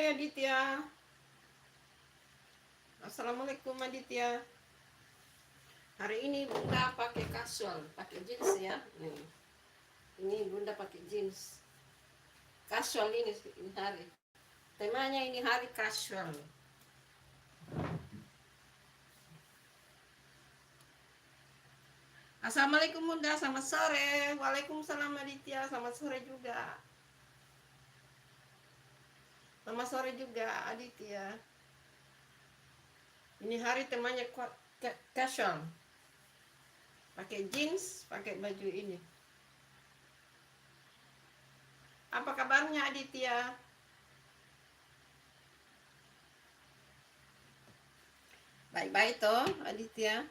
Hai Aditya. Assalamualaikum Aditya. Hari ini Bunda pakai casual, pakai jeans ya. Nih. Ini Bunda pakai jeans. Casual ini hari. Temanya ini hari casual. Assalamualaikum Bunda, selamat sore. Waalaikumsalam Aditya, selamat sore juga. Selamat sore juga Aditya. Ini hari temanya casual. Pakai jeans, pakai baju ini. Apa kabarnya Aditya? Baik-baik toh Aditya.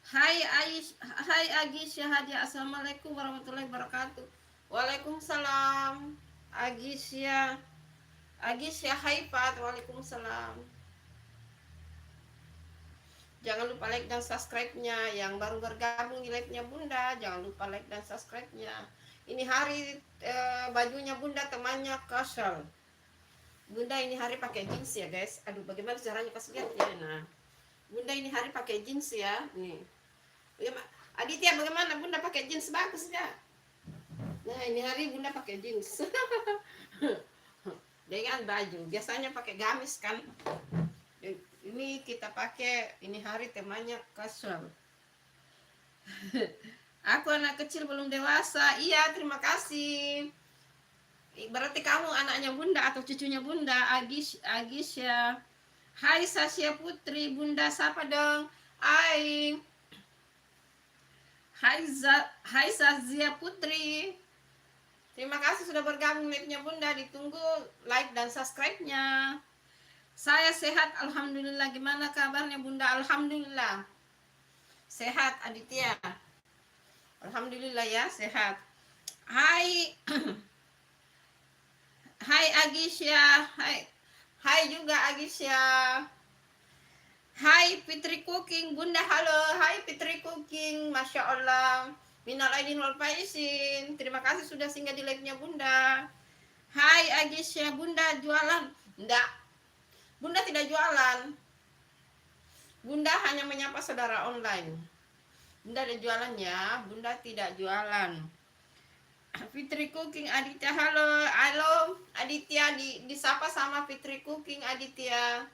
Hai Agisya Hadia. Assalamualaikum warahmatullahi wabarakatuh. Waalaikumsalam Agisya. Agisya hai Pat. Waalaikumsalam. Jangan lupa like dan subscribe-nya. Yang baru bergabung di live-nya Bunda, jangan lupa like dan subscribe-nya. Ini hari bajunya Bunda temannya casual. Bunda ini hari pakai jeans ya guys. Aduh, bagaimana caranya kasih lihat ya. Nah, Bunda ini hari pakai jeans ya. Nih. Aditya, bagaimana Bunda pakai jeans bagus ya? Nah, ini hari Bunda pakai jeans. Dengan baju. Biasanya pakai gamis kan. Ini kita pakai, ini hari temanya casual. Aku anak kecil belum dewasa. Iya, terima kasih. Berarti kamu anaknya Bunda atau cucunya Bunda, Agis ya. Hai Sasya Putri, Bunda sapa dong. Hai. Hai Sazia Putri. Terima kasih sudah bergabung live-nya Bunda. Ditunggu like dan subscribe-nya. Saya sehat, alhamdulillah. Gimana kabarnya Bunda? Alhamdulillah. Sehat Aditya. Alhamdulillah ya, sehat. Hai. Hai Agisya. Hai juga Agisya. Hai Fitri Cooking, Bunda halo. Hai Fitri Cooking, Masya Allah. Minal aidin wal faizin. Terima kasih sudah singgah di live-nya Bunda. Hai Agisya, Bunda jualan? Enggak. Bunda tidak jualan. Bunda hanya menyapa saudara online. Bunda ada jualannya, Bunda tidak jualan. Fitri Cooking, Aditya halo. Halo Aditya, disapa sama Fitri Cooking Aditya.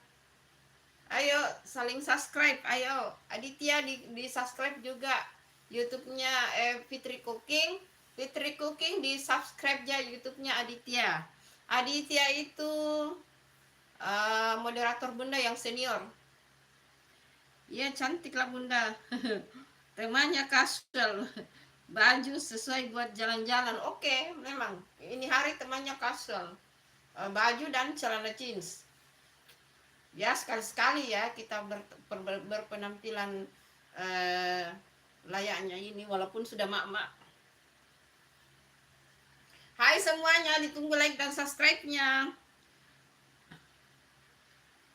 Ayo saling subscribe, ayo Aditya di subscribe juga YouTube-nya Fitri Cooking. Fitri Cooking di subscribe ya YouTube-nya Aditya. Aditya itu moderator Bunda yang senior. Iya cantik lah Bunda. Temanya casual. Baju sesuai buat jalan-jalan. Oke, memang ini hari temannya casual. Baju dan celana jeans. Ya sekali-sekali ya kita berpenampilan layaknya ini walaupun sudah mak-mak. Hai semuanya, ditunggu like dan subscribe-nya.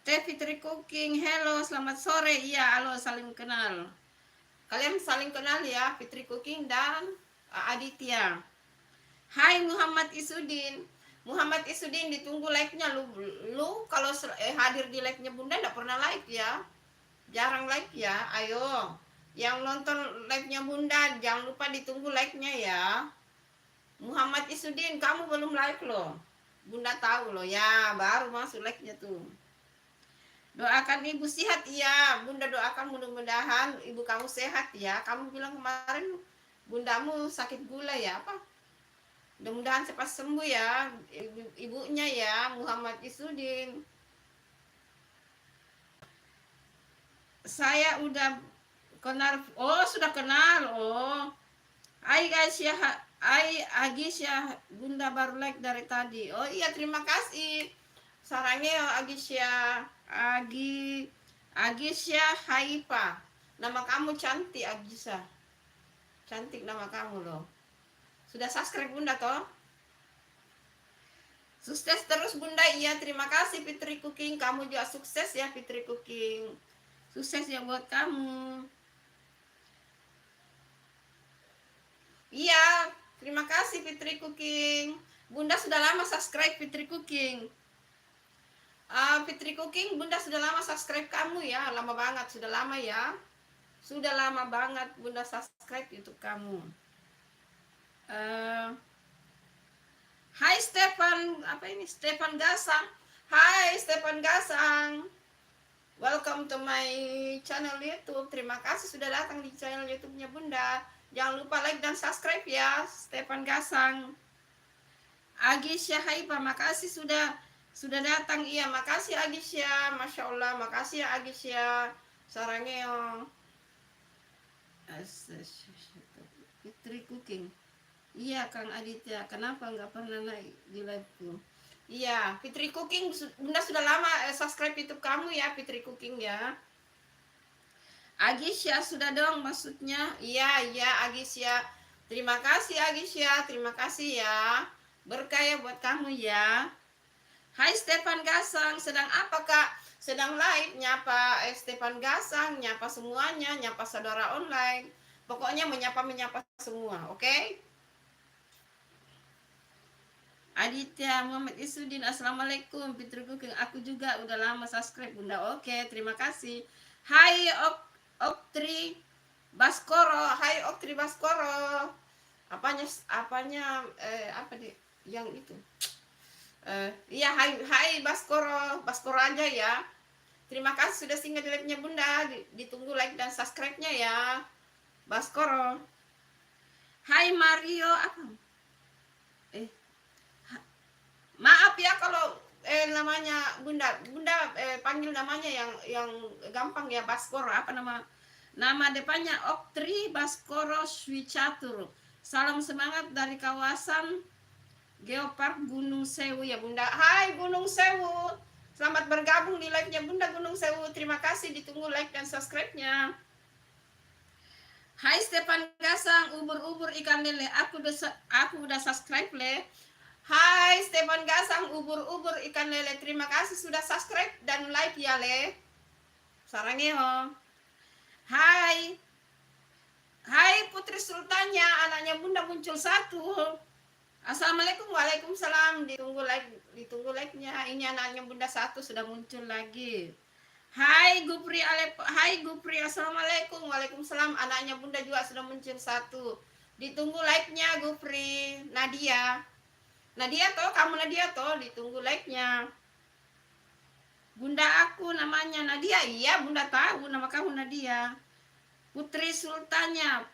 Teh Fitri Cooking, hello selamat sore. Iya halo, saling kenal. Kalian saling kenal ya, Fitri Cooking dan Aditya. Hai Muhammad Isudin. Muhammad Isudin, ditunggu like-nya. Lu kalau hadir di like-nya Bunda enggak pernah like ya. Jarang like ya. Ayo. Yang nonton live-nya Bunda jangan lupa ditunggu like-nya ya. Muhammad Isudin, kamu belum like loh. Bunda tahu loh ya, baru masuk like-nya tuh. Doakan ibu sehat ya. Bunda doakan mudah-mudahan ibu kamu sehat ya. Kamu bilang kemarin bundamu sakit gula ya, apa? Mudah-mudahan cepat sembuh ya ibunya ya, Muhammad Isudin. Saya udah kenal. Oh, sudah kenal. Oh. Hai guys ya. Hai Agis ya. Bunda baru like dari tadi. Oh iya, terima kasih. Sarangnya Agis ya. Agis ya Haipa. Nama kamu cantik Agis ya. Cantik nama kamu loh. Sudah subscribe Bunda toh? Sukses terus Bunda. Iya, terima kasih Fitri Cooking. Kamu juga sukses ya Fitri Cooking. Sukses ya buat kamu. Iya, terima kasih Fitri Cooking. Bunda sudah lama subscribe Fitri Cooking. Fitri Cooking, Bunda sudah lama subscribe kamu ya, lama banget, sudah lama ya. Sudah lama banget Bunda subscribe YouTube kamu. Hai Stefan, apa ini? Stefan Gasang. Hai Stefan Gasang. Welcome to my channel YouTube. Terima kasih sudah datang di channel YouTube-nya Bunda. Jangan lupa like dan subscribe ya, Stefan Gasang. Agisya Haipa, makasih sudah datang. Iya, makasih Agisya. Masya Allah, makasih ya Agisya. Sarangeo. Fitri Cooking. Iya, Kang Aditya. Kenapa nggak pernah naik di live-ku? Iya, Fitri Cooking, Bunda sudah lama subscribe YouTube kamu ya, Fitri Cooking ya. Agisya sudah dong maksudnya. Iya Agisya. Terima kasih Agisya, terima kasih ya. Berkah ya buat kamu ya. Hai Stefan Gasang, sedang apa Kak? Sedang live nyapa Stefan Gasang, nyapa semuanya, nyapa saudara online. Pokoknya menyapa semua, oke? Okay? Aditya Muhammad Isudin, assalamualaikum. Fitri Cooking, aku juga udah lama subscribe Bunda. Oke, terima kasih. Hai Oktri Baskoro, hai Oktri Baskoro. Apanya apa di yang itu? Iya, hai Baskoro, Baskoro aja ya. Terima kasih sudah singgah di live-nya Bunda. Ditunggu like dan subscribe-nya ya. Baskoro. Hai Mario, apa? Maaf ya kalau namanya Bunda panggil namanya yang gampang ya, Baskoro. Apa nama depannya? Oktri Baskoro Swicatur. Salam semangat dari kawasan Geopark Gunung Sewu ya Bunda. Hai Gunung Sewu, selamat bergabung di live-nya Bunda Gunung Sewu. Terima kasih, ditunggu like dan subscribe-nya. Hai Stefan Gasang, ubur-ubur ikan lele. Aku udah subscribe le. Hai Stefan Gasang, ubur-ubur ikan lele. Terima kasih sudah subscribe dan like ya le. Sarangeo. Hai. Hai Putri Sultannya, anaknya Bunda muncul satu. Assalamualaikum, waalaikumsalam. Ditunggu like-nya. Ini anaknya Bunda satu sudah muncul lagi. Hai Gupri Hai Gupri, assalamualaikum, waalaikumsalam. Anaknya Bunda juga sudah muncul satu. Ditunggu like-nya Gupri. Nadia toh, kamu Nadia toh, ditunggu like-nya. Bunda aku namanya Nadia. Iya, Bunda tahu nama kamu Nadia. Putri Sultannya.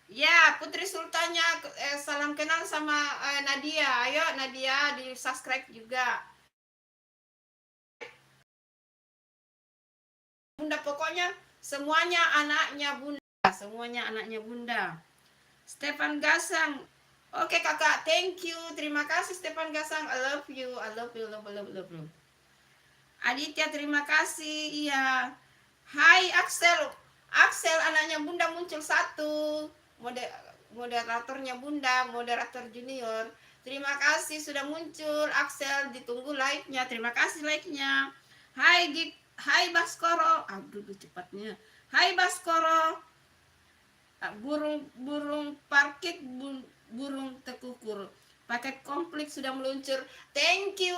Ya, Putri Sultannya salam kenal sama Nadia. Ayo Nadia di subscribe juga. Bunda pokoknya semuanya anaknya Bunda. Stefan Gasang. Oke kakak, thank you. Terima kasih Stefan Gasang. I love you. Love you. Aditya, terima kasih. Iya. Hai Axel. Axel anaknya Bunda muncul satu. Moderatornya Bunda, moderator junior. Terima kasih sudah muncul Axel. Ditunggu like-nya. Terima kasih like-nya. Hai Baskoro. Aduh cepatnya. Hai Baskoro. Burung parkit, burung tekukur. Paket komplit sudah meluncur. Thank you.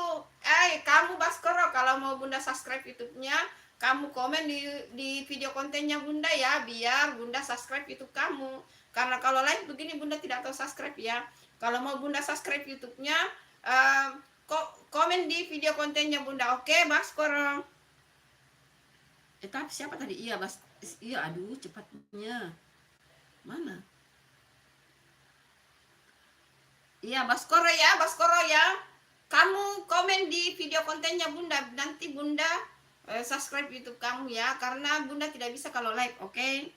Kamu Baskoro, kalau mau Bunda subscribe YouTube-nya, kamu komen di video kontennya Bunda ya, biar Bunda subscribe YouTube kamu. Karena kalau live begini Bunda tidak tahu subscribe ya. Kalau mau Bunda subscribe YouTube-nya, komen di video kontennya Bunda. Oke, Baskoro. Tapi siapa tadi? Iya, aduh cepatnya. Mana? Iya, Baskoro ya. Kamu komen di video kontennya Bunda. Nanti Bunda subscribe YouTube kamu ya. Karena Bunda tidak bisa kalau like, oke? Okay?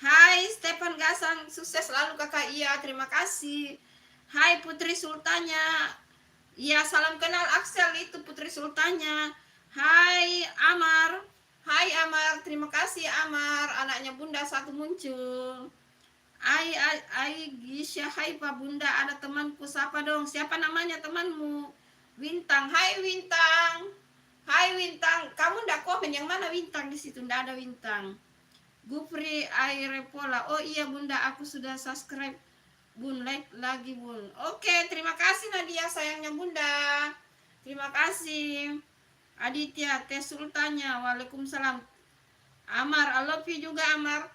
Hai Stefan Gasang, sukses selalu kakak. Iya, terima kasih. Hai Putri Sultannya. Iya, salam kenal Axel, itu Putri Sultannya. Hai Amar. Hai Amar, terima kasih Amar. Anaknya Bunda satu muncul. Gisya, hai Pak Bunda, ada temanku, siapa dong? Siapa namanya temanmu? Wintang, hai Wintang. Hai Wintang, kamu ndak komen yang mana Wintang di situ? Ndak ada Wintang. Gupri Airepola. Oh iya Bunda, aku sudah subscribe. Bun, like lagi Bun. Oke, terima kasih Nadia sayangnya Bunda. Terima kasih. Aditya, Teh Sultanya. Waalaikumsalam. Amar, I love you juga Amar.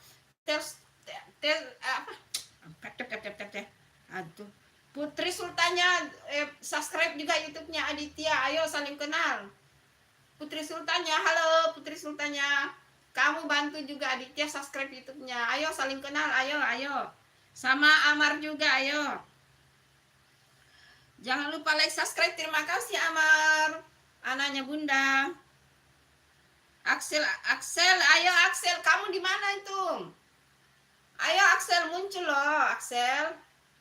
Tes apa? Aduh. Putri Sultanya subscribe juga YouTube-nya Aditya. Ayo saling kenal. Putri Sultanya, halo Putri Sultanya. Kamu bantu juga Aditya subscribe YouTube-nya. Ayo saling kenal, ayo. Sama Amar juga, ayo. Jangan lupa like, subscribe. Terima kasih Amar. Anaknya Bunda. Axel, ayo Axel, kamu di mana itu? Ayo Axel muncul loh, Axel.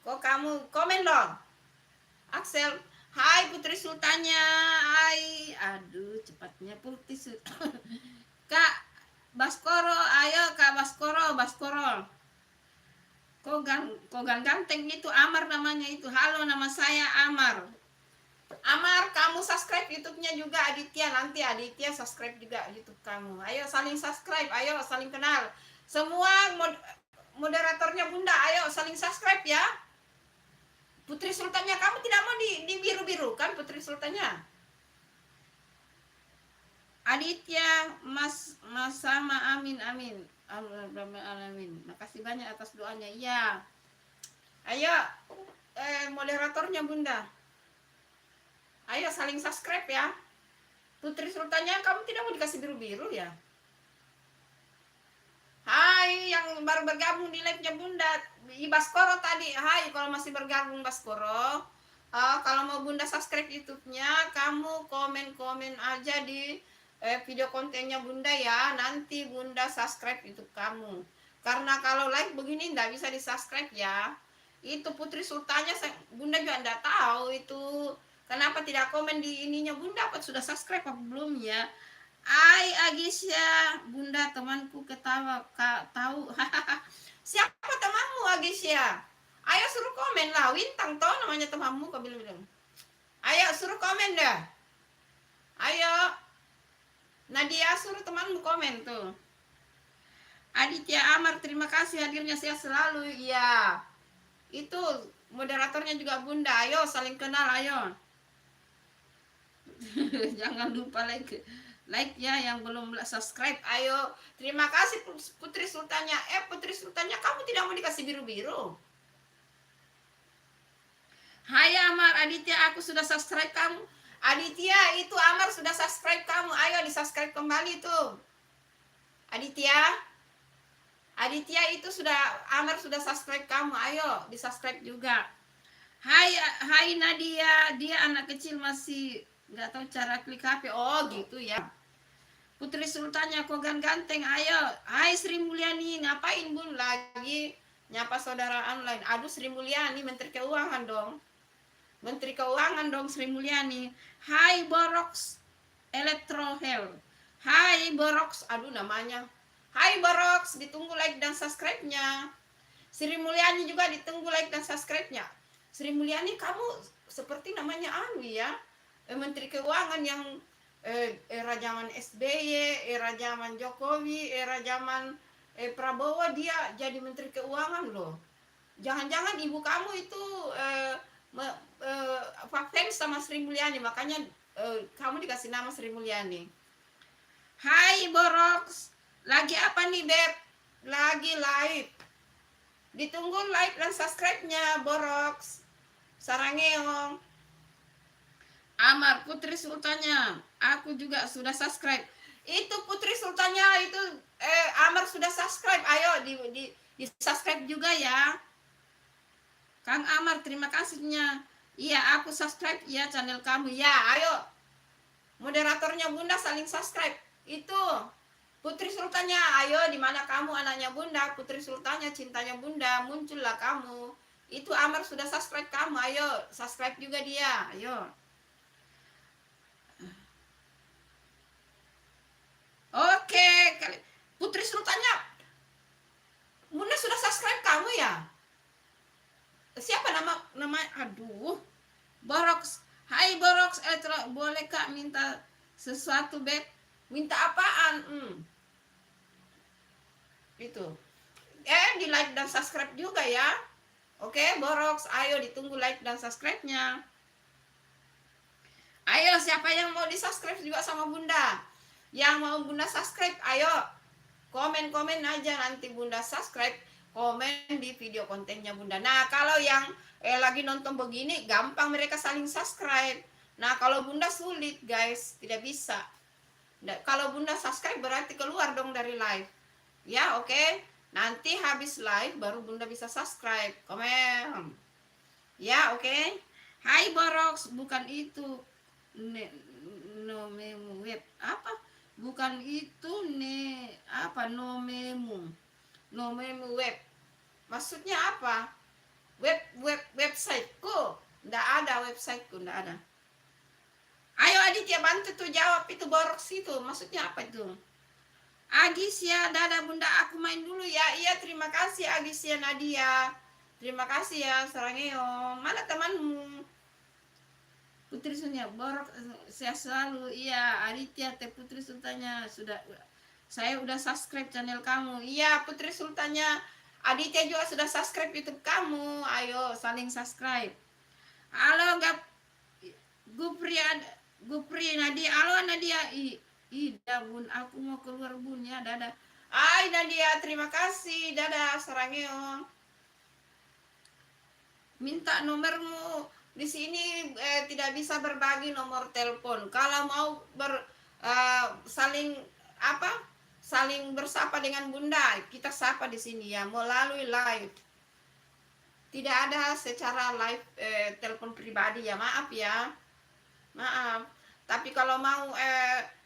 Kok kamu komen loh, Axel. Hai Putri Sultanya, hai. Aduh, cepatnya Putri Kak Baskoro, ayo Kak Baskoro. Kogan ganteng itu Amar namanya itu. Halo, nama saya Amar. Amar, kamu subscribe YouTube-nya juga Aditya. Nanti Aditya subscribe juga YouTube kamu. Ayo saling subscribe, ayo saling kenal. Semua moderatornya Bunda, ayo saling subscribe ya. Putri Sultannya, kamu tidak mau di biru-biru kan Putri Sultannya? Aditya, Mas sama amin. Amin. Makasih banyak atas doanya. Iya. Ayo moderatornya Bunda. Ayo saling subscribe ya. Putri Sultannya, kamu tidak mau dikasih biru-biru ya? Hai yang baru bergabung di live-nya Bunda, Baskoro tadi. Hai, kalau masih bergabung Baskoro, kalau mau Bunda subscribe YouTube-nya, kamu komen-komen aja di video kontennya Bunda ya. Nanti Bunda subscribe YouTube kamu. Karena kalau live begini nggak bisa di subscribe ya. Itu Putri Sultannya, Bunda juga nggak tahu itu kenapa tidak komen di ininya Bunda. Apa sudah subscribe apa belum ya? Ai Agisya, Bunda temanku ketawa, Kak tahu. Siapa temanmu Agisya? Ayo suruh komen lah, Wintang toh namanya temanmu kau bilang. Ayo suruh komen dah. Ayo. Nadia suruh temanmu komen tuh. Aditya Amar, terima kasih hadirnya sehat selalu. Iya. Itu moderatornya juga Bunda. Ayo saling kenal, ayo. Jangan lupa like ya yang belum subscribe. Ayo, terima kasih Putri Sultannya. Putri Sultannya, kamu tidak mau dikasih biru-biru? Hai Amar, Aditya, aku sudah subscribe kamu. Aditya, itu Amar sudah subscribe kamu. Ayo di subscribe kembali tuh. Aditya itu Amar sudah subscribe kamu. Ayo di subscribe juga. Hai Nadia, dia anak kecil masih nggak tahu cara klik HP. Oh gitu ya. Putri Sultannya Kogan ganteng, ayo. Hai Sri Mulyani, ngapain Bun? Lagi nyapa saudara online. Aduh Sri Mulyani, Menteri Keuangan dong. Menteri Keuangan dong Sri Mulyani. Hai Borox Electrohel. Hai Borox, aduh namanya. Hai Borox, ditunggu like dan subscribe-nya. Sri Mulyani juga ditunggu like dan subscribe-nya. Sri Mulyani, kamu seperti namanya ya. Menteri Keuangan yang era zaman SBY, era zaman Jokowi, era zaman Prabowo dia jadi Menteri Keuangan loh. Jangan-jangan ibu kamu itu fans sama Sri Mulyani, makanya kamu dikasih nama Sri Mulyani. Hai Borox, lagi apa nih Beb? Lagi live. Ditunggu like dan subscribe-nya Borox. Sarangeong. Amar, Putri Sultannya, aku juga sudah subscribe. Itu Putri Sultannya itu Amar sudah subscribe. Ayo di subscribe juga ya. Kang Amar, terima kasihnya. Iya, aku subscribe ya channel kamu. Ya, ayo. Moderatornya Bunda saling subscribe. Itu Putri Sultannya, ayo di mana kamu anaknya Bunda? Putri Sultannya, cintanya Bunda, muncullah kamu. Itu Amar sudah subscribe kamu. Ayo, subscribe juga dia. Ayo. Oke, Putri Sultannya, Bunda sudah subscribe kamu ya? Siapa nama? Aduh, Borox. Hai Borox, boleh Kak minta sesuatu Beb? Minta apaan? Itu. Di like dan subscribe juga ya. Oke, Borox, ayo ditunggu like dan subscribe-nya. Ayo, siapa yang mau di-subscribe juga sama Bunda? Yang mau Bunda subscribe, ayo komen-komen aja, nanti Bunda subscribe, komen di video kontennya Bunda. Nah, kalau yang lagi nonton begini, gampang mereka saling subscribe. Nah, kalau Bunda sulit, guys, tidak bisa. Nah, kalau Bunda subscribe berarti keluar dong dari live. Ya, oke. Nanti habis live baru Bunda bisa subscribe. Komen. Ya, oke. Hai Borox, bukan itu. Nomemu web apa? Bukan itu apa nomemu web. Maksudnya apa? Websiteku. Nggak ada websiteku, nggak ada. Ayo Aditya bantu tuh jawab itu Borox itu. Maksudnya apa itu? Agisia, dadah Bunda, aku main dulu ya. Iya, terima kasih Agisia Nadia. Terima kasih ya Sarangeo. Mana temanmu? Putri Sunya Borok, saya selalu. Iya, Aditya Teh Putri Sultannya sudah. Saya udah subscribe channel kamu. Iya, Putri Sultannya Aditya juga sudah subscribe YouTube kamu. Ayo saling subscribe. Halo Gap Gupri Nadia. Halo Nadia. Ida Bun, aku mau keluar Bun ya. Dadah. Hai Nadia, terima kasih. Dadah Sarangeo. Minta nomormu. Di sini tidak bisa berbagi nomor telepon. Kalau mau saling saling bersapa dengan Bunda, kita sapa di sini ya, melalui live. Tidak ada secara live telepon pribadi ya, maaf ya. Maaf. Tapi kalau mau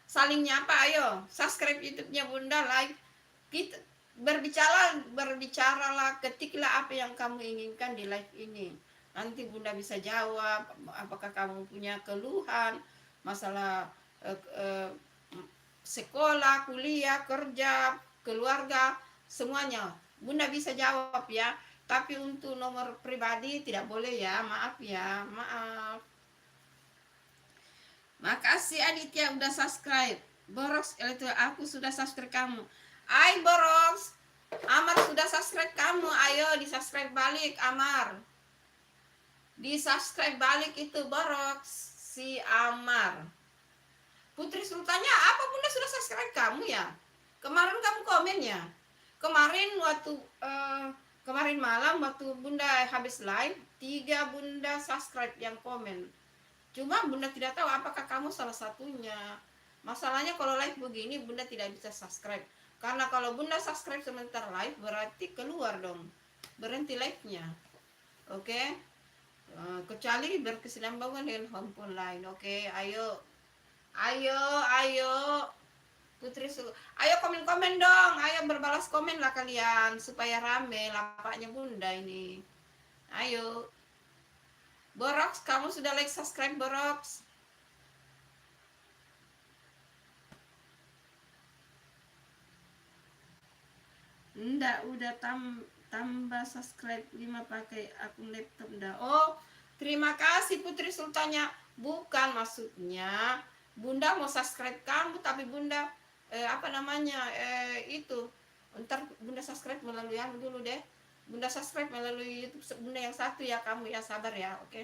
saling nyapa, ayo subscribe YouTube-nya Bunda, like. Kita berbicaralah, ketiklah apa yang kamu inginkan di live ini. Nanti Bunda bisa jawab apakah kamu punya keluhan masalah sekolah, kuliah, kerja, keluarga, semuanya Bunda bisa jawab ya. Tapi untuk nomor pribadi tidak boleh ya, maaf ya, maaf. Makasih Aditya udah subscribe. Borox, itu aku sudah subscribe kamu. Hai Borox, Amar sudah subscribe kamu, ayo di subscribe balik Amar. Di subscribe balik itu Borox, si Amar. Putri Sultannya apa Bunda sudah subscribe kamu ya? Kemarin kamu komen ya? Kemarin waktu kemarin malam waktu Bunda habis live, 3 Bunda subscribe yang komen. Cuma Bunda tidak tahu apakah kamu salah satunya. Masalahnya kalau live begini Bunda tidak bisa subscribe. Karena kalau Bunda subscribe sebentar live berarti keluar dong. Berhenti live-nya. Oke? Kecuali berkesinambungan dengan handphone lain. Oke, ayo. Ayo. Putri ayo komen-komen dong. Ayo berbalas komen lah kalian supaya rame lapaknya Bunda ini. Ayo. Borox, kamu sudah like subscribe Borox? Enggak, udah tambah subscribe 5 pakai akun laptop dah. Oh, terima kasih Putri Sultannya. Bukan maksudnya Bunda mau subscribe kamu tapi Bunda itu ntar Bunda subscribe melalui yang dulu deh. Bunda subscribe melalui YouTube Bunda yang satu ya, kamu ya, sabar ya, oke?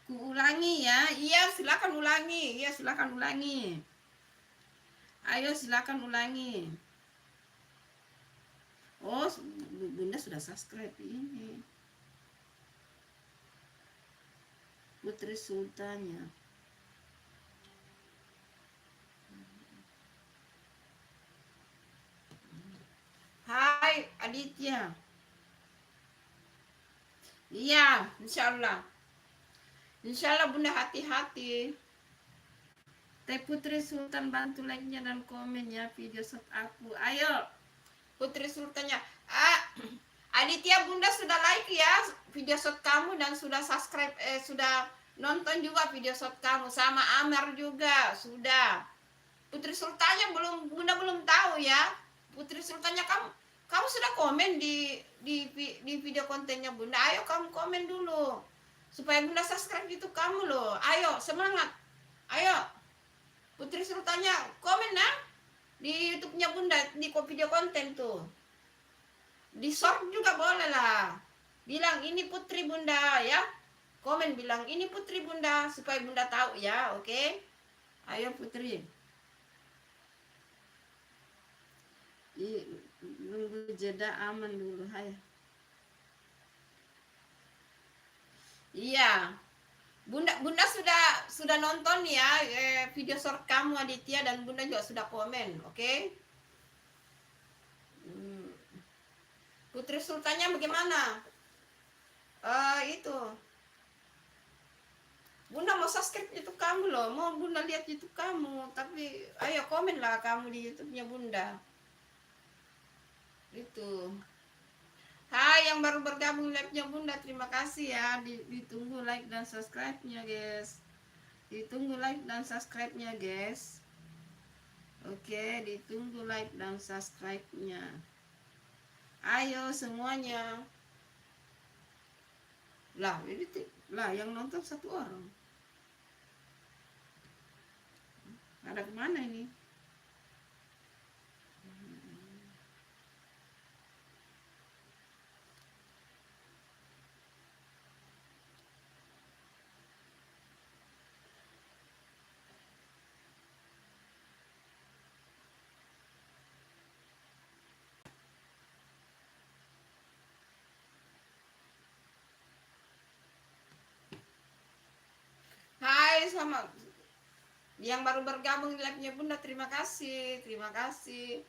Ku ulangi ya. Iya, silakan ulangi. Iya, silakan ulangi. Ayo silakan ulangi. Oh, Bunda sudah subscribe ini. Putri Sultannya. Hai Aditya. Iya, insya Allah. Insya Allah Bunda hati-hati. Teh Putri Sultan bantu like-nya dan komennya video shot aku. Ayo. Putri Sultannya. Aditya, Bunda sudah like ya video shot kamu dan sudah subscribe, sudah nonton juga video shot kamu, sama Amar juga sudah. Putri Sultannya Bunda belum tahu ya. Putri Sultannya kamu sudah komen di video kontennya Bunda. Ayo kamu komen dulu supaya Bunda subscribe YouTube kamu loh. Ayo semangat. Ayo Putri Sultannya komen nah. Di YouTube-nya Bunda, di video konten tuh. Di short juga boleh lah. Bilang ini Putri Bunda ya. Komen bilang ini Putri Bunda supaya Bunda tahu ya, oke? Ayo Putri. Nunggu jeda aman dulu, hai. Iya. Bunda sudah nonton ya video short kamu Aditya, dan Bunda juga sudah komen, oke? Putri Sultannya bagaimana? Itu Bunda mau subscribe YouTube kamu loh, mau Bunda lihat YouTube kamu, tapi ayo komen lah kamu di YouTube-nya Bunda. Itu. Hai yang baru bergabung live-nya Bunda, terima kasih ya. Ditunggu like dan subscribe-nya, guys. Ditunggu like dan subscribe-nya, guys. Oke, ditunggu like dan subscribe-nya. Ayo semuanya. Lah, ini lah yang nonton 1 orang. Ada kemana ini? Hai sama yang baru bergabung di live-nya Bunda, terima kasih, terima kasih,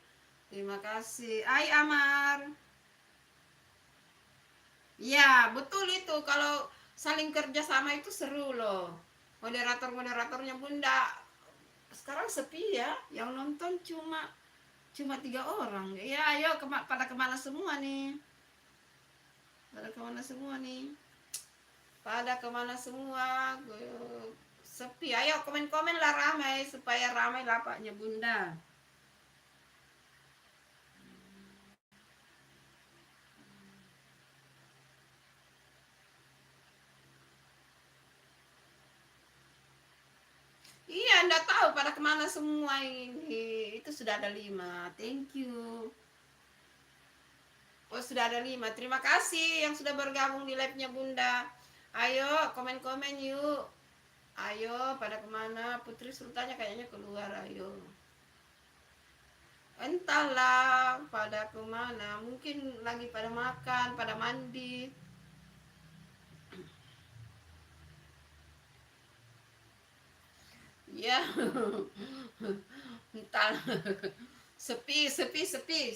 terima kasih. Hai Amar. Ya betul itu, kalau saling kerja sama itu seru loh. Moderatornya Bunda sekarang sepi ya, yang nonton cuma 3 orang. Ya ayo pada kemana semua nih? Pada kemana semua nih? Pada kemana semua? Sepi. Ayo komen-komen lah ramai supaya ramai lapaknya Bunda. Iya, Anda tahu pada kemana semua ini. Itu sudah ada 5. Thank you. Oh, sudah ada 5. Terima kasih yang sudah bergabung di live-nya Bunda. Ayo, komen-komen yuk. Ayo, pada kemana? Putri Sultannya kayaknya keluar, ayo. Entahlah pada kemana. Mungkin lagi pada makan, pada mandi. Ya. Entah. Sepi.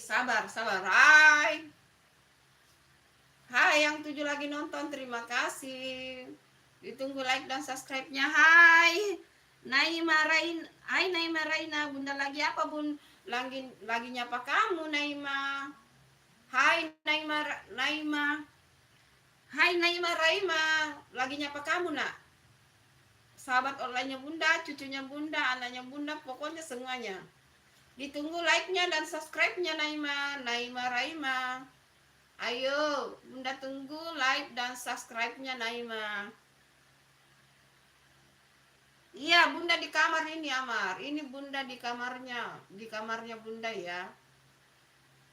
Sabar. Hai. Hai yang 7 lagi nonton, terima kasih. Ditunggu like dan subscribe-nya. Hai Naima Raina, Bunda lagi apa Bun? Lagi nyapa kamu Naima. Hai Naima. Hai Naima Raima, lagi nyapa kamu nak? Sahabat online-nya Bunda, cucunya Bunda, anaknya Bunda, pokoknya semuanya. Ditunggu like-nya dan subscribe-nya Naima Raima. Ayo, Bunda tunggu like dan subscribe-nya Naima. Iya, Bunda di kamar ini Amar. Ini Bunda di kamarnya Bunda ya.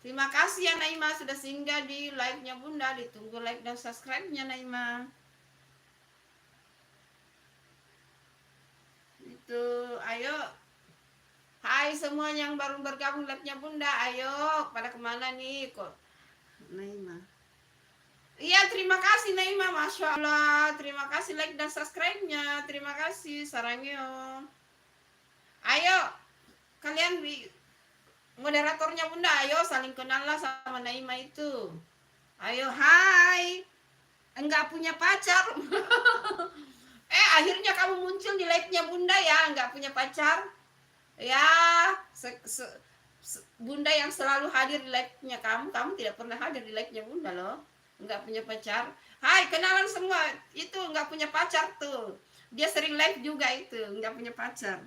Terima kasih ya Naima sudah singgah di live-nya Bunda. Ditunggu like dan subscribe-nya Naima. Itu, ayo. Hai semua yang baru bergabung live-nya Bunda. Ayo, pada kemana nih kok? Naima. Iya, terima kasih Naima, Masya Allah. Terima kasih like dan subscribe-nya. Terima kasih, sarangyo. Ayo, kalian moderatornya Bunda, ayo saling kenal lah sama Naima itu. Ayo, hai. Enggak punya pacar. Akhirnya kamu muncul di live-nya Bunda ya, enggak punya pacar. Ya, Bunda yang selalu hadir di live-nya kamu tidak pernah hadir di live-nya Bunda loh. Enggak punya pacar. Hai, kenalan semua. Itu enggak punya pacar tuh. Dia sering live juga itu, enggak punya pacar.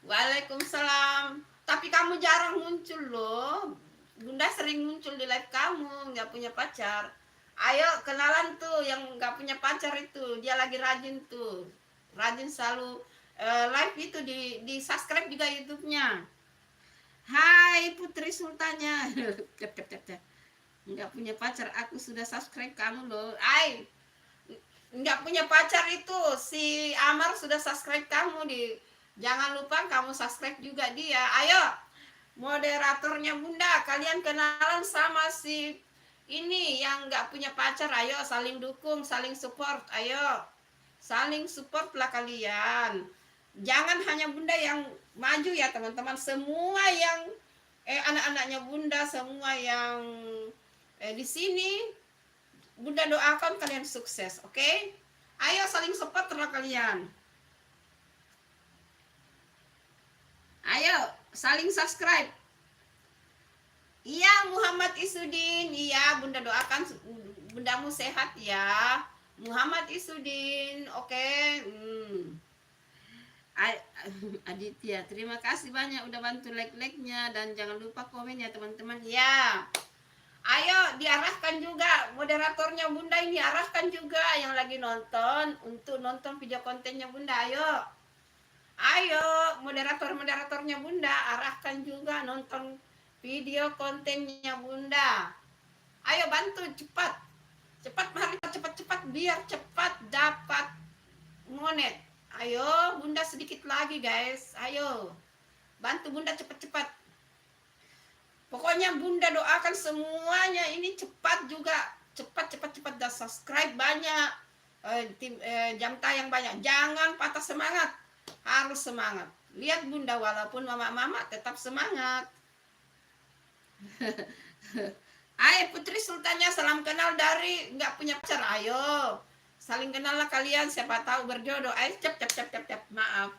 Waalaikumsalam. Tapi kamu jarang muncul loh. Bunda sering muncul di live kamu, enggak punya pacar. Ayo kenalan tuh yang enggak punya pacar itu. Dia lagi rajin tuh. Rajin selalu live itu di subscribe juga YouTube-nya. Hai Putri Sultanya. Nggak punya pacar, aku sudah subscribe kamu loh. Nggak punya pacar itu si Amar sudah subscribe kamu di. Jangan lupa kamu subscribe juga dia. Ayo, moderatornya Bunda, kalian kenalan sama si ini yang nggak punya pacar. Ayo saling dukung, saling support. Ayo saling support lah kalian. Jangan hanya Bunda yang maju ya teman-teman. Semua yang anak-anaknya Bunda, semua yang di sini Bunda doakan kalian sukses, oke? Okay? Ayo saling support lah kalian. Ayo saling subscribe. Iya Muhammad Isudin, iya Bunda doakan bundamu sehat ya. Muhammad Isudin, oke. Okay. Aditya, terima kasih banyak udah bantu like-like-nya dan jangan lupa komen ya teman-teman ya. Ayo diarahkan juga moderatornya Bunda ini, arahkan juga yang lagi nonton untuk nonton video kontennya Bunda. Ayo moderatornya Bunda, arahkan juga nonton video kontennya Bunda. Ayo bantu cepat mari cepat biar cepat dapat monet. Ayo Bunda sedikit lagi guys, ayo bantu Bunda cepat. Pokoknya Bunda doakan semuanya ini cepat juga, cepat dan subscribe banyak, jam tayang banyak. Jangan patah semangat, harus semangat. Lihat Bunda walaupun mama tetap semangat. Ayo Putri Sultannya, salam kenal dari nggak punya pacar. Ayo saling kenal lah kalian, siapa tahu berjodoh. Ayo cep. Maaf.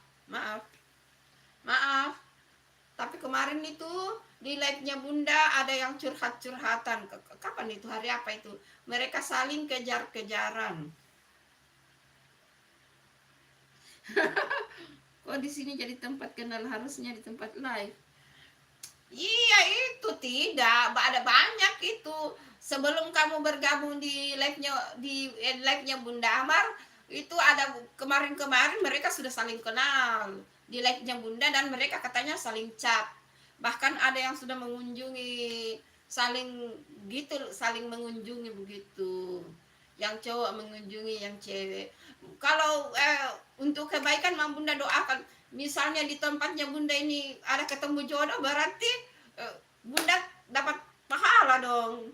Tapi kemarin itu di live-nya Bunda ada yang curhatan. Kapan itu? Hari apa itu? Mereka saling kejar-kejaran. Kok di sini jadi tempat kenal, harusnya di tempat live. Iya itu tidak, ada banyak itu. Sebelum kamu bergabung di live-nya Bunda Amar, itu ada kemarin mereka sudah saling kenal di live-nya Bunda dan mereka katanya saling chat. Bahkan ada yang sudah mengunjungi, saling mengunjungi begitu. Yang cowok mengunjungi yang cewek. Kalau untuk kebaikan Bunda doakan, misalnya di tempatnya Bunda ini ada ketemu jodoh, berarti Bunda dapat pahala dong.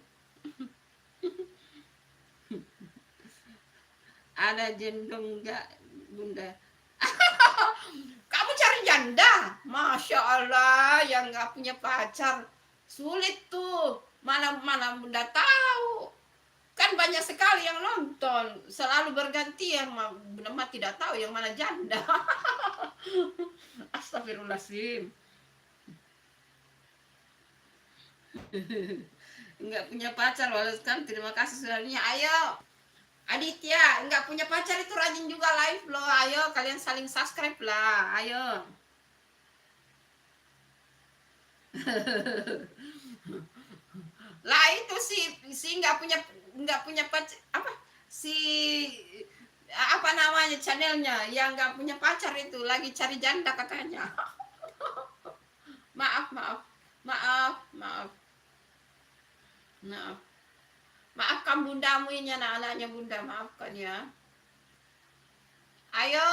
Ada jendong enggak Bunda? Kamu cari janda? Masya Allah, yang nggak punya pacar sulit tuh. Mana Bunda tahu. Kan banyak sekali yang nonton, selalu bergantian. Bunda mah tidak tahu yang mana janda. Astagfirullahaladzim. Nggak punya pacar kan, terima kasih sudahnya. Ayo Aditya, nggak punya pacar itu rajin juga live loh. Ayo kalian saling subscribe lah, ayo. Lah itu si nggak punya pacar, apa si apa namanya channelnya yang nggak punya pacar itu lagi cari janda katanya. Maafkan bundamu ini, anak-anaknya Bunda, maafkan ya. Ayo,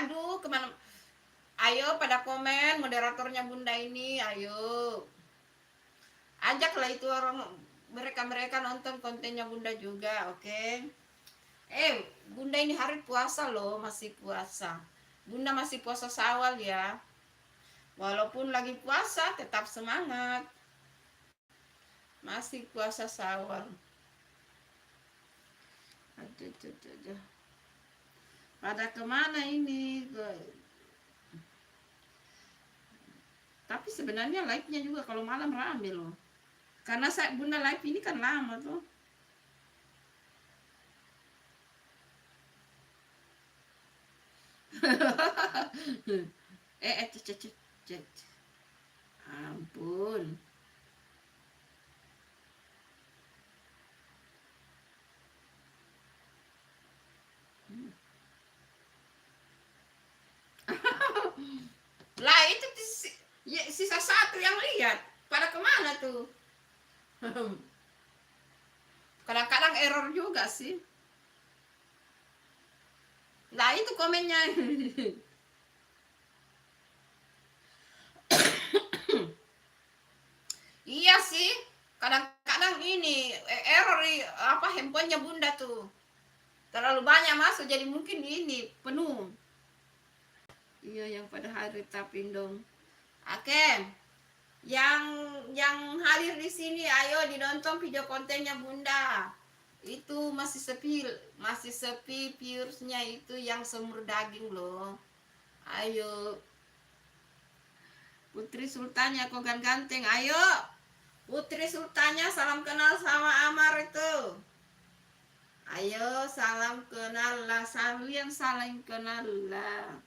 aduh kemana? Ayo pada komen moderatornya Bunda ini, ayo. Ajaklah itu orang mereka nonton kontennya Bunda juga, oke? Bunda ini hari puasa loh, masih puasa. Bunda masih puasa Syawal ya. Walaupun lagi puasa tetap semangat. Masih puasa Syawal. Aduh. Pada kemana ini? Tapi sebenarnya live-nya juga kalau malam rame loh. Karena Bunda live ini kan lama tuh. Ampun. sisa satu yang lihat. Pada kemana tuh? Kadang-kadang error juga sih. Nah itu komennya. Iya sih. Kadang-kadang ini error apa handphonenya bunda tuh. Terlalu banyak masuk jadi mungkin ini penuh. Iya yang pada hari tapin dong. Oke. Yang hadir di sini ayo ditonton video kontennya bunda. Itu masih sepi viewsnya itu yang semur daging loh. Ayo Putri Sultannya kok ganteng, ayo Putri Sultannya salam kenal sama Amar itu. Ayo salam kenal lah, kalian saling kenal lah.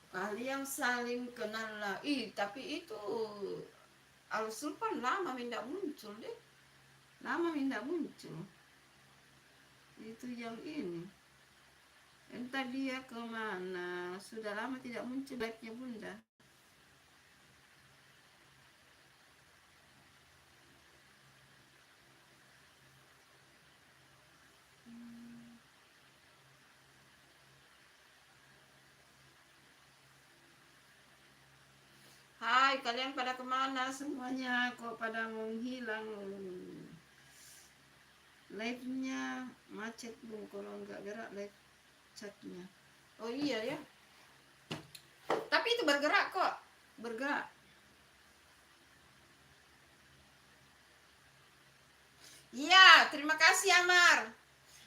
Kalian saling kenal lah. Tapi itu Al-Sulpan lama tidak muncul deh. Lama tidak muncul. Itu yang ini. Entah dia kemana. Sudah lama tidak muncul live-nya bunda. Hai, kalian pada kemana semuanya? Kok pada menghilang? Live-nya macet bung, kalau nggak gerak live chatnya. Oh iya ya. Tapi itu bergerak kok, bergerak. Iya, terima kasih Amar.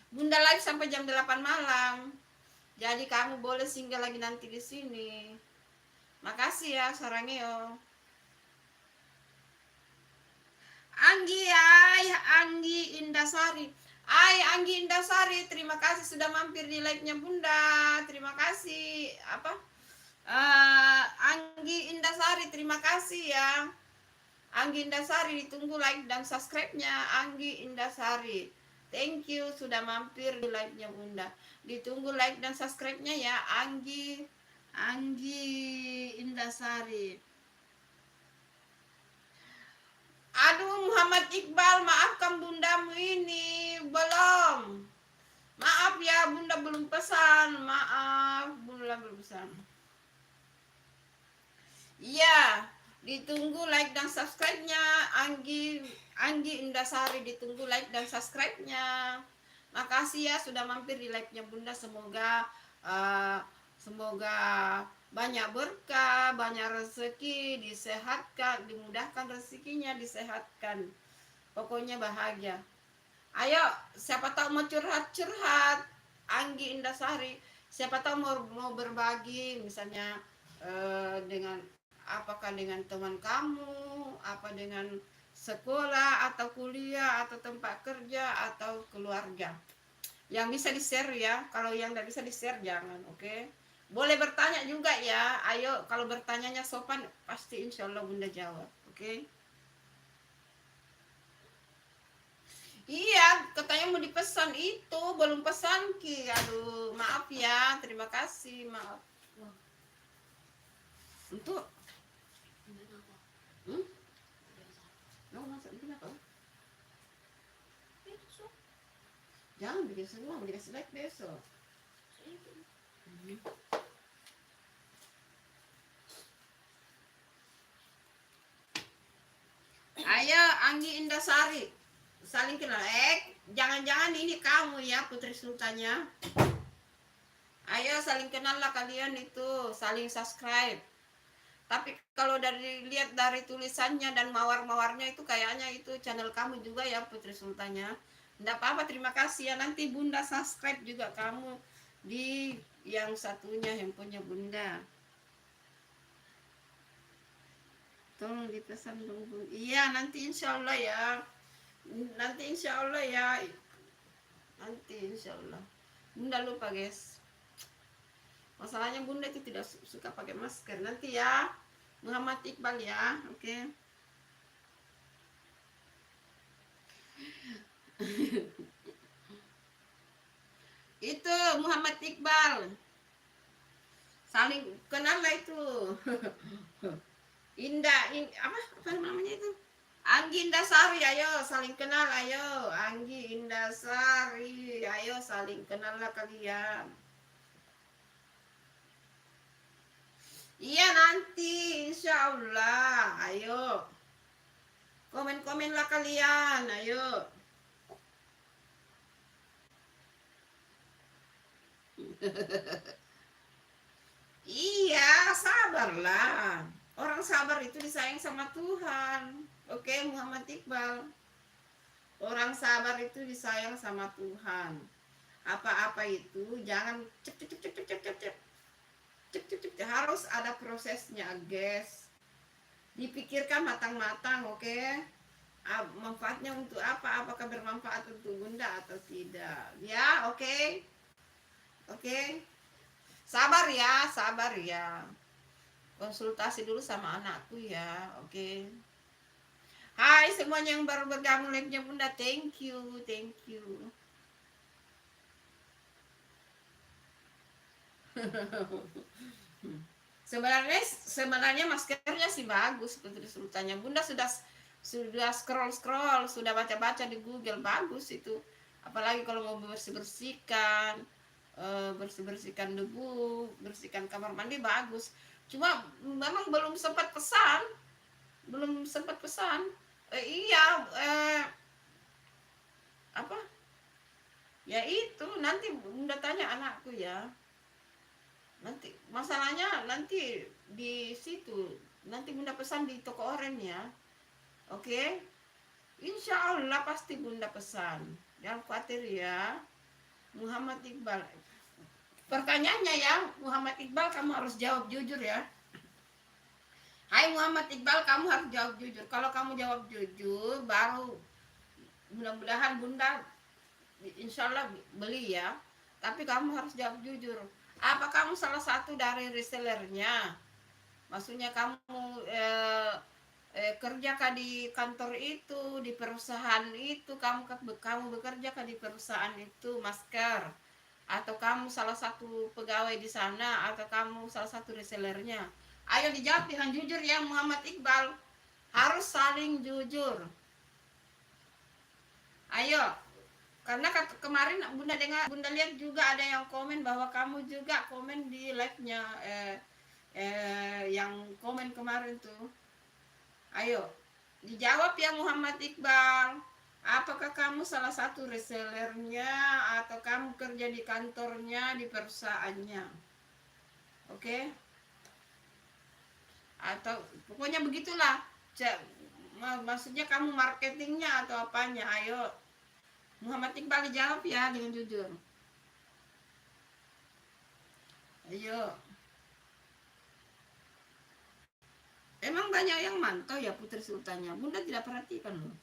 Bunda live sampai jam 8 malam. Jadi kamu boleh singgah lagi nanti di sini. Makasih ya Sarangeo. Anggi, Anggi Indasari. Anggi Indasari, terima kasih sudah mampir di live-nya Bunda. Terima kasih. Anggi Indasari, terima kasih ya. Anggi Indasari, ditunggu like dan subscribe-nya Anggi Indasari. Thank you sudah mampir di live-nya Bunda. Ditunggu like dan subscribe-nya ya Anggi Indasari. Aduh Muhammad Iqbal, maafkan bundamu ini belum. Maaf ya bunda belum pesan. Maaf bunda belum pesan. Iya, ditunggu like dan subscribe-nya Anggi Indasari, ditunggu like dan subscribe-nya. Makasih ya sudah mampir di live-nya bunda. Semoga banyak berkah, banyak rezeki, disehatkan, dimudahkan rezekinya, disehatkan. Pokoknya bahagia. Ayo, siapa tahu mau curhat-curhat, Anggi Indasari. Siapa tahu mau berbagi, misalnya dengan apakah dengan teman kamu, apa dengan sekolah atau kuliah atau tempat kerja atau keluarga. Yang bisa di-share ya. Kalau yang tidak bisa di-share jangan, oke? Boleh bertanya juga ya. Ayo, kalau bertanyanya sopan, pasti insya Allah bunda jawab. Oke? Iya, katanya mau dipesan itu. Belum pesan, Ki. Aduh, maaf ya. Terima kasih, maaf. Untuk? Masak bikin apa? Jangan bikin semua, mau dikasih like besok. Ayo Anggi Indasari, saling kenal. Jangan-jangan ini kamu ya Putri Sultannya. Ayo saling kenal lah kalian itu, saling subscribe. Tapi kalau lihat dari tulisannya dan mawar-mawarnya itu kayaknya itu channel kamu juga ya Putri Sultannya. Enggak apa-apa, terima kasih ya. Nanti bunda subscribe juga kamu di yang satunya handphonenya bunda. Tolong dipesan dong bun. Iya nanti insya Allah ya. Nanti insya Allah ya. Nanti insya Allah. Bunda lupa guys. Masalahnya bunda itu tidak suka pakai masker. Nanti ya. Muhammad Iqbal ya. Oke. Itu Muhammad Iqbal. Saling kenal lah itu. Apa namanya itu? Anggi Indasari, ayo saling kenal, ayo. Anggi Indasari, ayo saling kenal lah kalian. Iya nanti, insya Allah, ayo. Komen-komen lah kalian, ayo. Iya, sabarlah. Orang sabar itu disayang sama Tuhan. Oke, Muhammad Iqbal. Orang sabar itu disayang sama Tuhan. Apa-apa itu jangan cep cep cep cep cep cep cep cep cep cep. Harus ada prosesnya, guys. Dipikirkan matang-matang, oke? Manfaatnya untuk apa? Apakah bermanfaat untuk Bunda atau tidak? Ya, oke. Oke. Sabar ya, sabar ya. Konsultasi dulu sama anakku ya, oke. Hai semuanya yang baru bergabung live-nya Bunda, thank you, thank you. Sebenarnya maskernya sih bagus, Putri Sultannya. Bunda sudah scroll, sudah baca-baca di Google, bagus itu. Apalagi kalau mau bersih-bersihkan debu, bersihkan kamar mandi, bagus. Cuma memang belum sempat pesan. Iya, apa? Ya itu nanti Bunda tanya anakku ya. Nanti masalahnya nanti di situ, nanti Bunda pesan di toko oren ya. Oke? Insya Allah pasti Bunda pesan. Jangan khawatir ya. Muhammad Iqbal. Pertanyaannya ya, Muhammad Iqbal kamu harus jawab jujur ya. Hai Muhammad Iqbal, kamu harus jawab jujur. Kalau kamu jawab jujur, baru mudah-mudahan Bunda insya Allah beli ya. Tapi kamu harus jawab jujur. Apa kamu salah satu dari resellernya? Maksudnya kamu kerja kah di kantor itu, di perusahaan itu, kamu bekerja kah di perusahaan itu, masker? Atau kamu salah satu pegawai di sana, atau kamu salah satu resellernya? Ayo dijawab dengan jujur ya Muhammad Iqbal. Harus saling jujur. Ayo. Karena kemarin Bunda lihat juga ada yang komen bahwa kamu juga komen di live-nya yang komen kemarin tuh. Ayo, dijawab ya Muhammad Iqbal. Apakah kamu salah satu resellernya atau kamu kerja di kantornya, di perusahaannya? Oke? Atau pokoknya begitulah. Maksudnya kamu marketingnya atau apanya? Ayo. Muhammad Iqbal dijawab ya dengan jujur. Ayo. Emang banyak yang mantau ya Putri Sultannya. Bunda tidak perhatikan loh.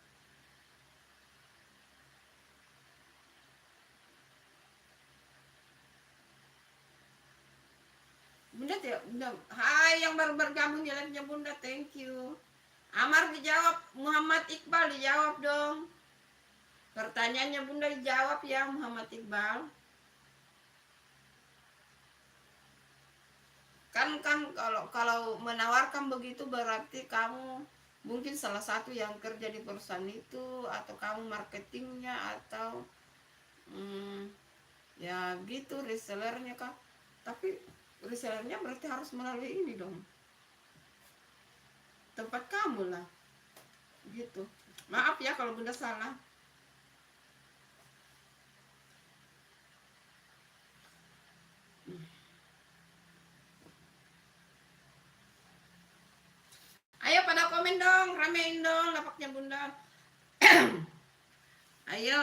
Bunda tidak, Bunda. Hai yang baru bergabung di live-nya Bunda, thank you. Amar dijawab, Muhammad Iqbal dijawab dong. Pertanyaannya Bunda dijawab ya Muhammad Iqbal. Kan kalau menawarkan begitu berarti kamu mungkin salah satu yang kerja di perusahaan itu, atau kamu marketingnya, atau ya gitu resellernya kak. Tapi resellernya berarti harus melalui ini dong, tempat kamu lah gitu. Maaf ya kalau Bunda salah. Ayo pada komen dong, ramein dong lapaknya Bunda. Ayo.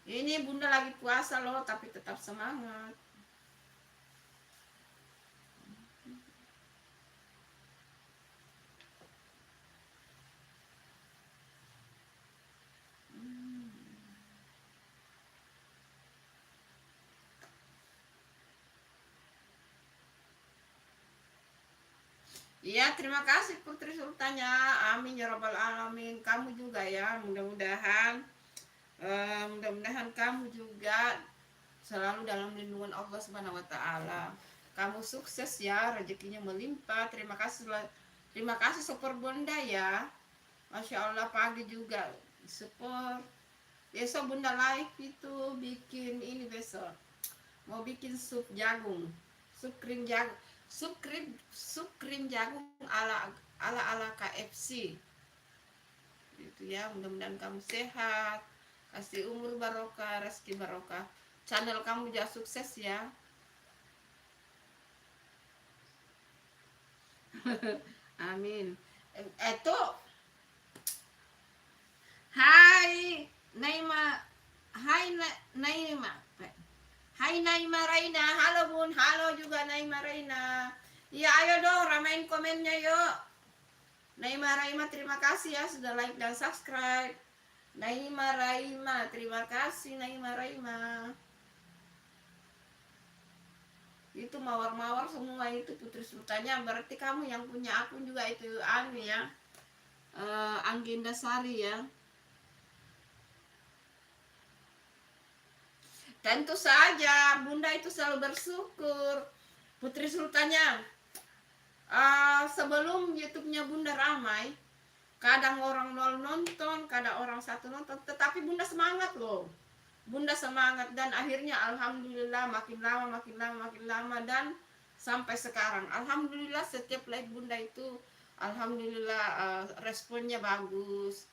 Ini Bunda lagi puasa loh, tapi tetap semangat. Iya, terima kasih Putri Sultannya. Amin ya rabbal alamin. Kamu juga ya, mudah-mudahan kamu juga selalu dalam lindungan Allah Subhanahu wa taala. Kamu sukses ya, rezekinya melimpah. Terima kasih super bunda ya. Masya Allah, pagi juga support. Besok bunda live itu bikin ini, besok mau bikin sup jagung, sup krim jagung, sup krim jagung ala KFC itu ya. Mudah-mudahan kamu sehat, kasih umur barokah, rezeki barokah, channel kamu juga sukses ya. Amin. Itu hai Naima, hai Naima, hai Naima Raina, halo bun, halo juga Naima Raina. Ya ayo dong ramein komennya yuk. Naima Raima terima kasih ya sudah like dan subscribe. Naima Raima terima kasih Naima Raima. Itu mawar-mawar semua itu Putri Sultannya, berarti kamu yang punya akun juga itu anu ya, Angginda Sari ya. Tentu saja bunda itu selalu bersyukur Putri Sultannya. Sebelum YouTube-nya bunda ramai, kadang orang 0 nonton, kadang orang 1 nonton, tetapi bunda semangat loh. Bunda semangat dan akhirnya alhamdulillah makin lama dan sampai sekarang alhamdulillah setiap live bunda itu alhamdulillah responnya bagus.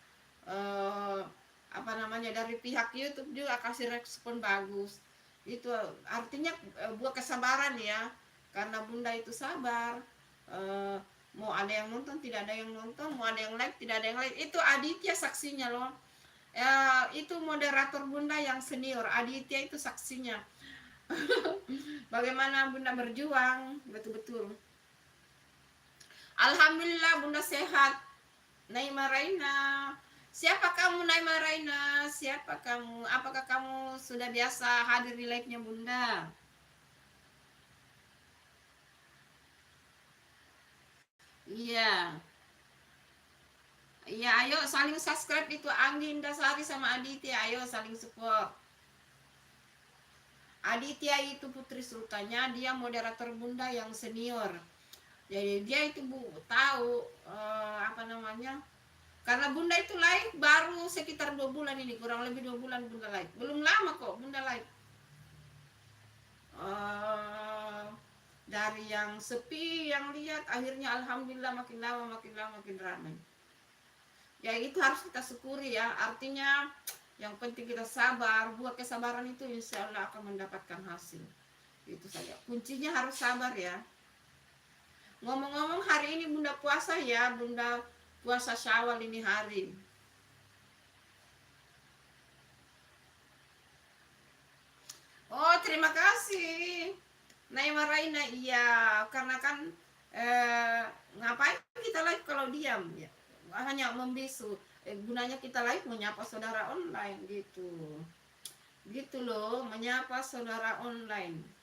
Apa namanya, dari pihak YouTube juga kasih respon bagus. Itu artinya buah kesabaran ya, karena bunda itu sabar. Mau ada yang nonton tidak ada yang nonton, mau ada yang like tidak ada yang like, itu Aditya saksinya loh. Itu moderator bunda yang senior, Aditya itu saksinya. Bagaimana bunda berjuang betul-betul. Alhamdulillah bunda sehat. Naima Raina, siapa kamu Naima Raina? Siapa kamu? Apakah kamu sudah biasa hadir di live-nya bunda? Iya. Iya, ayo saling subscribe itu Angginda Sari sama Aditya, ayo saling support. Aditya itu Putri Sultannya, dia moderator bunda yang senior. Jadi dia itu tahu apa namanya, karena bunda itu live baru sekitar 2 bulan ini, kurang lebih 2 bulan bunda live, belum lama kok bunda live. Dari yang sepi yang lihat, akhirnya alhamdulillah makin lama makin ramai. Ya itu harus kita syukuri ya, artinya yang penting kita sabar. Buat kesabaran itu insya Allah akan mendapatkan hasil. Itu saja, kuncinya harus sabar ya. Ngomong-ngomong hari ini bunda puasa ya, bunda puasa Syawal ini hari. Oh terima kasih Naima Raina. Iya karena kan ngapain kita live kalau diam ya, hanya membisu. Gunanya kita live menyapa saudara online gitu loh, menyapa saudara online.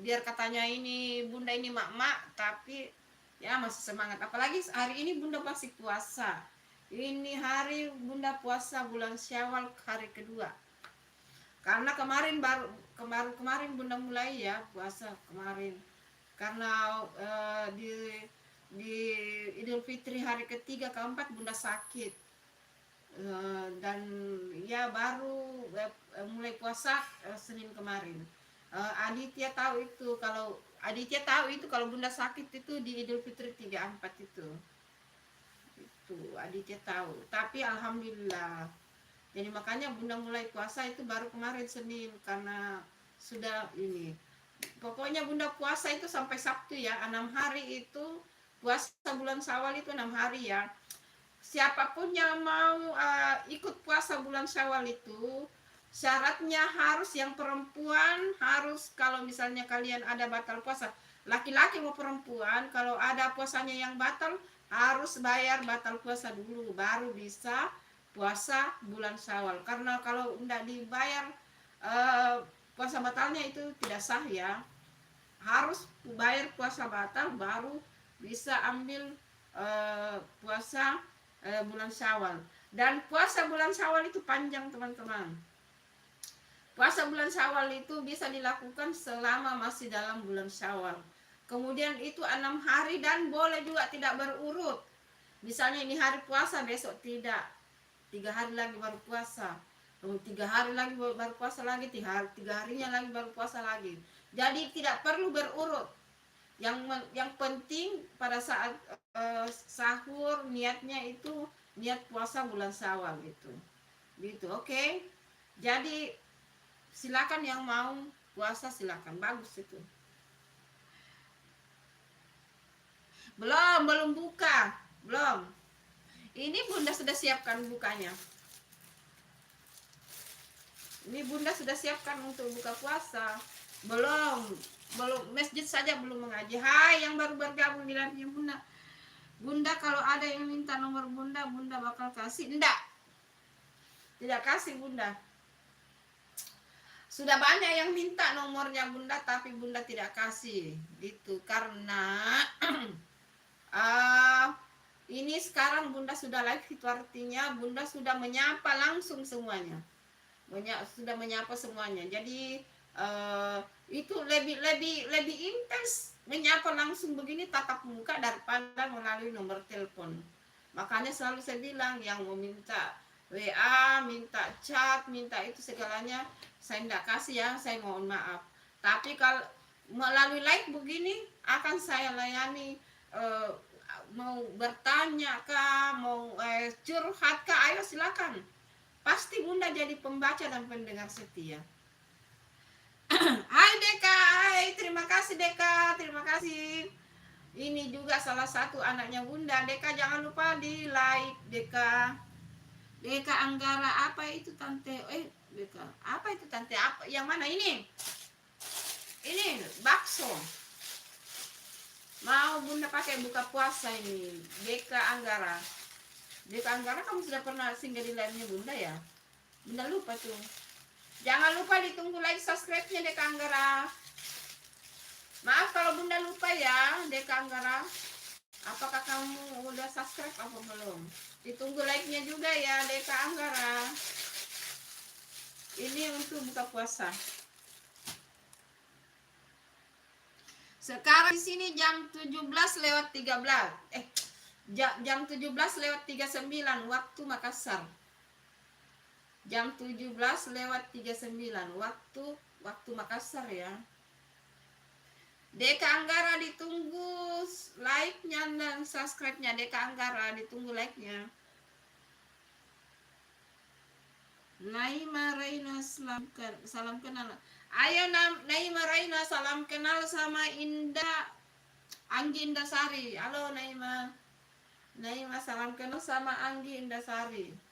Biar katanya ini bunda ini mak-mak, tapi ya masih semangat. Apalagi hari ini bunda masih puasa. Ini hari bunda puasa bulan Syawal hari kedua. Karena kemarin bunda mulai ya puasa kemarin. Karena di Idul Fitri hari ketiga keempat bunda sakit. Dan ya baru mulai puasa Senin kemarin. Aditya tahu itu kalau bunda sakit itu di Idul Fitri 34 itu Aditya tahu. Tapi alhamdulillah, jadi makanya bunda mulai puasa itu baru kemarin Senin, karena sudah ini. Pokoknya bunda puasa itu sampai Sabtu ya, 6 hari itu puasa bulan Syawal itu 6 hari ya. Siapapun yang mau ikut puasa bulan Syawal itu syaratnya harus, yang perempuan harus, kalau misalnya kalian ada batal puasa, laki-laki mau perempuan, kalau ada puasanya yang batal harus bayar batal puasa dulu baru bisa puasa bulan Syawal. Karena kalau tidak dibayar puasa batalnya itu tidak sah ya, harus bayar puasa batal baru bisa ambil puasa bulan Syawal. Dan puasa bulan Syawal itu panjang teman-teman. Puasa bulan Syawal itu bisa dilakukan selama masih dalam bulan Syawal. Kemudian itu 6 hari dan boleh juga tidak berurut. Misalnya ini hari puasa, besok tidak. 3 hari lagi baru puasa. 3 hari lagi baru puasa lagi, 3 harinya lagi baru puasa lagi. Jadi tidak perlu berurut. Yang penting pada saat sahur niatnya itu niat puasa bulan Syawal gitu. Gitu, oke? Jadi silakan yang mau puasa silakan, bagus itu. Belum buka, belum. Ini Bunda sudah siapkan bukanya. Ini Bunda sudah siapkan untuk buka puasa. Belum masjid saja belum mengaji. Hai yang baru bergabung di live Bunda. Bunda kalau ada yang minta nomor Bunda, Bunda bakal kasih. Enggak. Tidak kasih Bunda. Sudah banyak yang minta nomornya Bunda tapi Bunda tidak kasih. Gitu karena ini sekarang Bunda sudah live, itu artinya Bunda sudah menyapa langsung semuanya. Sudah menyapa semuanya. Jadi itu lebih intens menyapa langsung begini tatap muka daripada melalui nomor telepon. Makanya selalu saya bilang yang mau minta WA, minta chat, minta itu segalanya saya tidak kasih ya, saya mohon maaf. Tapi kalau melalui live begini akan saya layani, mau bertanya kah, mau curhat kah, ayo silakan. Pasti Bunda jadi pembaca dan pendengar setia. Hai Deka, hai, terima kasih Deka, terima kasih. Ini juga salah satu anaknya Bunda. Deka jangan lupa di like Deka. Deka Anggara apa itu tante? Deka apa itu tante? Apa? Yang mana ini? Ini bakso. Mau Bunda pakai buka puasa ini. Deka Anggara. Deka Anggara kamu sudah pernah singgah di live-nya Bunda ya? Bunda lupa tuh. Jangan lupa ditunggu like subscribe-nya Deka Anggara. Maaf kalau Bunda lupa ya Deka Anggara. Apakah kamu udah subscribe apa belum? Ditunggu like-nya juga ya Deka Anggara. Ini untuk buka puasa. Sekarang di sini jam 17:13. Jam 17:39 waktu Makassar. Jam 17:39 waktu Makassar ya. Deka Anggara ditunggu like-nya dan subscribe-nya. Deka Anggara ditunggu like-nya. Naima Raina salam kenal. Ayo Naima Raina salam kenal sama Anggi Indasari. Halo Naima. Naima salam kenal sama Anggi Indasari.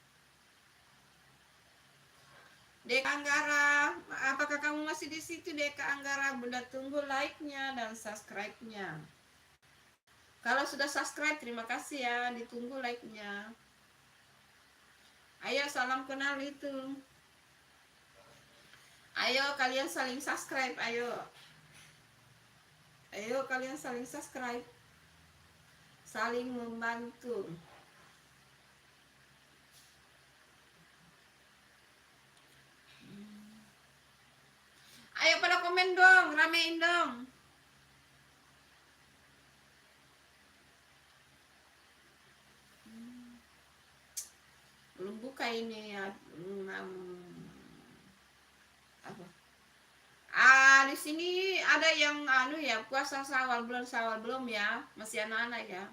Deka Anggara, apakah kamu masih di situ Deka Anggara? Bunda tunggu like-nya dan subscribe-nya. Kalau sudah subscribe terima kasih ya, ditunggu like-nya. Ayo salam kenal itu. Ayo kalian saling subscribe, ayo. Ayo kalian saling subscribe. Saling membantu. Ayo pada komen dong, ramein dong. Belum buka ini ya. Apa? Di sini ada yang ya puasa Syawal, bulan Syawal belum ya, masih anak-anak ya.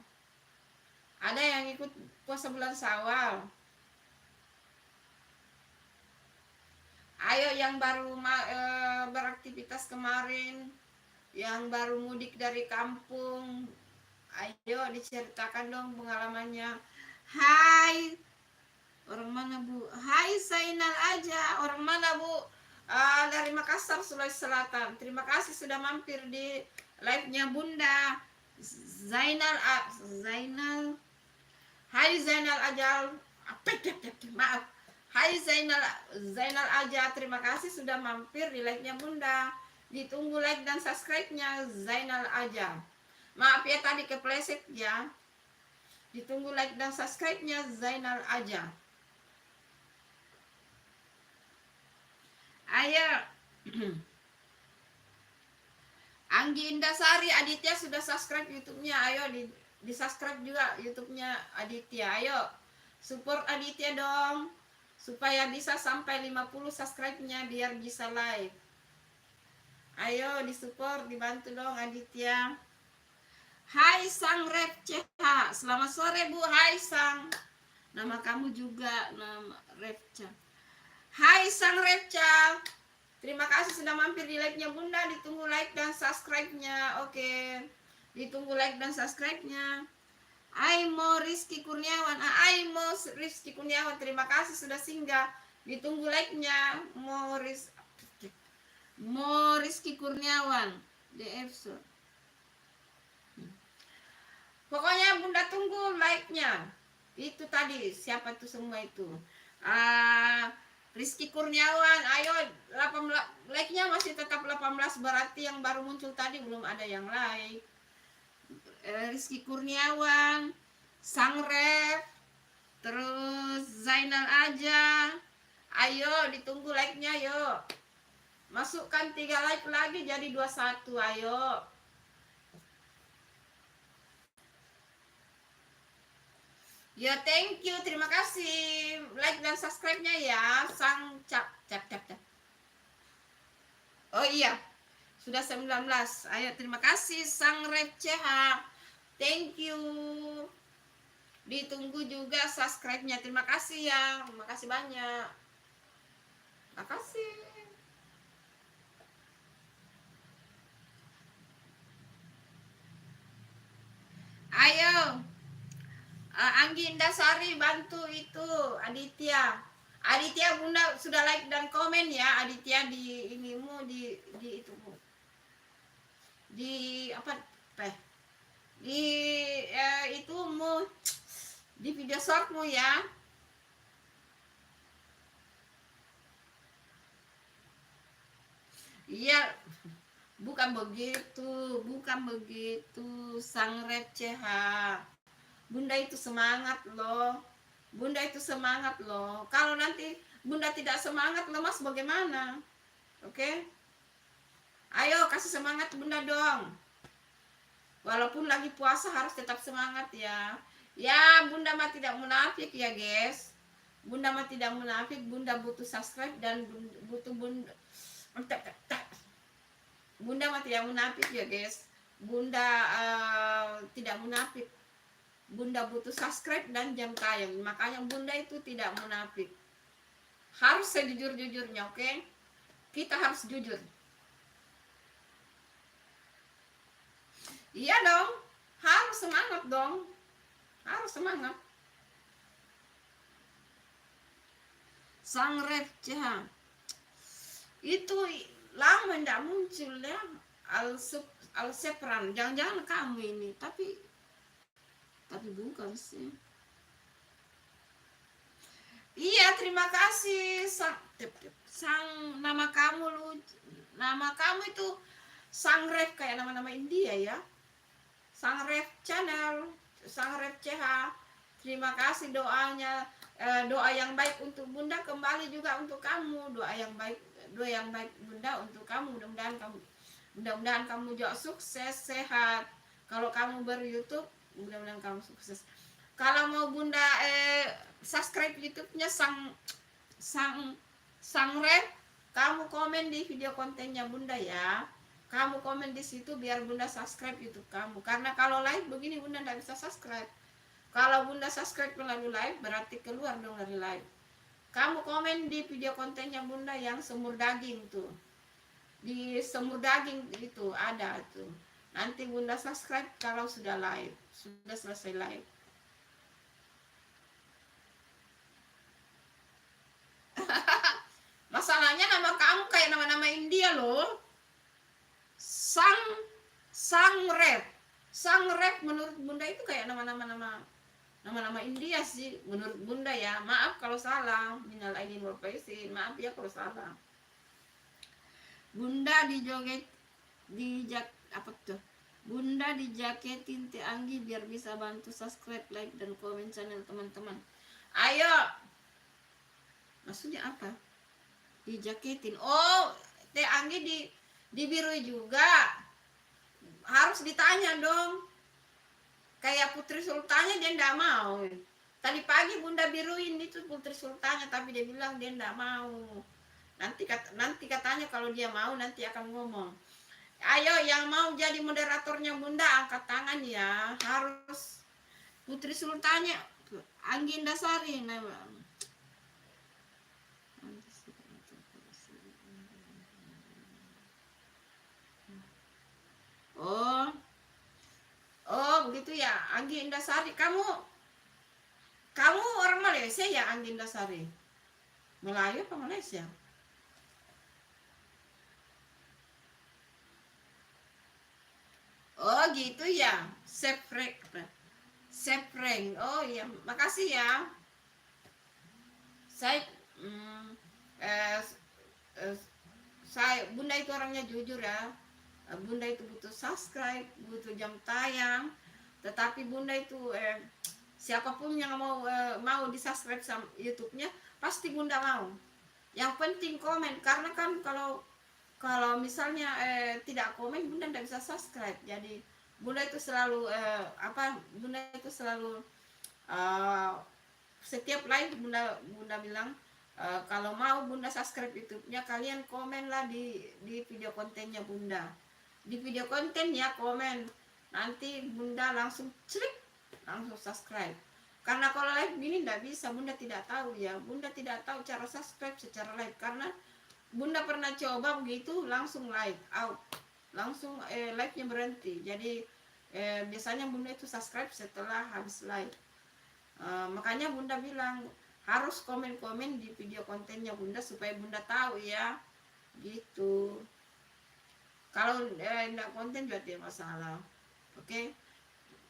Ada yang ikut puasa bulan Syawal. Ayo yang baru beraktivitas kemarin, yang baru mudik dari kampung, ayo diceritakan dong pengalamannya. Hai, orang mana Bu? Hai Zainal aja, orang mana Bu? Dari Makassar, Sulawesi Selatan. Terima kasih sudah mampir di live-nya Bunda. Zainal. Hai Zainal Ajal. Maaf. Hai Zainal aja, terima kasih sudah mampir di like-nya Bunda. Ditunggu like dan subscribe-nya Zainal aja. Maaf ya tadi kepleset ya. Ditunggu like dan subscribe-nya Zainal aja. Ayo. Anggi Indasari, Aditya sudah subscribe YouTube-nya. Ayo di subscribe juga YouTube-nya Aditya. Ayo support Aditya dong, supaya bisa sampai 50 subscribe-nya biar bisa live. Ayo disupport, dibantu dong Aditya. Hai Sang Repca, selamat sore Bu. Hai Sang, nama kamu juga nama Repca. Hai Sang Repca, terima kasih sudah mampir di live-nya Bunda. Ditunggu like dan subscribe-nya. Oke, ditunggu like dan subscribe-nya. Aimo Rizky Kurniawan, Aimo Rizky Kurniawan, terima kasih sudah singgah. Ditunggu like-nya. Rizky Kurniawan DF. Pokoknya Bunda tunggu like-nya. Itu tadi siapa tuh semua itu? Rizky Kurniawan, ayo 18 like-nya masih tetap 18, berarti yang baru muncul tadi belum ada yang like. Rizky Kurniawan, Sang Ref, terus Zainal aja. Ayo ditunggu like-nya yuk. Masukkan 3 like lagi jadi 21, ayo. Ya thank you, terima kasih like dan subscribe-nya ya. Sang cap. Oh iya, sudah 19. Ayo terima kasih Sang Receh. Thank you. Ditunggu juga subscribe-nya. Terima kasih ya. Terima kasih banyak. Terima kasih. Ayo. Anggi Indasari bantu itu Aditya. Aditya Bunda sudah like dan komen ya Aditya di inimu di itu di apa di itumu di video shortmu ya. Iya, bukan begitu Sang Receh. Bunda itu semangat loh. Bunda itu semangat loh. Kalau nanti Bunda tidak semangat, lemas bagaimana? Oke? Ayo kasih semangat Bunda dong. Walaupun lagi puasa harus tetap semangat ya. Ya, Bunda mah tidak munafik ya, guys. Bunda mah tidak munafik. Bunda butuh subscribe dan butuh Bunda mah tidak munafik ya, guys. Bunda tidak munafik. Bunda butuh subscribe dan jam tayang. Makanya Bunda itu tidak munafik. Harus sejujur-jujurnya, oke? Kita harus jujur. Iya dong. Harus semangat dong. Harus semangat. Sang Receh. Itu lama tidak muncul ya. Al-Sepran. Jangan-jangan kamu ini. Tapi bukan sih. Iya, terima kasih sang nama kamu itu Sang Ref, kayak nama-nama India ya. Sang Ref channel, Sang Ref CH. Terima kasih doanya, doa yang baik untuk Bunda kembali juga untuk kamu. Doa yang baik Bunda untuk kamu. Mudah-mudahan kamu juga sukses, sehat. Kalau kamu ber-YouTube, mudah-mudahan kamu sukses. Kalau mau Bunda subscribe YouTube-nya Sang Ref, kamu komen di video kontennya Bunda ya. Kamu komen di situ biar Bunda subscribe YouTube kamu. Karena kalau live begini Bunda tidak bisa subscribe. Kalau Bunda subscribe melalui live berarti keluar dong dari live. Kamu komen di video kontennya Bunda yang semur daging tuh. Di semur daging itu ada tuh. Nanti Bunda subscribe kalau sudah live, sudah selesai live. Masalahnya nama kamu kayak nama-nama India loh. Sang Ref menurut Bunda itu kayak nama-nama India sih menurut Bunda ya. Maaf kalau salah. Minal aidin wal faizin. Maaf ya kalau salah. Bunda Bunda dijaketin Teh Anggi biar bisa bantu subscribe, like dan komen channel teman-teman. Ayo. Maksudnya apa? Dijaketin. Oh, Teh Anggi dibirui juga. Harus ditanya dong. Kayak Putri Sultannya dia enggak mau. Tadi pagi Bunda biruin itu Putri Sultannya, tapi dia bilang dia enggak mau. Nanti katanya kalau dia mau nanti akan ngomong. Ayo yang mau jadi moderatornya Bunda angkat tangan ya. Harus Putri Sultannya Anggi Indasari. Oh, oh begitu ya, Anggi Indasari. Kamu orang Malaysia ya, Anggi Indasari? Melayu apa Malaysia? Oh gitu ya, Seprek. Oh iya, makasih ya. Saya, eh, eh, saya Bunda itu orangnya jujur ya. Bunda itu butuh subscribe, butuh jam tayang, tetapi Bunda itu siapapun yang mau di subscribe sama YouTube-nya pasti Bunda mau. Yang penting komen, karena kan kalau misalnya tidak komen Bunda tidak bisa subscribe. Jadi Bunda itu selalu Bunda itu selalu uh, setiap live Bunda bilang kalau mau Bunda subscribe YouTube-nya, kalian komen lah di video kontennya Bunda. Di video konten ya komen, nanti Bunda langsung klik, langsung subscribe. Karena kalau live gini tidak bisa, Bunda tidak tahu ya. Bunda tidak tahu cara subscribe secara live, karena Bunda pernah coba begitu langsung live out, langsung live-nya berhenti. Jadi biasanya Bunda itu subscribe setelah habis live. Makanya Bunda bilang harus komen-komen di video kontennya Bunda supaya Bunda tahu ya, gitu. Kalau enggak konten juga tidak masalah. Oke.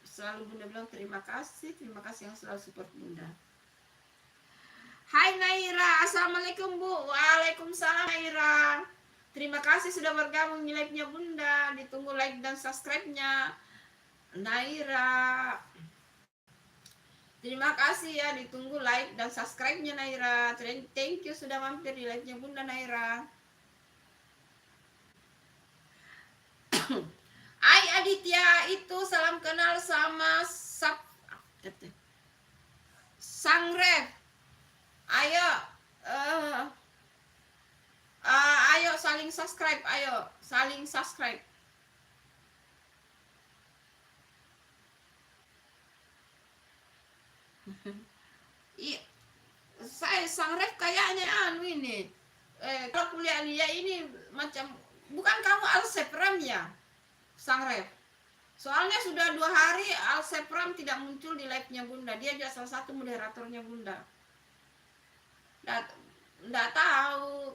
Selalu Bunda bilang terima kasih yang selalu support Bunda. Hai Naira, assalamualaikum Bu. Waalaikumsalam Naira. Terima kasih sudah bergabung di live-nya Bunda. Ditunggu like dan subscribe-nya Naira. Terima kasih ya, ditunggu like dan subscribe-nya Naira. Thank you sudah mampir di live-nya Bunda Naira. Ai Aditya itu salam kenal sama Sangref. Ayo ayo saling subscribe, ayo saling subscribe. Iya, saya Sangref kayaknya ini. Kalau kuliah dia ini macam, bukan kamu Alsepram ya, Sangref? Soalnya sudah 2 hari Alsepram tidak muncul di live-nya Bunda. Dia juga salah satu moderatornya Bunda. Nggak tahu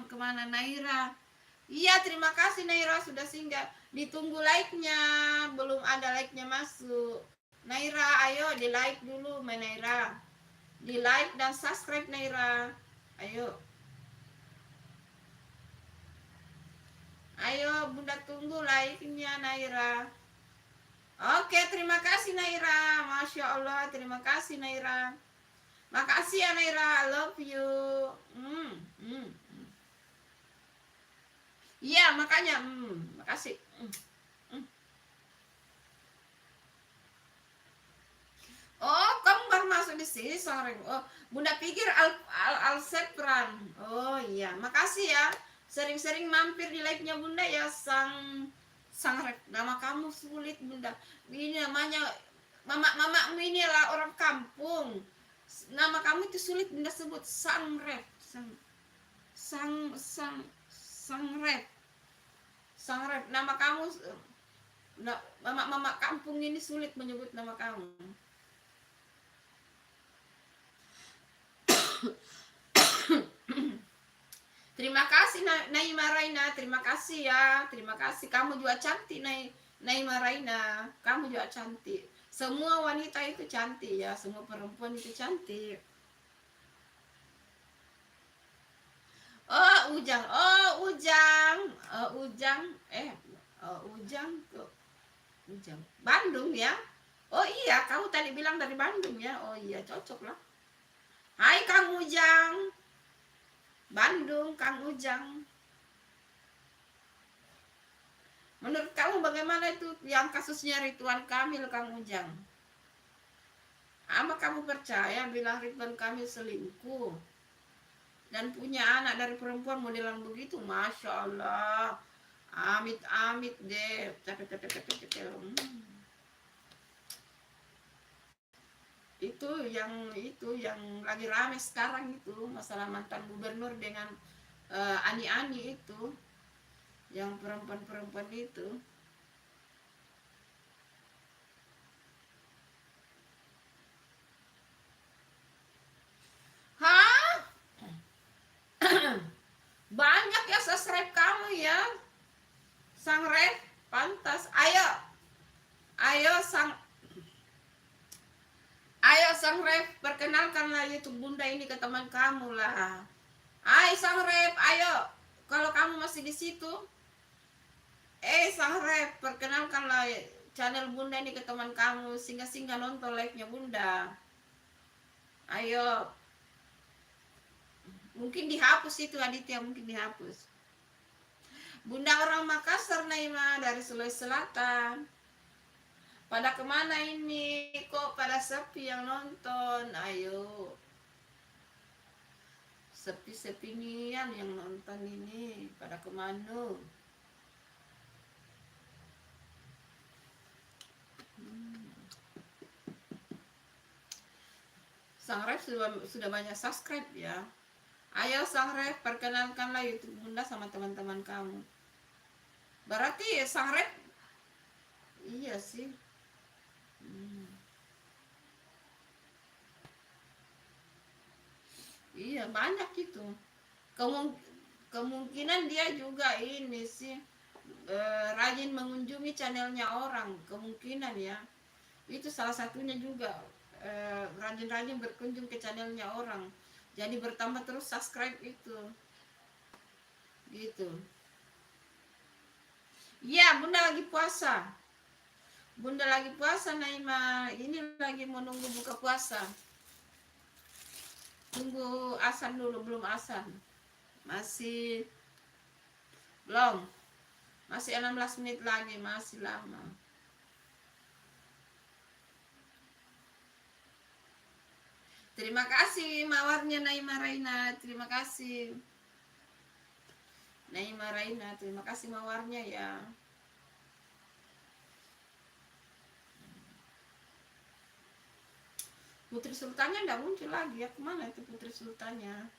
kemana Naira. Iya, terima kasih Naira sudah singgah. Ditunggu like-nya, belum ada like-nya masuk. Naira, ayo di like dulu Naira. Di like dan subscribe Naira. Ayo. Ayo Bunda tunggu like-nya Naira. Oke, terima kasih Naira. Masya Allah, terima kasih Naira. Makasih ya Naira, I love you. Iya, makanya makasih. Oh, kamu baru masuk di sini sore. Oh, Bunda pikir Alsepran. Oh iya, makasih ya. Sering-sering mampir di live-nya Bunda ya, Sangref. Nama kamu sulit Bunda. Ini namanya mamamu ini lah orang kampung. Nama kamu itu sulit Bunda sebut, Sangref. Sangref. Nama kamu mama kampung ini sulit menyebut nama kamu. Terima kasih Naima Raina, terima kasih ya, terima kasih. Kamu juga cantik Naima Raina, kamu juga cantik. Semua wanita itu cantik ya, semua perempuan itu cantik. Ujang Bandung ya. Oh iya, kamu tadi bilang dari Bandung ya. Oh iya, cocok lah. Hai Kang Ujang. Bandung, Kang Ujang. Menurut kamu bagaimana itu yang kasusnya Ridwan Kamil, Kang Ujang? Ama kamu percaya bilang Ridwan Kamil selingkuh dan punya anak dari perempuan modelan begitu? Masya Allah, amit-amit deh. Itu yang lagi rame sekarang itu masalah mantan gubernur dengan Ani-Ani itu, yang perempuan-perempuan itu. Hah? Banyak ya subscribe kamu ya, Sang Red. Pantas. Ayo Sang Rep, perkenalkanlah YouTube Bunda ini ke teman kamu lah. Hai Sang Rep, ayo. Kalau kamu masih di situ, Sang Rep, perkenalkanlah channel Bunda ini ke teman kamu, singgah-singgah nonton live-nya Bunda. Ayo. Mungkin dihapus itu Aditya, mungkin dihapus. Bunda orang Makassar, Naima, dari Sulawesi Selatan. Pada kemana ini? Kok pada sepi yang nonton? Ayo. Sepi-sepi nian yang nonton ini. Pada kemana? Sang Ref sudah banyak subscribe ya. Ayo Sang Ref, perkenalkanlah YouTube Bunda sama teman-teman kamu. Berarti Sang Ref, iya sih. Iya banyak itu. Kemungkinan dia juga ini sih rajin mengunjungi channelnya orang, kemungkinan ya. Itu salah satunya juga, rajin-rajin berkunjung ke channelnya orang, jadi bertambah terus subscribe itu gitu. Iya, Bunda lagi puasa Naima, ini lagi menunggu buka puasa, tunggu asan dulu. Belum asan, masih belum, masih 16 menit lagi, masih lama. Terima kasih mawarnya Naima Raina, terima kasih Naima Raina, terima kasih mawarnya ya. Putri Sultannya enggak muncul lagi ya, kemana itu Putri Sultannya?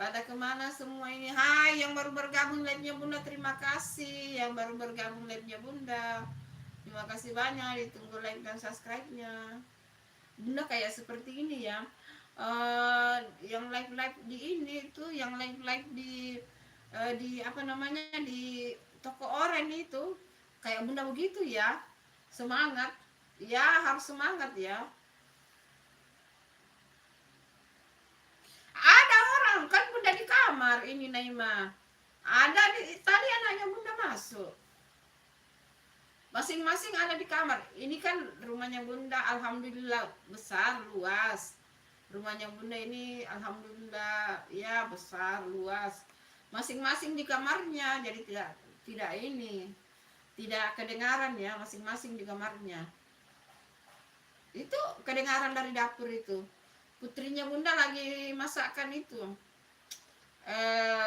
Pada kemana semua ini? Hai yang baru bergabung live-nya Bunda, terima kasih. Yang baru bergabung live-nya Bunda, terima kasih banyak. Ditunggu like dan subscribe-nya. Bunda kayak seperti ini ya, yang live-live di ini tuh, yang live-live di apa namanya, di toko oren itu, kayak Bunda begitu ya. Semangat. Ya, harus semangat ya. Ada orang kan Bunda di kamar ini Naima. Ada tadi anaknya Bunda masuk. Masing-masing ada di kamar. Ini kan rumahnya Bunda alhamdulillah besar, luas. Rumahnya Bunda ini alhamdulillah ya besar, luas. Masing-masing di kamarnya, jadi tidak ini, tidak kedengaran ya, masing-masing di kamarnya. Itu kedengaran dari dapur itu. Putrinya Bunda lagi masakkan itu.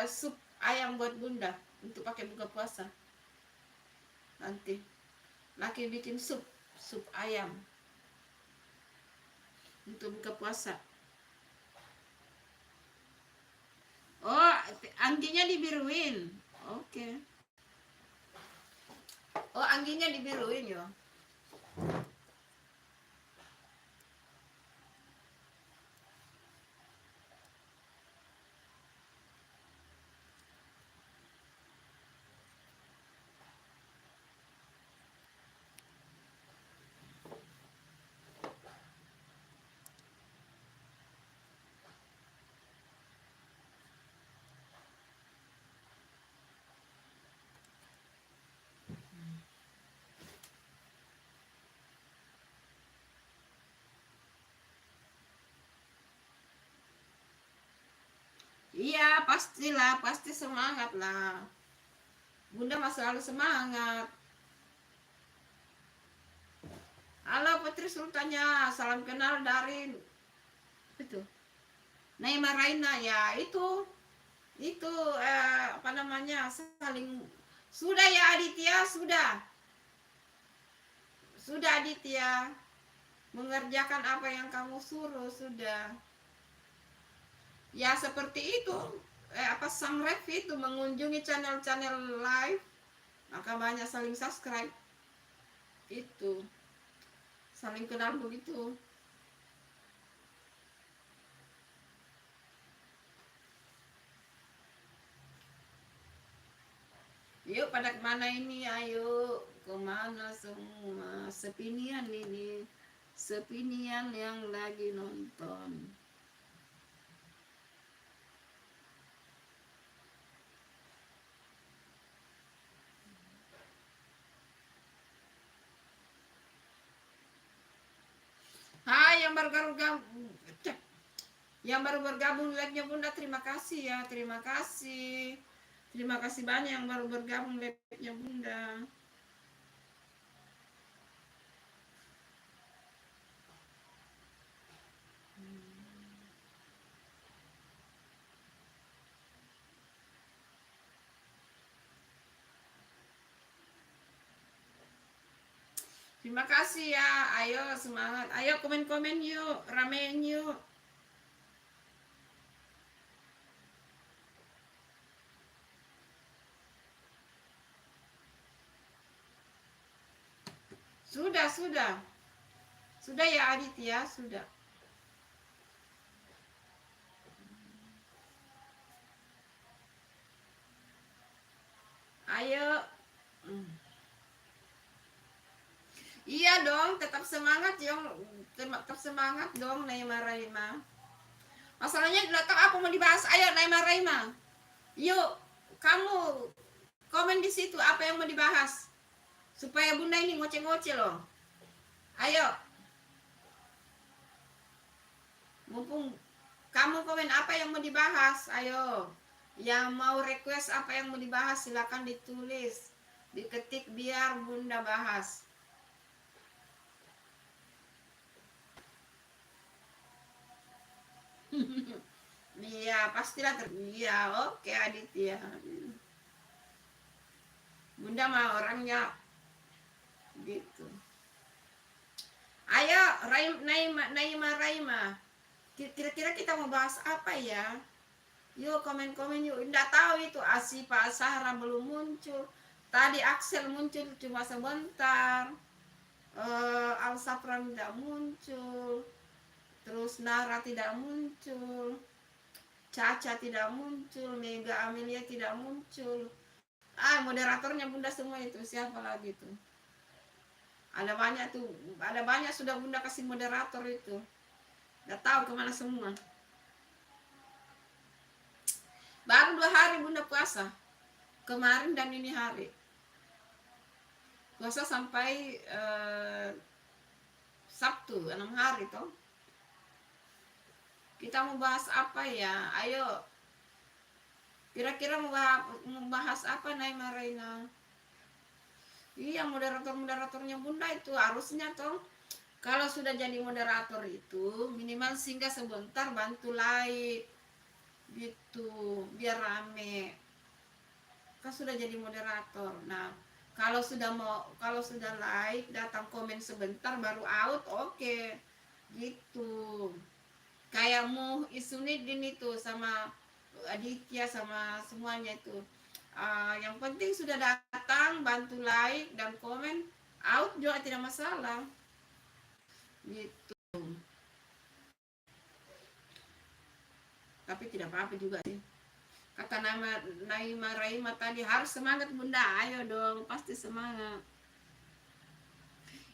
Sup ayam buat Bunda untuk pakai buka puasa. Nanti laki bikin sup ayam untuk buka puasa. Oh, angginya dibiruin. Oke. Oh, angginya dibiruin ya. Iya, pastilah, pasti semangat lah. Bunda masih selalu semangat. Halo Putri Sultannya, salam kenal dari itu. Naima Raina ya itu apa namanya saling sudah ya Aditya sudah Aditya mengerjakan apa yang kamu suruh sudah ya seperti itu apa Sang Rev itu mengunjungi channel-channel live maka banyak saling subscribe itu saling kenal begitu. Yuk pada kemana ini ayo kemana semua sepinian ini sepinian yang lagi nonton. Hai yang baru bergabung live-nya Bunda, terima kasih ya, terima kasih banyak yang baru bergabung live-nya Bunda. Terima kasih ya, ayo semangat, ayo komen-komen yuk, ramein yuk. Sudah ya Aditya, sudah. Ayo. Iya dong, tetap semangat tetap semangat dong Naima Raima. Masalahnya nggak tahu apa mau dibahas. Ayo Naima Raima, yuk kamu komen di situ apa yang mau dibahas supaya Bunda ini ngoceh-ngoceh loh. Ayo, mumpung kamu komen apa yang mau dibahas. Ayo, yang mau request apa yang mau dibahas silakan ditulis, diketik biar Bunda bahas. Iya pastilah iya oke Aditya Bunda mah orangnya gitu. Ayo Naima Raima, kira-kira kita mau bahas apa ya, yuk komen-komen yuk. Nggak tahu itu Asifa Sahra belum muncul, tadi Axel muncul cuma sebentar, Al Sapram tidak muncul, terus Nara tidak muncul, Caca tidak muncul, Mega Amelia tidak muncul. Moderatornya Bunda semua itu, siapa lagi tuh? Ada banyak sudah Bunda kasih moderator itu. Gak tahu kemana semua. Baru 2 hari Bunda puasa. Kemarin dan ini hari. Puasa sampai Sabtu, 6 hari toh. Kita mau bahas apa ya? Ayo. Kira-kira mau bahas apa Naima Reina? Iya, moderatornya Bunda itu harusnya toh. Kalau sudah jadi moderator itu minimal singgah sebentar bantu like gitu biar rame. Kan sudah jadi moderator. Nah, kalau sudah like datang komen sebentar baru out, oke. Gitu. Kayak Isunidin itu sama Aditya sama semuanya itu. Yang penting sudah datang bantu like dan komen, out juga tidak masalah gitu. Tapi tidak apa-apa juga sih, kata Naima Raima tadi harus semangat Bunda. Ayo dong, pasti semangat.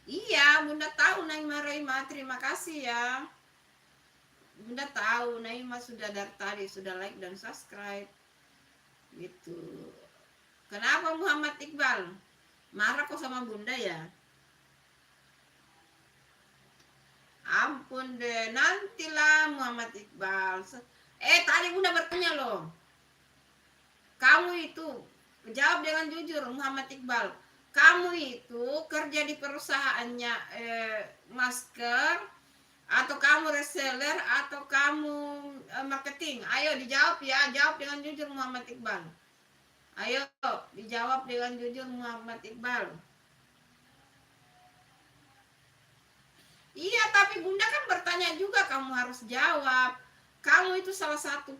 Iya Bunda tahu Naima Raima, terima kasih ya Bunda tahu Naima sudah dari tadi sudah like dan subscribe gitu. Kenapa Muhammad Iqbal marah kok sama Bunda ya? Ampun deh, nantilah Muhammad Iqbal. Tadi Bunda bertanya loh. Kamu itu, jawab dengan jujur Muhammad Iqbal. Kamu itu kerja di perusahaannya masker, atau kamu reseller, atau kamu marketing? Ayo dijawab ya, jawab dengan jujur Muhammad Iqbal. Ayo dijawab dengan jujur Muhammad Iqbal. Iya, tapi Bunda kan bertanya juga, kamu harus jawab. Kamu itu salah satu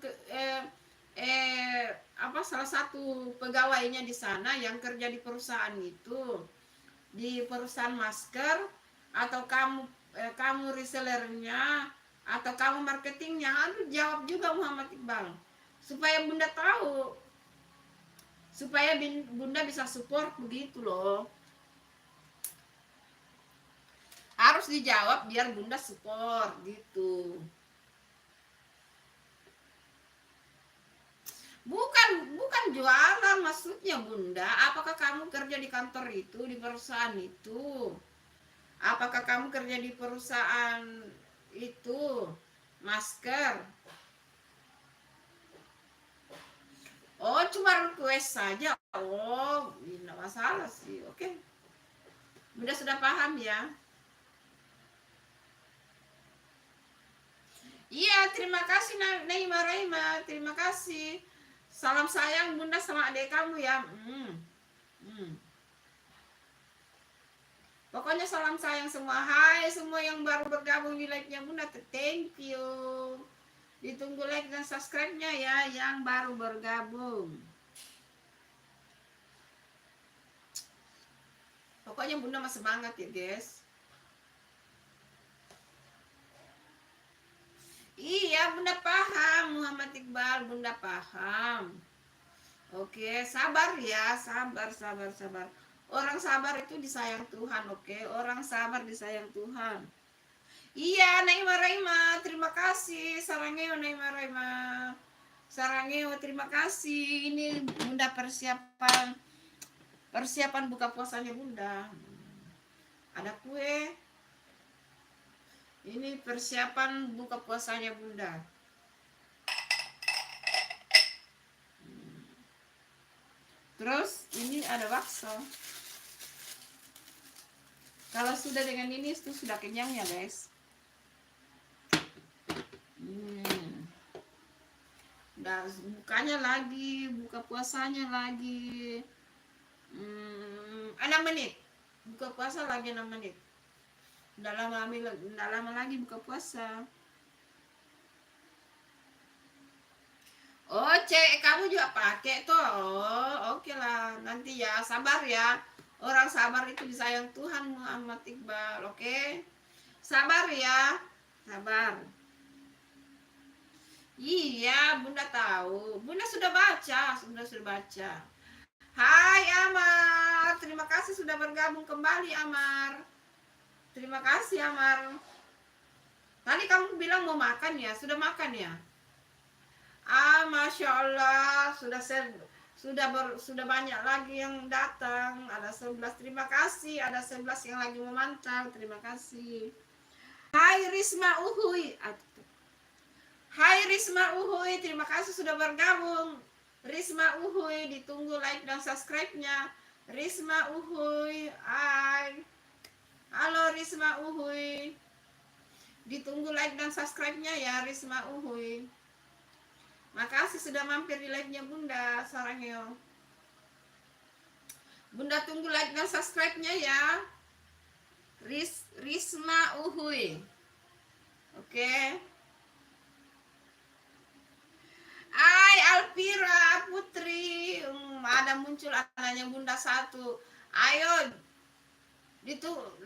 salah satu pegawainya di sana yang kerja di perusahaan itu, di perusahaan masker, atau kamu resellernya, atau kamu marketingnya? Harus jawab juga Muhammad Iqbal, supaya Bunda tahu, supaya Bunda bisa support begitu loh. Harus dijawab biar Bunda support gitu. Bukan jualan maksudnya Bunda. Apakah kamu kerja di kantor itu, di perusahaan itu? Apakah kamu kerja di perusahaan itu masker? Oh, cuma request saja. Oh, tidak masalah sih. Oke. Bunda sudah paham ya. Iya, terima kasih Naima Raima, terima kasih. Salam sayang Bunda sama adik kamu ya. Pokoknya salam sayang semua. Hai semua yang baru bergabung di like-nya Bunda, thank you. Ditunggu like dan subscribe-nya ya yang baru bergabung. Pokoknya Bunda masih semangat ya guys. Iya, Bunda paham Muhammad Iqbal, Bunda paham. Oke, sabar ya, sabar. Orang sabar itu disayang Tuhan, oke? Orang sabar disayang Tuhan. Iya, Naima Raima, terima kasih. Sarangeo Naima Raima. Sarangeo, terima kasih. Ini Bunda persiapan buka puasanya Bunda. Ada kue. Ini persiapan buka puasanya Bunda. Terus ini ada bakso. Kalau sudah dengan ini itu sudah kenyang ya guys. Udah bukanya lagi, buka puasanya lagi. 6 menit. Buka puasa lagi 6 menit. Udah lama lagi buka puasa. Oh, cek kamu juga pakai tuh. Oh, oke lah. Nanti ya, sabar ya. Orang sabar itu disayang Tuhan Muhammad Iqbal, oke? Sabar ya. Sabar. Iya, Bunda tahu. Bunda sudah baca, sudah baca. Hai Amar, terima kasih sudah bergabung kembali Amar. Terima kasih Amar. Tadi kamu bilang mau makan ya, sudah makan ya? Masya Allah, sudah banyak lagi yang datang. Ada 11, terima kasih. Ada 11 yang lagi memantau, terima kasih. Hai Risma Uhuy. Hai Risma Uhuy, terima kasih sudah bergabung. Risma Uhuy, ditunggu like dan subscribe-nya. Risma Uhuy, hai. Halo Risma Uhuy. Ditunggu like dan subscribe-nya ya Risma Uhuy. Makasih sudah mampir di live-nya Bunda, sarangyo. Bunda tunggu like dan subscribe-nya ya. Risma Uhuy. Oke. Hai Alvira Putri. Ada muncul anaknya Bunda satu. Ayo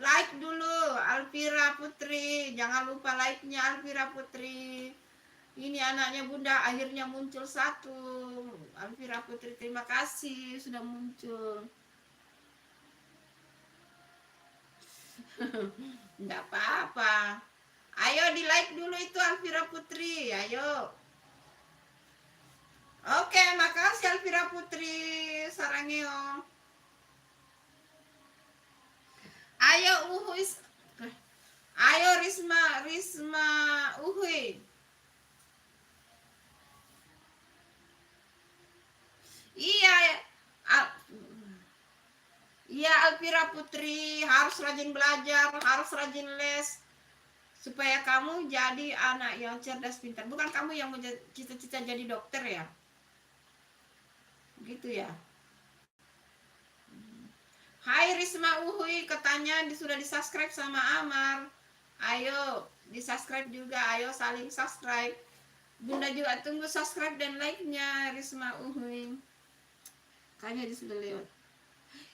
like dulu Alvira Putri. Jangan lupa like-nya Alvira Putri. Ini anaknya Bunda akhirnya muncul satu. Alvira Putri, terima kasih sudah muncul. Enggak apa-apa. Ayo di like dulu itu Alvira Putri, ayo. Oke, makasih Alvira Putri, sarangeo. Ayo Uhuy. Ayo Risma Uhuy. Iya, Al- iya Alvira Putri, harus rajin belajar, harus rajin les supaya kamu jadi anak yang cerdas pintar. Bukan kamu yang mau cita-cita jadi dokter ya, gitu ya. Hai Risma Uhui, katanya sudah di-subscribe sama Amar. Ayo, di-subscribe juga, ayo saling subscribe. Bunda juga tunggu subscribe dan like-nya Risma Uhui. Kayaknya dia sudah lewat.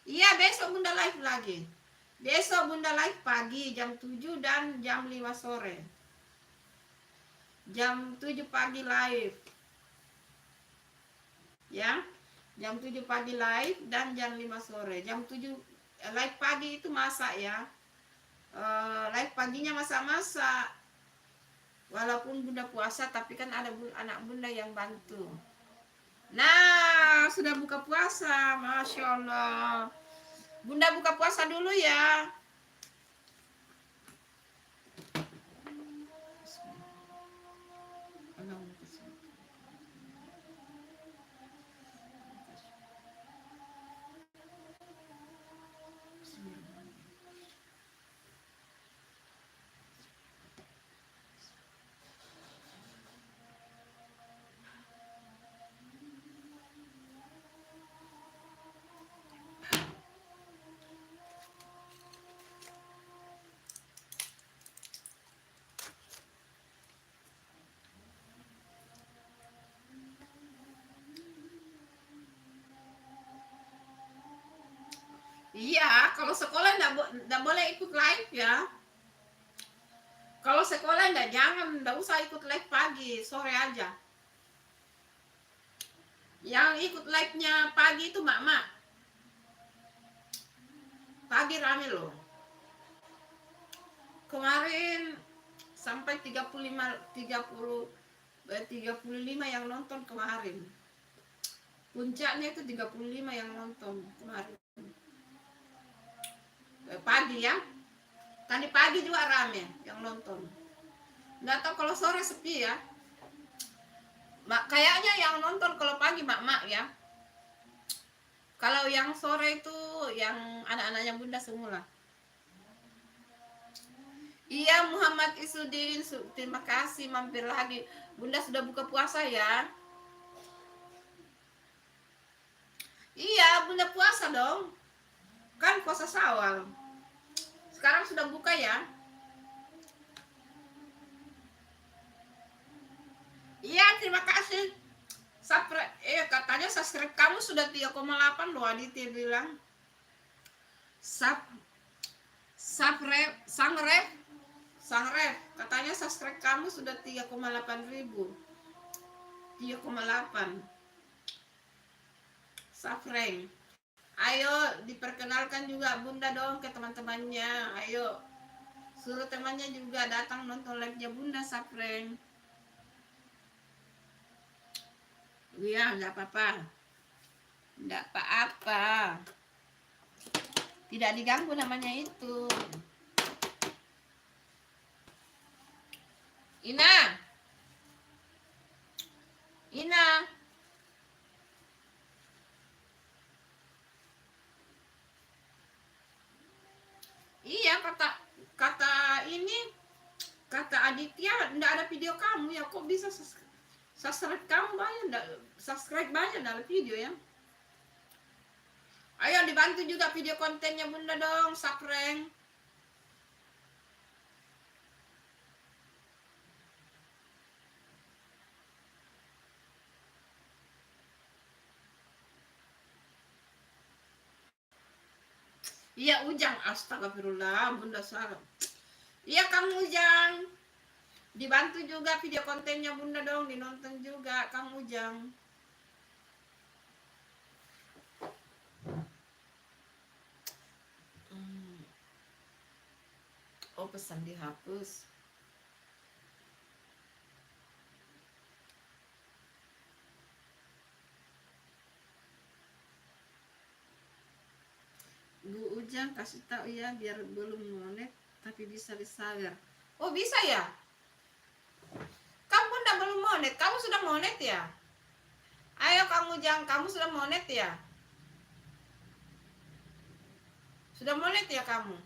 Iya, besok Bunda live lagi. Besok Bunda live pagi jam 7 dan jam 5 sore. Jam 7 pagi live. Ya. Jam 7 pagi live dan jam 5 sore. Jam 7 live pagi itu masak ya. Live paginya masak-masak. Walaupun Bunda puasa tapi kan ada anak Bunda yang bantu. Nah, sudah buka puasa. Masya Allah. Bunda buka puasa dulu ya. Iya, kalau sekolah nggak boleh ikut live ya. Kalau sekolah nggak usah ikut live pagi, sore aja. Yang ikut live-nya pagi itu mak-mak. Pagi rame loh. Kemarin sampai 35 yang nonton kemarin. Puncaknya itu 35 yang nonton kemarin. Pagi ya. Tadi pagi juga rame yang nonton. Nggak tahu kalau sore sepi ya. Kayaknya yang nonton kalau pagi mak-mak ya. Kalau yang sore itu yang anak-anaknya Bunda semula. Iya Muhammad Isudin, terima kasih mampir lagi. Bunda sudah buka puasa ya. Iya, Bunda puasa dong. Kan puasa Syawal. Sekarang sudah buka ya. Iya, terima kasih. Katanya subscribe kamu sudah 3,8 loh, Aditya bilang. Sangrep, katanya subscribe kamu sudah 3,8 ribu. 3,8. Safreng. Ayo diperkenalkan juga Bunda dong ke teman-temannya. Ayo suruh temannya juga datang nonton live-nya Bunda Safreng. Iya, nggak apa-apa. Nggak apa-apa. Tidak diganggu namanya itu. Ina. Iya, kata kata ini kata Aditya enggak ada video kamu ya, kok bisa subscribe kamu banyak, enggak subscribe banyak dalam video ya. Ayo dibantu juga video kontennya Bunda dong, Sapreng. Iya Ujang, astagfirullah, Bunda salah. Iya kamu Ujang, dibantu juga video kontennya Bunda dong, dinonton juga kamu Ujang. Oh pesan dihapus. Bu Ujang kasih tahu ya biar belum monet tapi bisa disawer. Oh bisa ya? Kamu enggak belum monet, kamu sudah monet ya? Ayo Kang Ujang, kamu sudah monet ya? Sudah monet ya kamu?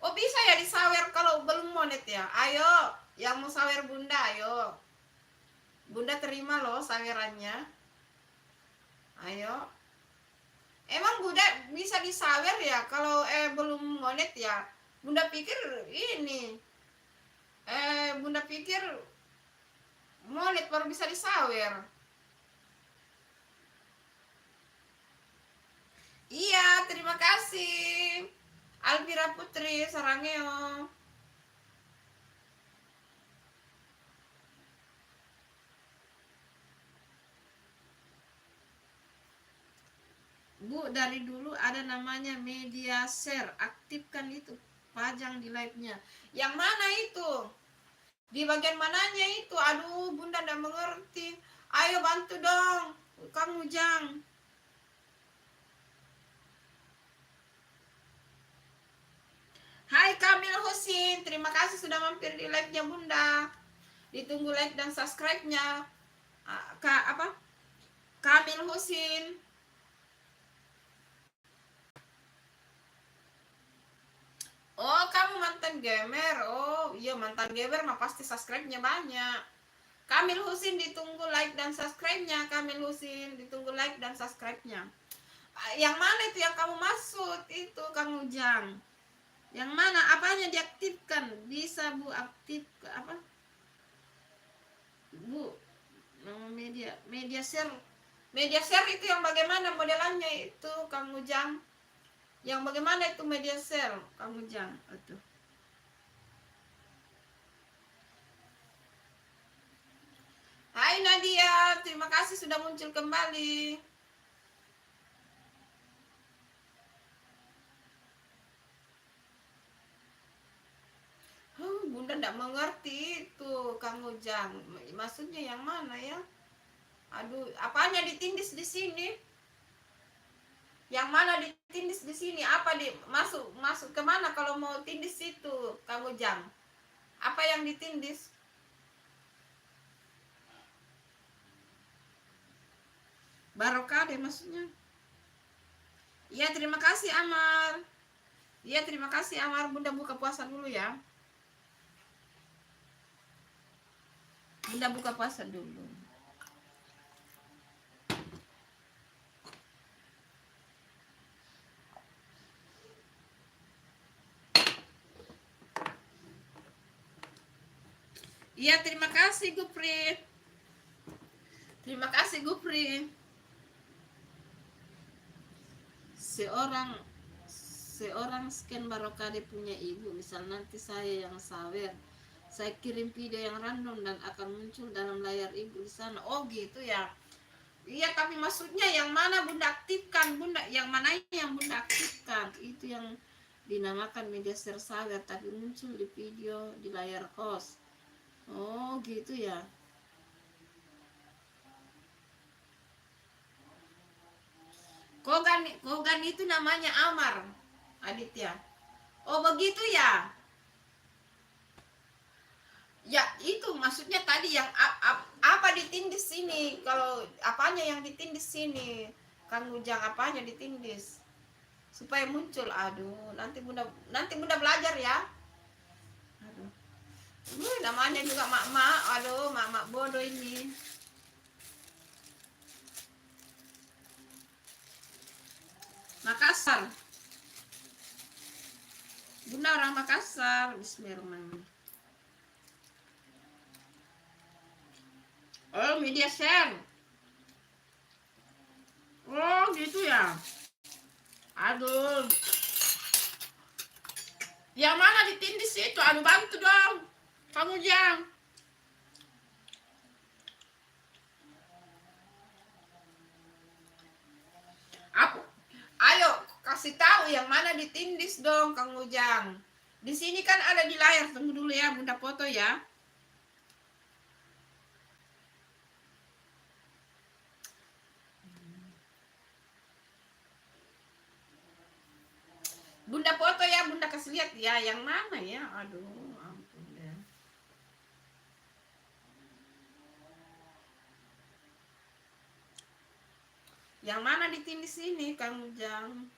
Oh bisa ya disawer kalau belum monet ya? Ayo, yang mau sawer Bunda, ayo. Bunda terima loh sawerannya. Ayo. Emang Bunda bisa disawer ya kalau belum monet ya? Bunda pikir ini. Bunda pikir monet baru bisa disawer. Iya, terima kasih. Alvira Putri Sarangeo. Bu, dari dulu ada namanya media share, aktifkan itu, pajang di live-nya. Yang mana itu? Di bagian mananya itu? Aduh, Bunda tidak mengerti. Ayo bantu dong, Kang Ujang. Hai Kamil Husin, terima kasih sudah mampir di live-nya Bunda. Ditunggu like dan subscribe-nya. Kamil Husin. Oh, kamu mantan gamer. Oh, iya mantan gamer mah pasti subscribe-nya banyak. Kamil Husin ditunggu like dan subscribe-nya. Kamil Husin ditunggu like dan subscribe-nya. Yang mana itu yang kamu maksud? Itu Kang Ujang. Yang mana? Apanya diaktifkan? Bisa Bu aktif apa? Bu, media share. Media share itu yang bagaimana modelannya itu Kang Ujang? Yang bagaimana itu media share Kang Ujang? Itu. Hai Nadia, terima kasih sudah muncul kembali. Bunda tidak mengerti itu Kang Ujang. Maksudnya yang mana ya? Aduh, apanya ditindis di sini? Yang mana ditindis di sini? Apa di masuk kemana kalau mau tindis itu Kang Ujang? Apa yang ditindis? Barokah deh maksudnya. Iya terima kasih Amar. Iya terima kasih Amar. Bunda buka puasa dulu ya. Bunda buka puasa dulu. Iya terima kasih Gupri. Terima kasih Gupri. Seorang scan barokade punya ibu, misal nanti saya yang sawer, saya kirim video yang random dan akan muncul dalam layar ibu di sana. Oh gitu ya. Iya tapi maksudnya yang mana Bunda aktifkan? Bunda yang mana yang Bunda aktifkan? Itu yang dinamakan media share sawer tapi muncul di video di layar host. Oh gitu ya. Kogan itu namanya Amar Aditya. Oh begitu ya. Ya itu maksudnya tadi yang apa ditindis sini? Kalau apanya yang ditindis sini? Kang Ujang apanya ditindis? Supaya muncul. Aduh, nanti bunda belajar ya. Aduh. Namanya juga mak-mak. Aduh, mak-mak bodoh ini. Makassar. Bunda orang Makassar. Bismillahirrahmanirrahim. Oh, media share. Oh, gitu ya. Aduh. Yang mana ditindis itu? Aduh, bantu dong. Kamu Ujang. Apa? Ayo, kasih tahu yang mana ditindis dong, Kang Ujang. Di sini kan ada di layar. Tunggu dulu ya, Bunda foto ya. Bunda foto ya, Bunda kasih lihat ya. Yang mana ya? Aduh, ampun ya. Yang mana ditindis ini, Kang Ujang?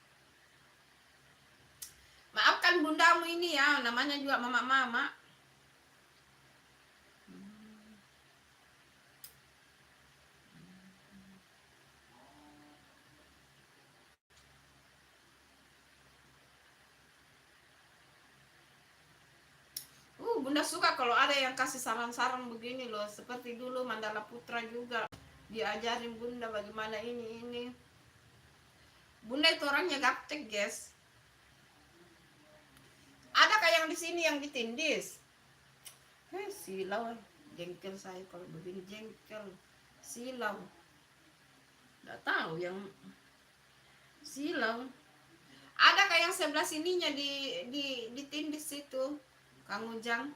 Maafkan bundamu ini ya, namanya juga mama-mama. Bunda suka kalau ada yang kasih saran-saran begini loh. Seperti dulu Mandala Putra juga diajarin Bunda bagaimana ini. Bunda itu orangnya gaptek, guys. Ada kayak yang di sini yang ditindis. Silau. Jengkel saya kalau begini, jengkel. Silau. Nggak tahu yang silau. Ada kayak yang sebelah sininya ditindis itu, Kang Ujang.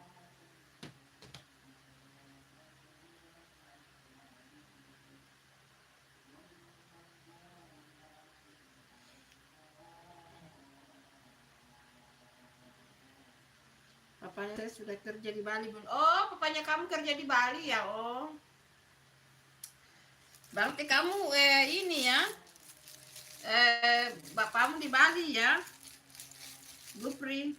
Papanya saya sudah kerja di Bali, Bun. Oh, papanya kamu kerja di Bali ya? Oh. Berarti kamu ini ya. Bapakmu di Bali ya? Gupri.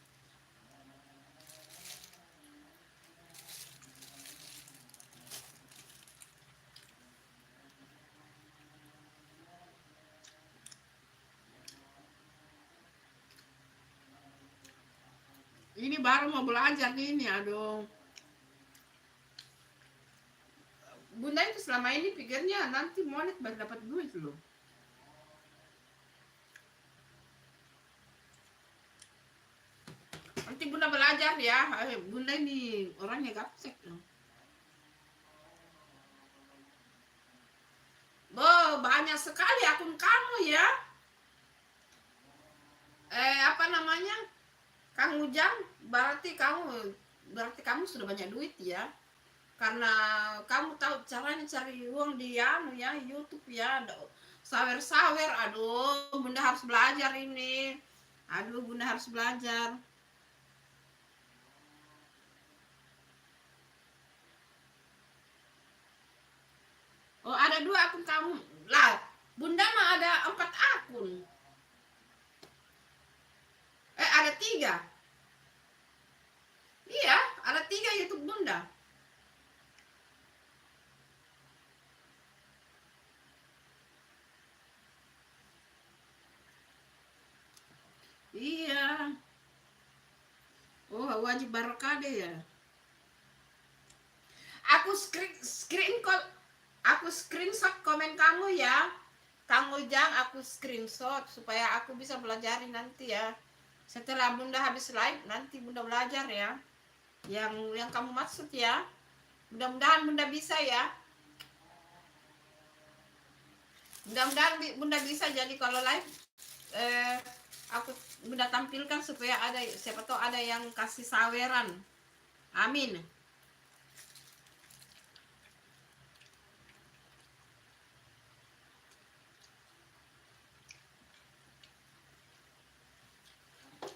Ini baru mau belajar ini, aduh. Bunda itu selama ini pikirnya nanti monet baru dapat duit loh. Nanti Bunda belajar ya. Bunda ini orangnya gaptek loh. Banyak sekali akun kamu ya. Apa namanya? Kang Ujang, berarti kamu sudah banyak duit ya. Karena kamu tahu caranya cari uang di YouTube ya. Sawer-sawer, aduh, Bunda harus belajar ini. Aduh, Bunda harus belajar. Oh, ada 2 akun kamu. Lah, Bunda mah ada 4 akun. Ada 3. Iya, ada 3 YouTube Bunda. Iya. Oh, wajib barokade ya. Aku screenshot komen kamu ya. Kang Ujang, aku screenshot supaya aku bisa belajar nanti ya. Setelah Bunda habis live, nanti Bunda belajar ya. Yang kamu maksud ya. Mudah-mudahan Bunda bisa ya. Mudah-mudahan Bunda bisa, jadi kalau live aku Bunda tampilkan supaya ada, siapa tahu ada yang kasih saweran. Amin.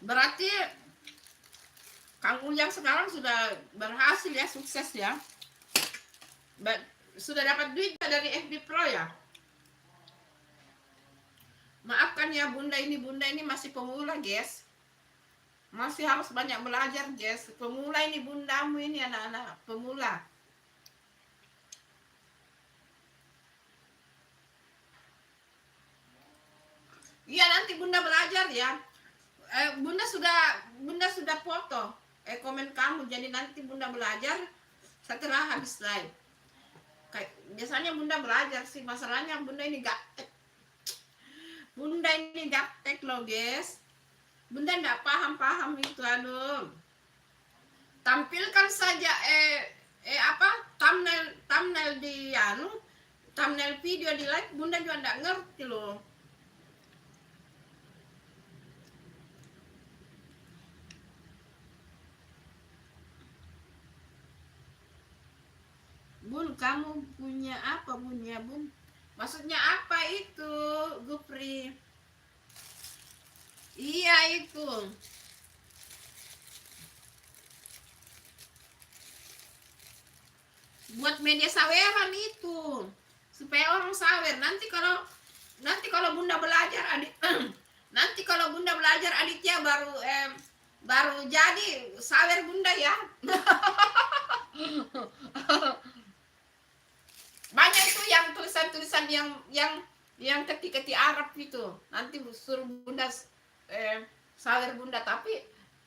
Berarti Kang Ujang sekarang sudah berhasil ya, sukses ya. Sudah dapat duit dari FB Pro ya. Maafkan ya Bunda ini masih pemula, guys. Masih harus banyak belajar, guys. Pemula ini bundamu ini, anak-anak pemula. Iya, nanti Bunda belajar ya. Bunda sudah foto komen kamu, jadi nanti Bunda belajar setelah habis live. Biasanya Bunda belajar sih, masalahnya Bunda ini gaptek. Bunda ini gaptek loh, guys. Bunda nggak paham itu, aduh. Tampilkan saja thumbnail di thumbnail video di live, Bunda juga nggak ngerti loh. Bun, kamu punya apa Bun ya Bun? Maksudnya apa itu, Gupri? Iya itu. Buat media saweran itu. Supaya orang sawer. Nanti kalau Nanti kalau bunda belajar adik nanti kalau bunda belajar adiknya baru jadi sawer bunda ya. Banyak itu yang tulisan-tulisan yang ketik-ketik Arab gitu. Nanti suruh bunda sawer bunda, tapi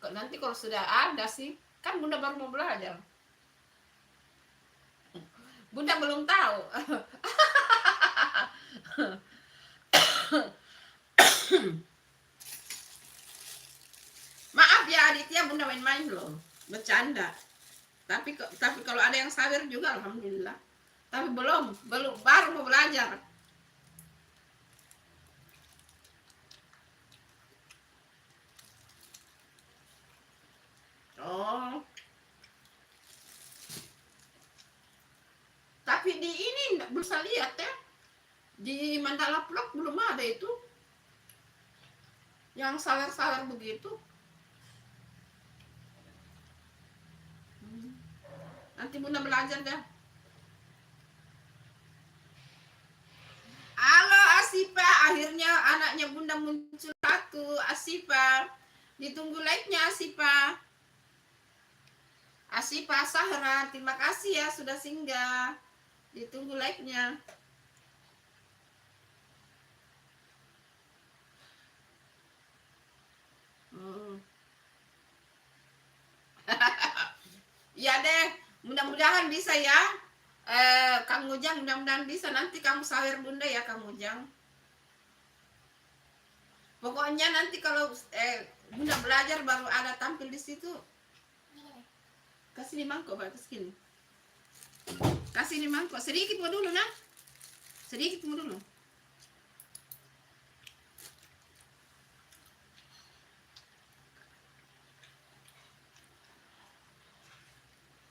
nanti kalau sudah ada sih, kan bunda baru mau belajar. Bunda belum tahu. Maaf ya Aditya, bunda main-main loh, bercanda. Tapi kalau ada yang sawer juga alhamdulillah. Tapi belum baru mau belajar. Oh. Tapi di ini bisa lihat ya. Di Mandala Vlog belum ada itu. Yang sawer-sawer begitu. Nanti bunda belajar dah. Halo Asipa, akhirnya anaknya bunda muncul satu. Asipa, ditunggu like-nya Asipa. Asipa Sahra, terima kasih ya sudah singgah. Ditunggu like-nya. Ya deh, mudah-mudahan bisa ya. Kang Ujang, mudah-mudahan bisa. Nanti kamu sawer bunda ya Kang Ujang. Pokoknya nanti kalau bunda belajar baru ada tampil di situ. Kasih ini mangkok, Pak, kasih ini. Kasih ini mangkok, sedikit mau dulu nah. Sedikit mau dulu.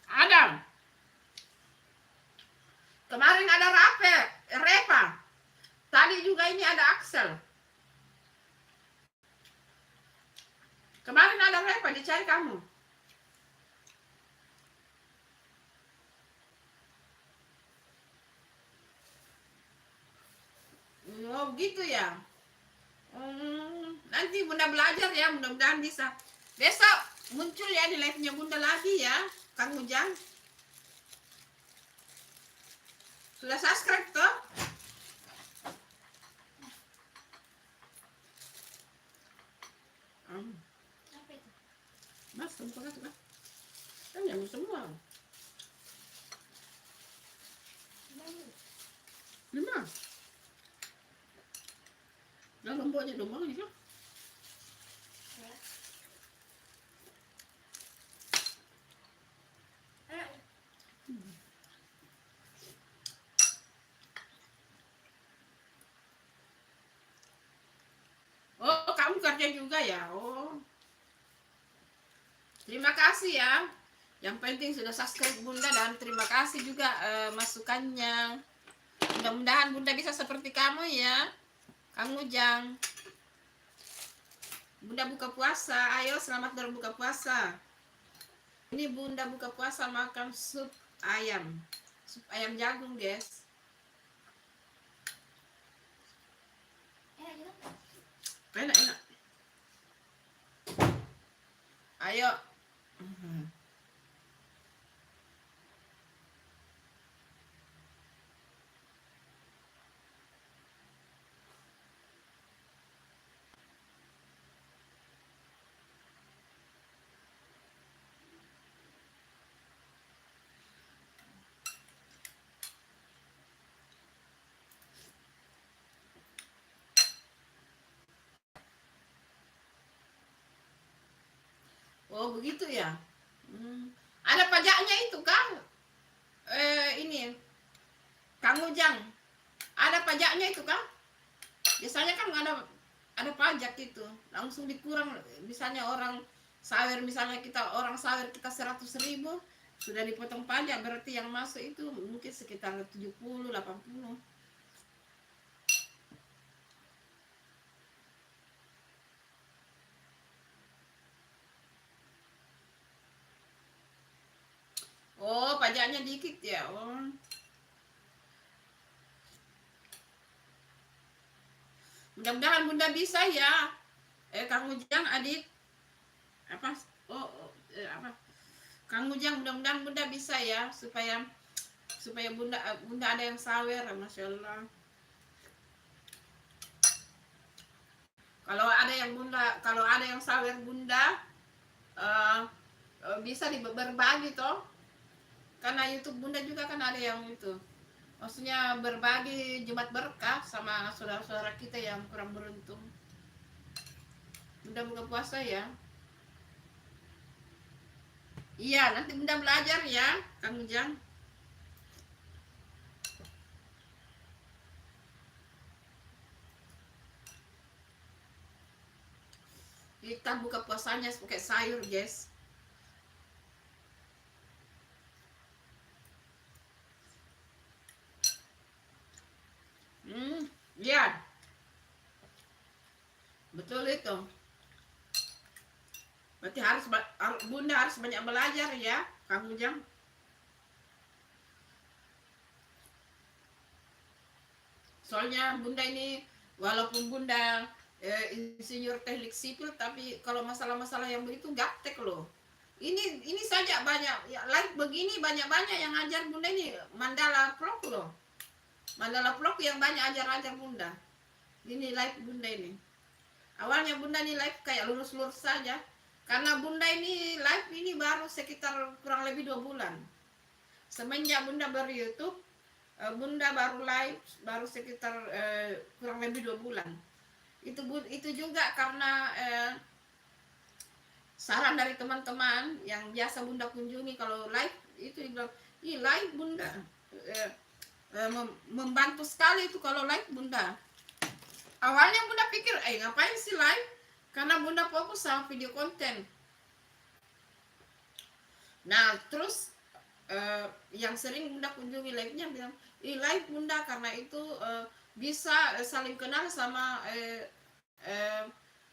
Adam. Kemarin ada Repa. Tadi juga ini ada Axel. Kemarin ada Repa, dicari kamu. Oh gitu ya. Nanti bunda belajar ya, mudah-mudahan bisa. Besok muncul ya di live-nya bunda lagi ya, Kang Ujang. Sudah subscribe toh? Apa itu? Mas, tempat itu kan? Kan yang semua. 5. Nó lomboknya domang gitu. Oh, kamu kerja juga ya? Oh. Terima kasih ya. Yang penting sudah subscribe bunda dan terima kasih juga masukannya. Mudah-mudahan bunda bisa seperti kamu ya, Kang Ujang. Bunda buka puasa, ayo selamat berbuka puasa. Ini bunda buka puasa makan sup ayam jagung guys. Enak. Ayo. Oh begitu ya. Ada pajaknya itu kan? Ini Kang Ujang. Ada pajaknya itu kan? Biasanya kan ada pajak itu. Langsung dikurang. Misalnya orang sawer, misalnya orang sawer kita 100.000, sudah dipotong pajak, berarti yang masuk itu mungkin sekitar 70-80. Oh, pajaknya dikit ya. Oh. Mudah-mudahan bunda bisa ya. Kang Ujang, adik apa? Apa? Kang Ujang, mudah-mudahan bunda bisa ya, supaya supaya bunda ada yang sawer, masya Allah. Kalau ada yang sawer bunda, uh, bisa berbagi toh, karena YouTube bunda juga kan ada yang itu, maksudnya berbagi Jumat berkah sama saudara-saudara kita yang kurang beruntung. Bunda buka puasa ya. Iya, nanti bunda belajar ya, Kang Ujang. Kita buka puasanya pakai sayur, guys. Ya, betul itu. Berarti bunda harus banyak belajar ya, Kang Ujang. Soalnya bunda ini, walaupun bunda insinyur teknik sipil, tapi kalau masalah-masalah yang begitu gaptek loh. Ini saja banyak ya, live begini banyak-banyak yang ajar bunda ini, Mandala Vlog loh. Mandala Vlog yang banyak ajar-ajar bunda. Ini live bunda ini. Awalnya bunda ini live kayak lurus-lurus saja. Karena bunda ini live ini baru sekitar kurang lebih 2 bulan. Semenjak bunda ber-YouTube, bunda baru live baru sekitar kurang lebih 2 bulan. Itu juga karena saran dari teman-teman yang biasa bunda kunjungi. Kalau live itu dibilang, ih live bunda membantu sekali itu kalau live bunda. Awalnya bunda pikir, ngapain sih live? Karena bunda fokus sama video konten. Nah terus yang sering bunda kunjungi live-nya bilang, live bunda karena itu bisa saling kenal sama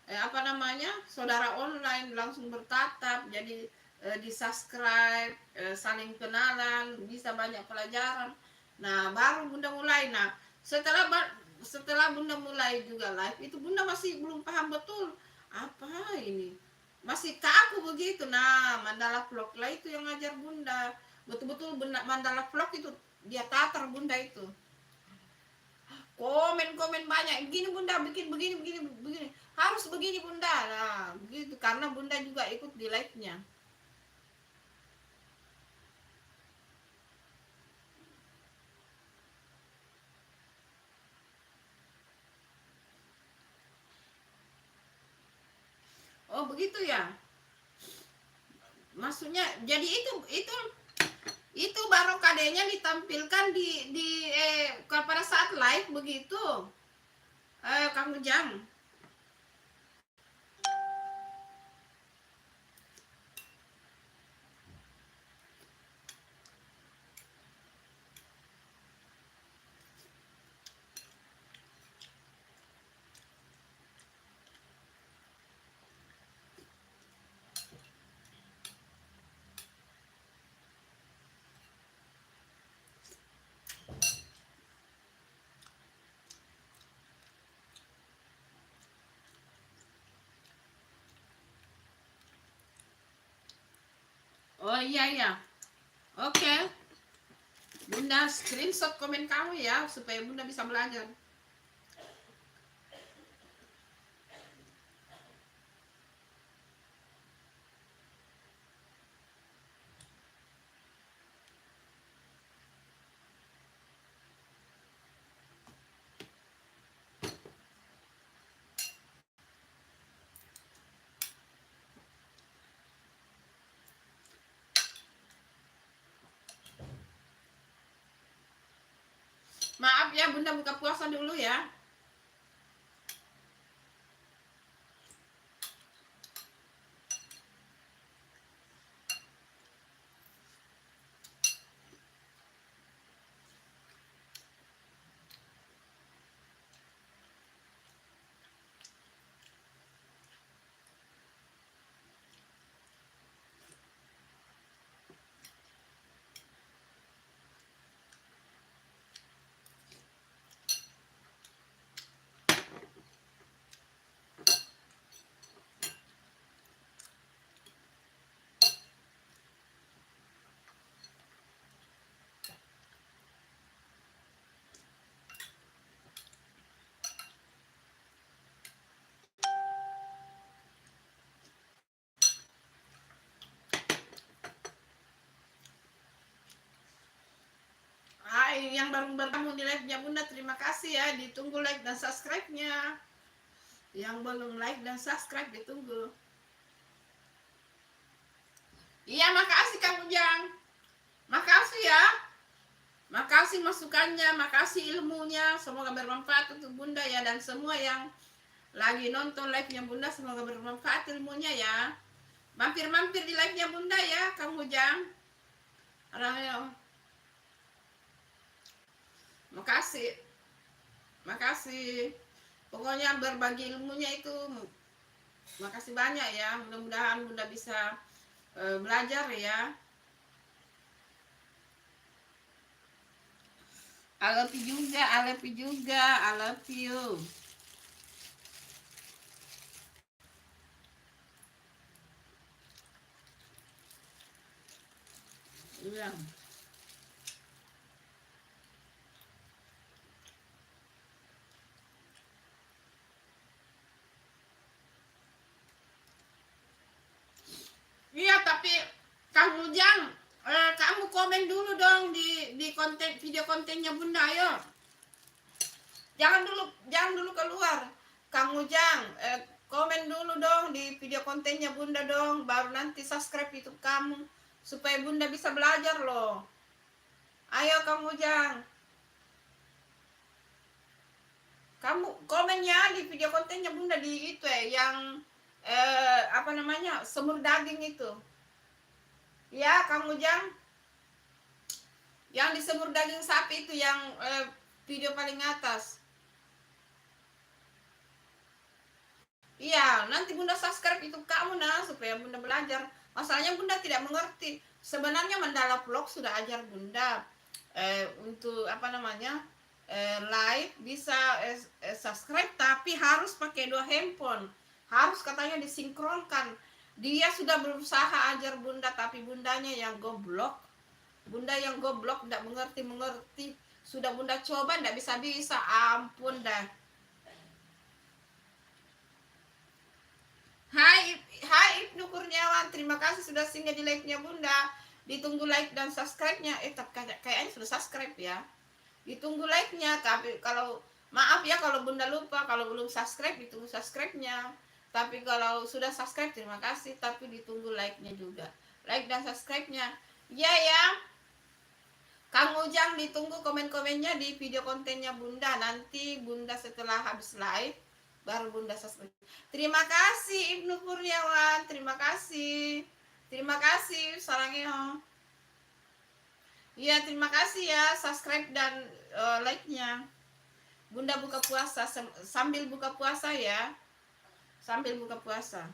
apa namanya, saudara online, langsung bertatap, jadi di subscribe, saling kenalan, bisa banyak pelajaran. Nah baru bunda mulai. Nah setelah bunda mulai juga live itu, bunda masih belum paham betul apa ini, masih kaku begitu. Nah Mandala Vlog lah itu yang ngajar bunda betul-betul. Mandala Vlog itu dia tatar bunda itu, komen banyak, begini bunda, bikin begini, harus begini bunda. Nah begitu, karena bunda juga ikut di live nya. Oh begitu ya, maksudnya jadi itu baru kadenya ditampilkan di pada saat live begitu, Kang Ujang. Oh iya, oke. Bunda screenshot komen kamu ya, supaya bunda bisa belajar. Maaf ya bunda, buka puasa dulu ya. yang baru bergabung di live-nya Bunda, terima kasih ya, ditunggu like dan subscribe-nya. Yang belum like dan subscribe ditunggu. Iya, makasih Kang Ujang. Makasih ya. Makasih masukannya, makasih ilmunya. Semoga bermanfaat untuk Bunda ya, dan semua yang lagi nonton live-nya Bunda, semoga bermanfaat ilmunya ya. Mampir-mampir di live-nya Bunda ya, Kang Ujang. Makasih. Makasih. Pokoknya berbagi ilmunya itu makasih banyak ya. Mudah-mudahan Bunda bisa belajar ya. I love you juga, I love you juga, I love you. Iya. Iya, tapi Kang Ujang, kamu komen dulu dong di konten video kontennya Bunda, ayo. Jangan dulu keluar. Kang Ujang, komen dulu dong di video kontennya Bunda dong, baru nanti subscribe YouTube kamu supaya Bunda bisa belajar loh. Ayo Kang Ujang. Kamu komennya di video kontennya Bunda di itu yang apa namanya, semur daging itu ya Kang Ujang, yang di semur daging sapi itu yang video paling atas. Iya, nanti Bunda subscribe itu kamu nah, supaya Bunda belajar. Masalahnya Bunda tidak mengerti. Sebenarnya Mandala Vlog sudah ajar Bunda untuk apa namanya, live bisa subscribe, tapi harus pakai 2 handphone. Harus katanya disinkronkan. Dia sudah berusaha ajar Bunda, tapi Bundanya yang goblok. Bunda yang goblok, tidak mengerti. Sudah Bunda coba, tidak bisa. Ampun dah. Hai Ibnu Kurniawan, terima kasih sudah singgah di like-nya Bunda. Ditunggu like dan subscribe-nya. Kayaknya sudah subscribe ya. Ditunggu like-nya, tapi kalau maaf ya kalau Bunda lupa, kalau belum subscribe ditunggu subscribe-nya. Tapi kalau sudah subscribe terima kasih, tapi ditunggu like-nya juga. Like dan subscribe-nya. Iya ya. Kang Ujang ditunggu komen-komennya di video kontennya Bunda. Nanti Bunda setelah habis live baru Bunda subscribe. Terima kasih Ibnu Kurniawan, terima kasih. Terima kasih sarangnya. Iya, terima kasih ya subscribe dan like-nya. Bunda buka puasa sambil buka puasa ya. Sambil buka puasa.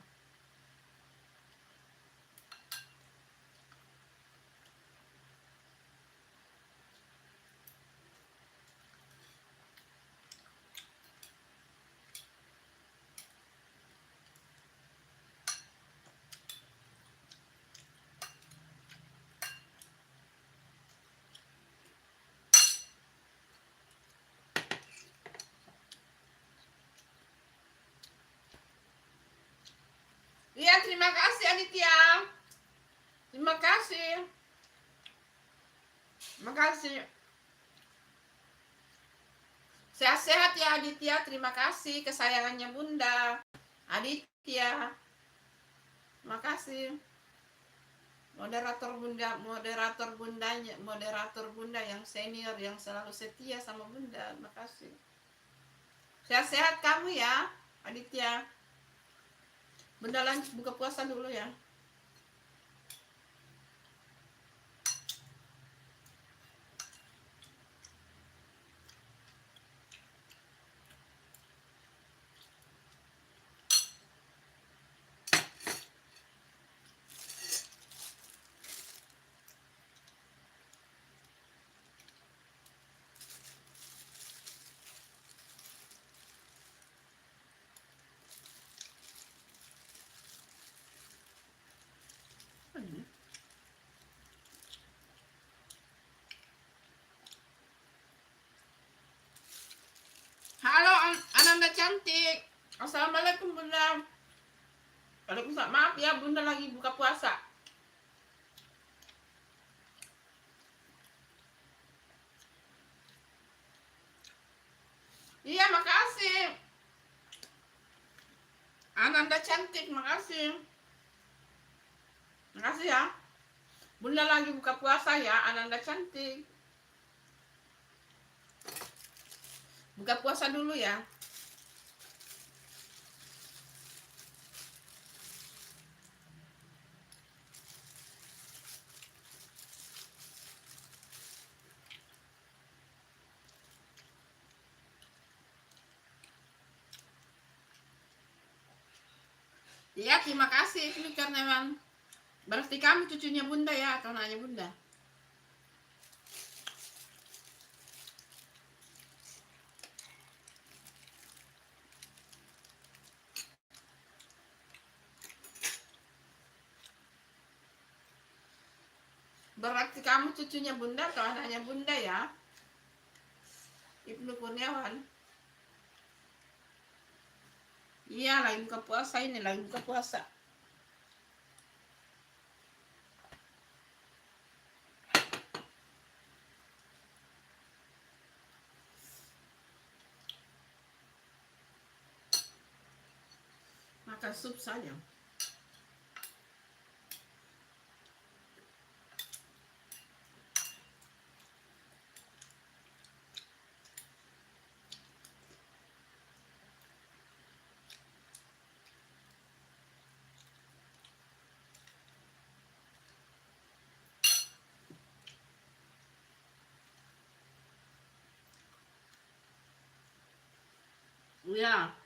Iya, terima kasih Aditya. Terima kasih. Terima kasih. Sehat-sehat ya Aditya. Terima kasih kesayangannya Bunda. Aditya. Terima kasih. Moderator Bunda yang senior, yang selalu setia sama Bunda. Terima kasih. Sehat-sehat kamu ya Aditya. Bunda lanjut buka puasa dulu ya. Halo Ananda cantik. Assalamualaikum Bunda. Waalaikumsalam. Maaf ya Bunda lagi buka puasa. cantik, makasih. Makasih ya. Bunda lagi buka puasa ya, Ananda cantik. Buka puasa dulu ya. Iya, terima kasih. Ini karena memang berarti kamu cucunya Bunda ya, atau nanya Bunda. Berarti kamu cucunya Bunda atau anaknya Bunda ya? Ibnu Kurniawan. Iya, lagi buka puasa ini, lagi buka puasa. Makan sup saja. Iya.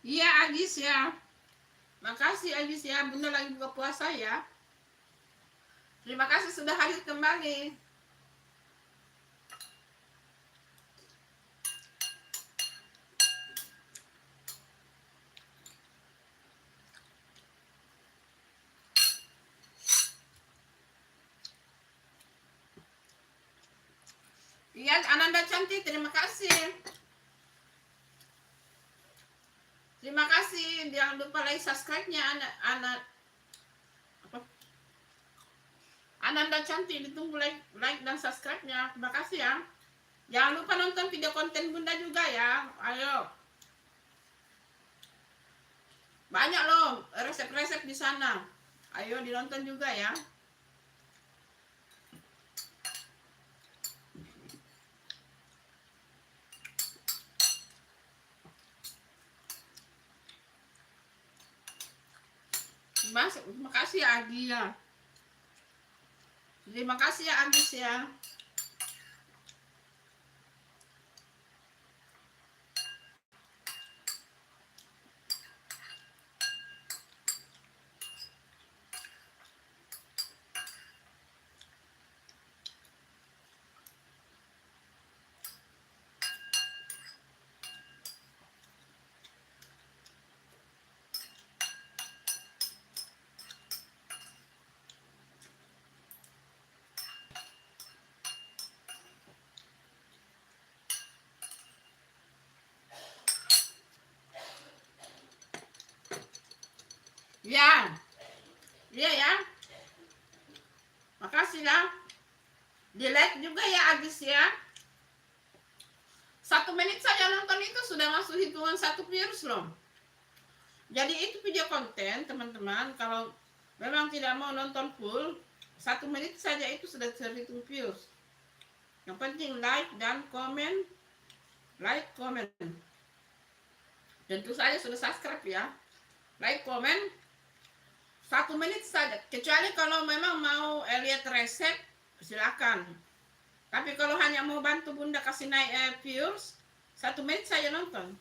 Iya, Agis ya. Makasih Agis ya, Bunda lagi buka puasa ya. Terima kasih sudah hadir kembali. Iya, Ananda cantik, terima kasih. Terima kasih, jangan lupa like subscribe-nya anak apa? Ananda cantik, ditunggu like dan subscribe-nya. Terima kasih ya. Jangan lupa nonton video konten Bunda juga ya. Ayo. Banyak loh resep-resep di sana. Ayo dinonton juga ya. Terima kasih ya Agi ya. Terima kasih ya Agis ya. Ya, iya ya. Makasih ya. Di like juga ya Agis ya. 1 menit saja nonton itu sudah masuk hitungan 1 views loh. Jadi itu video konten teman-teman. Kalau memang tidak mau nonton full, 1 menit saja itu sudah terhitung views. Yang penting like dan komen. Like, komen. Tentu saja sudah subscribe ya. Like, komen. 1 menit saja. Kecuali kalau memang mau lihat resep, silakan. Tapi kalau hanya mau bantu Bunda kasih naik views, 1 menit saja nonton.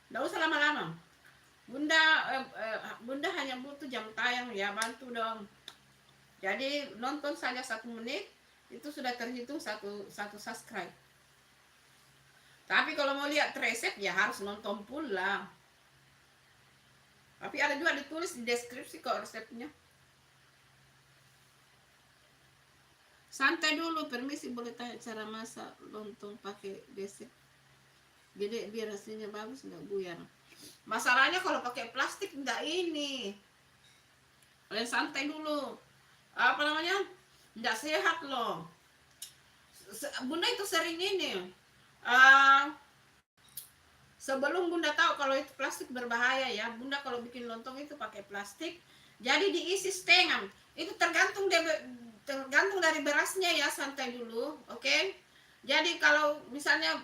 Nggak usah lama-lama. Bunda hanya butuh jam tayang ya, bantu dong. Jadi nonton saja 1 menit, itu sudah terhitung satu subscribe. Tapi kalau mau lihat resep ya harus nonton pula. Tapi ada juga ditulis di deskripsi kok resepnya. Santai dulu, permisi boleh tanya cara masak lontong pakai desek. Jadi biar hasilnya bagus, nggak buyar. Masalahnya kalau pakai plastik nggak ini. Kalian santai dulu. Apa namanya? Nggak sehat loh. Bunda itu sering ini. Sebelum Bunda tahu kalau itu plastik berbahaya ya, Bunda kalau bikin lontong itu pakai plastik. Jadi diisi setengah. Itu tergantung dari berasnya ya, santai dulu, oke? Jadi kalau misalnya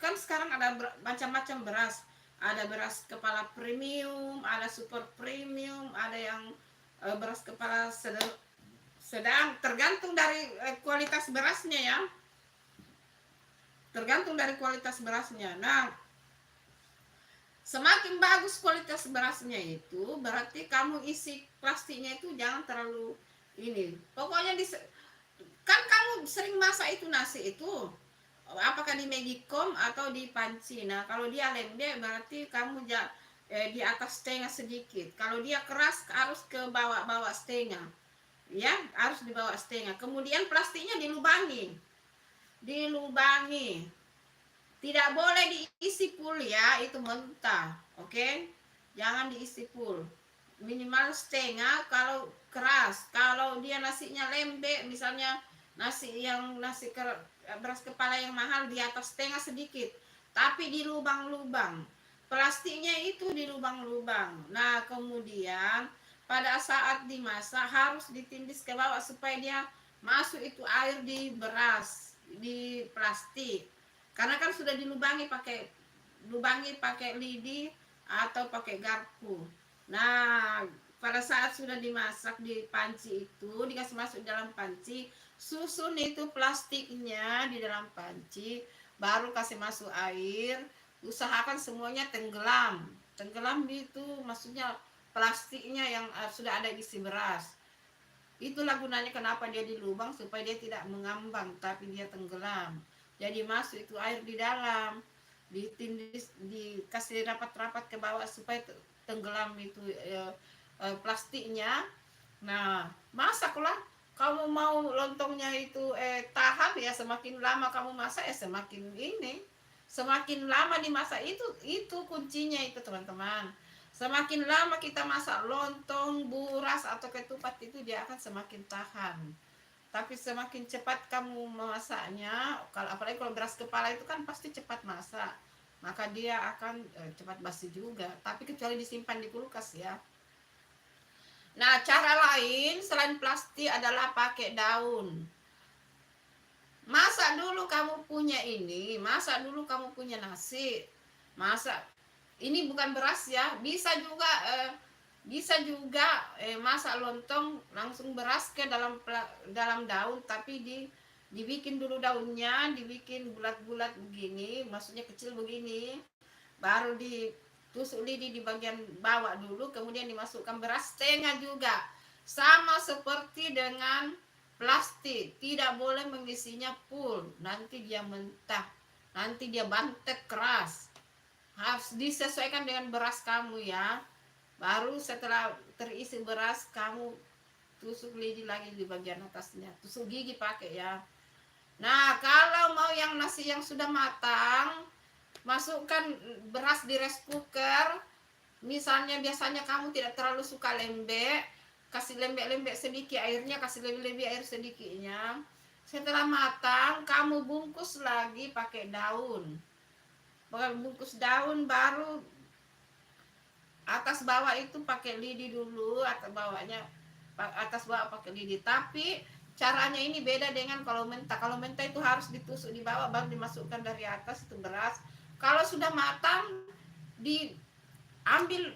kan sekarang ada macam-macam beras. Ada beras kepala premium, ada super premium, ada yang beras kepala sedang, tergantung dari kualitas berasnya ya. Tergantung dari kualitas berasnya. Nah, semakin bagus kualitas berasnya itu berarti kamu isi plastiknya itu jangan terlalu ini. Pokoknya kan kamu sering masak itu nasi itu apakah di Magicom atau di panci. Nah kalau dia lembek berarti kamu di atas setengah sedikit. Kalau dia keras harus ke bawah setengah ya, harus di bawah setengah. Kemudian plastiknya dilubangi, tidak boleh diisi full ya, itu mentah, oke? Jangan diisi full, minimal setengah kalau keras. Kalau dia nasinya lembek, misalnya beras kepala yang mahal, di atas setengah sedikit, tapi di lubang-lubang. Plastiknya itu di lubang-lubang. Nah, kemudian pada saat dimasak harus ditindis ke bawah supaya dia masuk itu air di beras, di plastik. Karena kan sudah dilubangi pakai lidi atau pakai garpu. Nah, pada saat sudah dimasak di panci itu dikasih masuk dalam panci, susun itu plastiknya di dalam panci, baru kasih masuk air, usahakan semuanya tenggelam. Tenggelam itu maksudnya plastiknya yang sudah ada isi beras. Itulah gunanya kenapa dia dilubang, supaya dia tidak mengambang tapi dia tenggelam. Jadi masuk itu air di dalam, ditindis, dikasih rapat-rapat ke bawah supaya tenggelam itu plastiknya. Nah, masaklah. Kamu mau lontongnya itu tahan ya, semakin lama kamu masak ya semakin ini. Semakin lama dimasak itu kuncinya itu teman-teman. Semakin lama kita masak lontong, buras atau ketupat itu dia akan semakin tahan. Tapi semakin cepat kamu memasaknya, apalagi kalau beras kepala itu kan pasti cepat masak, maka dia akan cepat basi juga. Tapi kecuali disimpan di kulkas ya. Nah, cara lain selain plastik adalah pakai daun. Masak dulu kamu punya nasi. Masak. Ini bukan beras ya, bisa juga masak lontong langsung beras ke dalam daun, tapi dibikin dulu daunnya, dibikin bulat-bulat begini, maksudnya kecil begini, baru ditusuk lidi di bagian bawah dulu, kemudian dimasukkan beras setengah juga. Sama seperti dengan plastik, tidak boleh mengisinya full, nanti dia mentah, nanti dia bantet keras. Harus disesuaikan dengan beras kamu ya. Baru setelah terisi beras, kamu tusuk lidi lagi di bagian atasnya, tusuk gigi pakai ya. Nah, kalau mau yang nasi yang sudah matang, masukkan beras di rice cooker, Misalnya biasanya kamu tidak terlalu suka lembek, kasih lembek-lembek sedikit airnya, kasih lebih-lebih air sedikitnya. Setelah matang, kamu bungkus lagi pakai daun. Bungkus daun, baru atas bawah itu pakai lidi dulu, atas bawah pakai lidi. Tapi caranya ini beda dengan kalau mentah. Kalau mentah itu harus ditusuk di bawah baru dimasukkan dari atas itu beras. Kalau sudah matang, diambil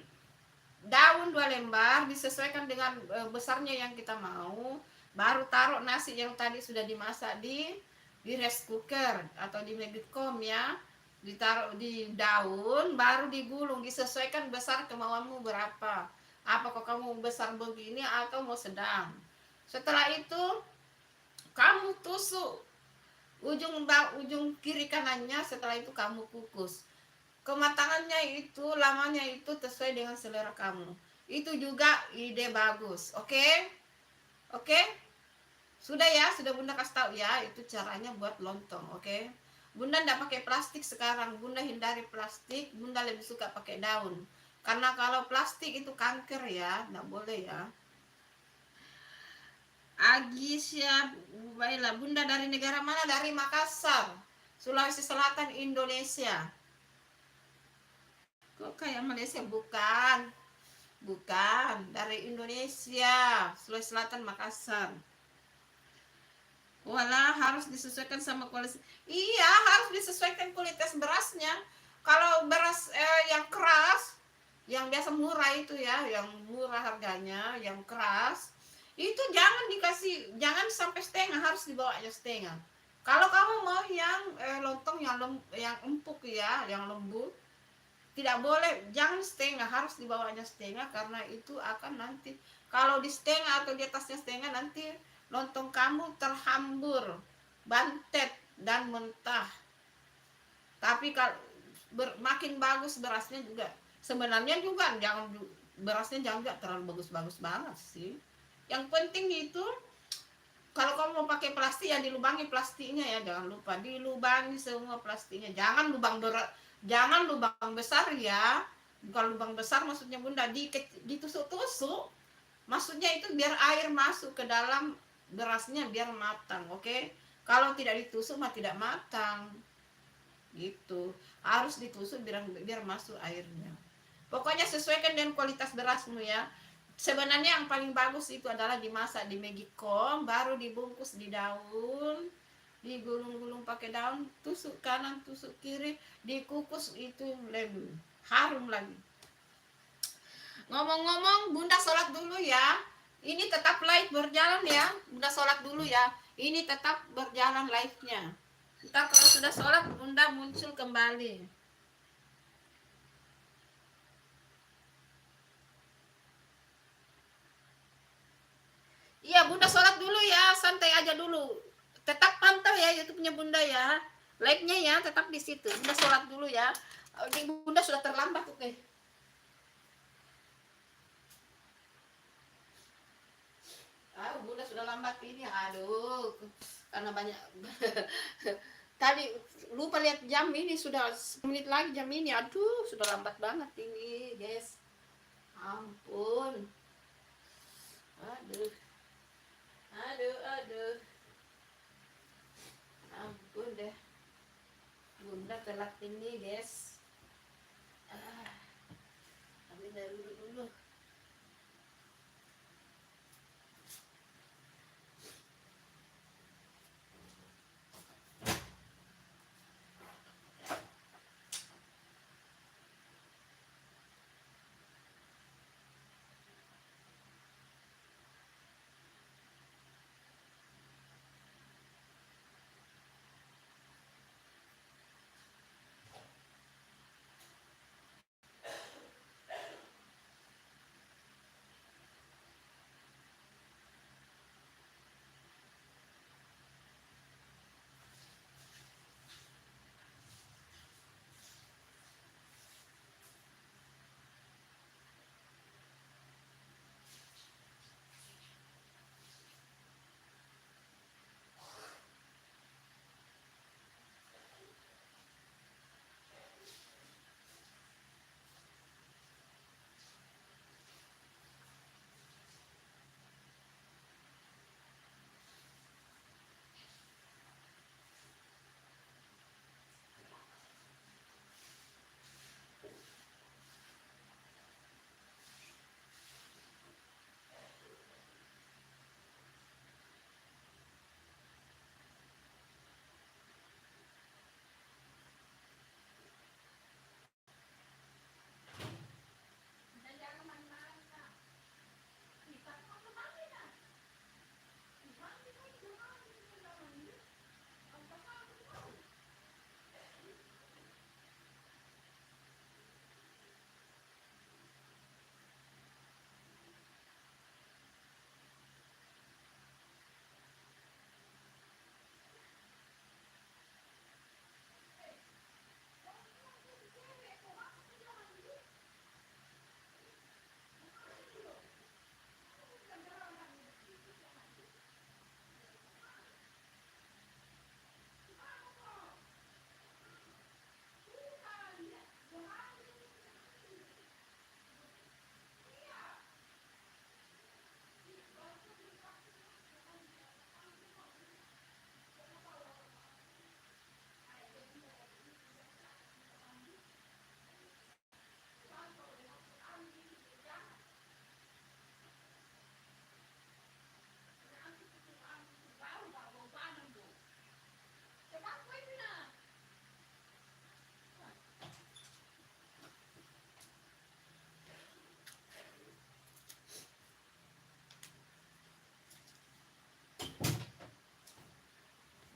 daun 2 lembar, disesuaikan dengan besarnya yang kita mau, baru taruh nasi yang tadi sudah dimasak di rice cooker atau di magicom ya, ditaruh di daun, baru digulung, disesuaikan besar kemauanmu berapa. Apakah kamu besar begini atau mau sedang. Setelah itu kamu tusuk ujung kiri kanannya, setelah itu kamu kukus. Kematangannya itu, lamanya itu sesuai dengan selera kamu. Itu juga ide bagus. Oke? Oke? Sudah ya, sudah Bunda kasih tahu ya, itu caranya buat lontong. Oke? Bunda tidak pakai plastik sekarang. Bunda hindari plastik. Bunda lebih suka pakai daun. Karena kalau plastik itu kanker ya, tidak boleh ya. Agisya Baila, Bunda dari negara mana? Dari Makassar, Sulawesi Selatan, Indonesia. Kok kayak Malaysia? Bukan. Bukan, dari Indonesia, Sulawesi Selatan, Makassar. Walah, harus disesuaikan sama kualitas. Iya, harus disesuaikan kualitas berasnya. Kalau beras yang keras, yang biasa murah itu ya, yang murah harganya, yang keras, itu jangan dikasih, jangan sampai setengah, harus dibawanya setengah. Kalau kamu mau yang lontong yang empuk ya, yang lembut, tidak boleh, jangan setengah, harus dibawanya setengah, karena itu akan nanti kalau di setengah atau di atasnya setengah, nanti lontong kamu terhambur, bantet dan mentah. Tapi kalau makin bagus berasnya juga, sebenarnya juga jangan, berasnya jangan terlalu bagus-bagus banget sih. Yang penting itu kalau kamu mau pakai plastik ya dilubangi plastiknya ya, jangan lupa dilubangi semua plastiknya, jangan lubang besar ya. Bukan lubang besar maksudnya Bunda, ditusuk-tusuk, maksudnya itu biar air masuk ke dalam berasnya biar matang. Oke? Kalau tidak ditusuk mah tidak matang gitu, harus ditusuk biar masuk airnya. Pokoknya sesuaikan dengan kualitas berasmu ya. Sebenarnya yang paling bagus itu adalah dimasak di magicom, baru dibungkus di daun, digulung-gulung pakai daun, tusuk kanan tusuk kiri, dikukus, itu lebih harum lagi. Ngomong-ngomong, Bunda sholat dulu ya. Ini tetap live berjalan ya. Bunda sholat dulu ya. Ini tetap berjalan live-nya. Ntar kalau sudah sholat, Bunda muncul kembali. Iya, Bunda sholat dulu ya. Santai aja dulu. Tetap pantau ya YouTube-nya Bunda ya. Live-nya ya, tetap di situ. Bunda sholat dulu ya. Bunda sudah terlambat, oke. Bunda sudah lambat ini. Aduh, karena banyak tadi lupa lihat jam, ini sudah 10 menit lagi jam ini. Aduh, sudah lambat banget ini, guys. Ampun. Aduh. Ampun deh. Bunda telat ini, guys. Ambil dari dulu.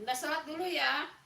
Udah sholat dulu ya.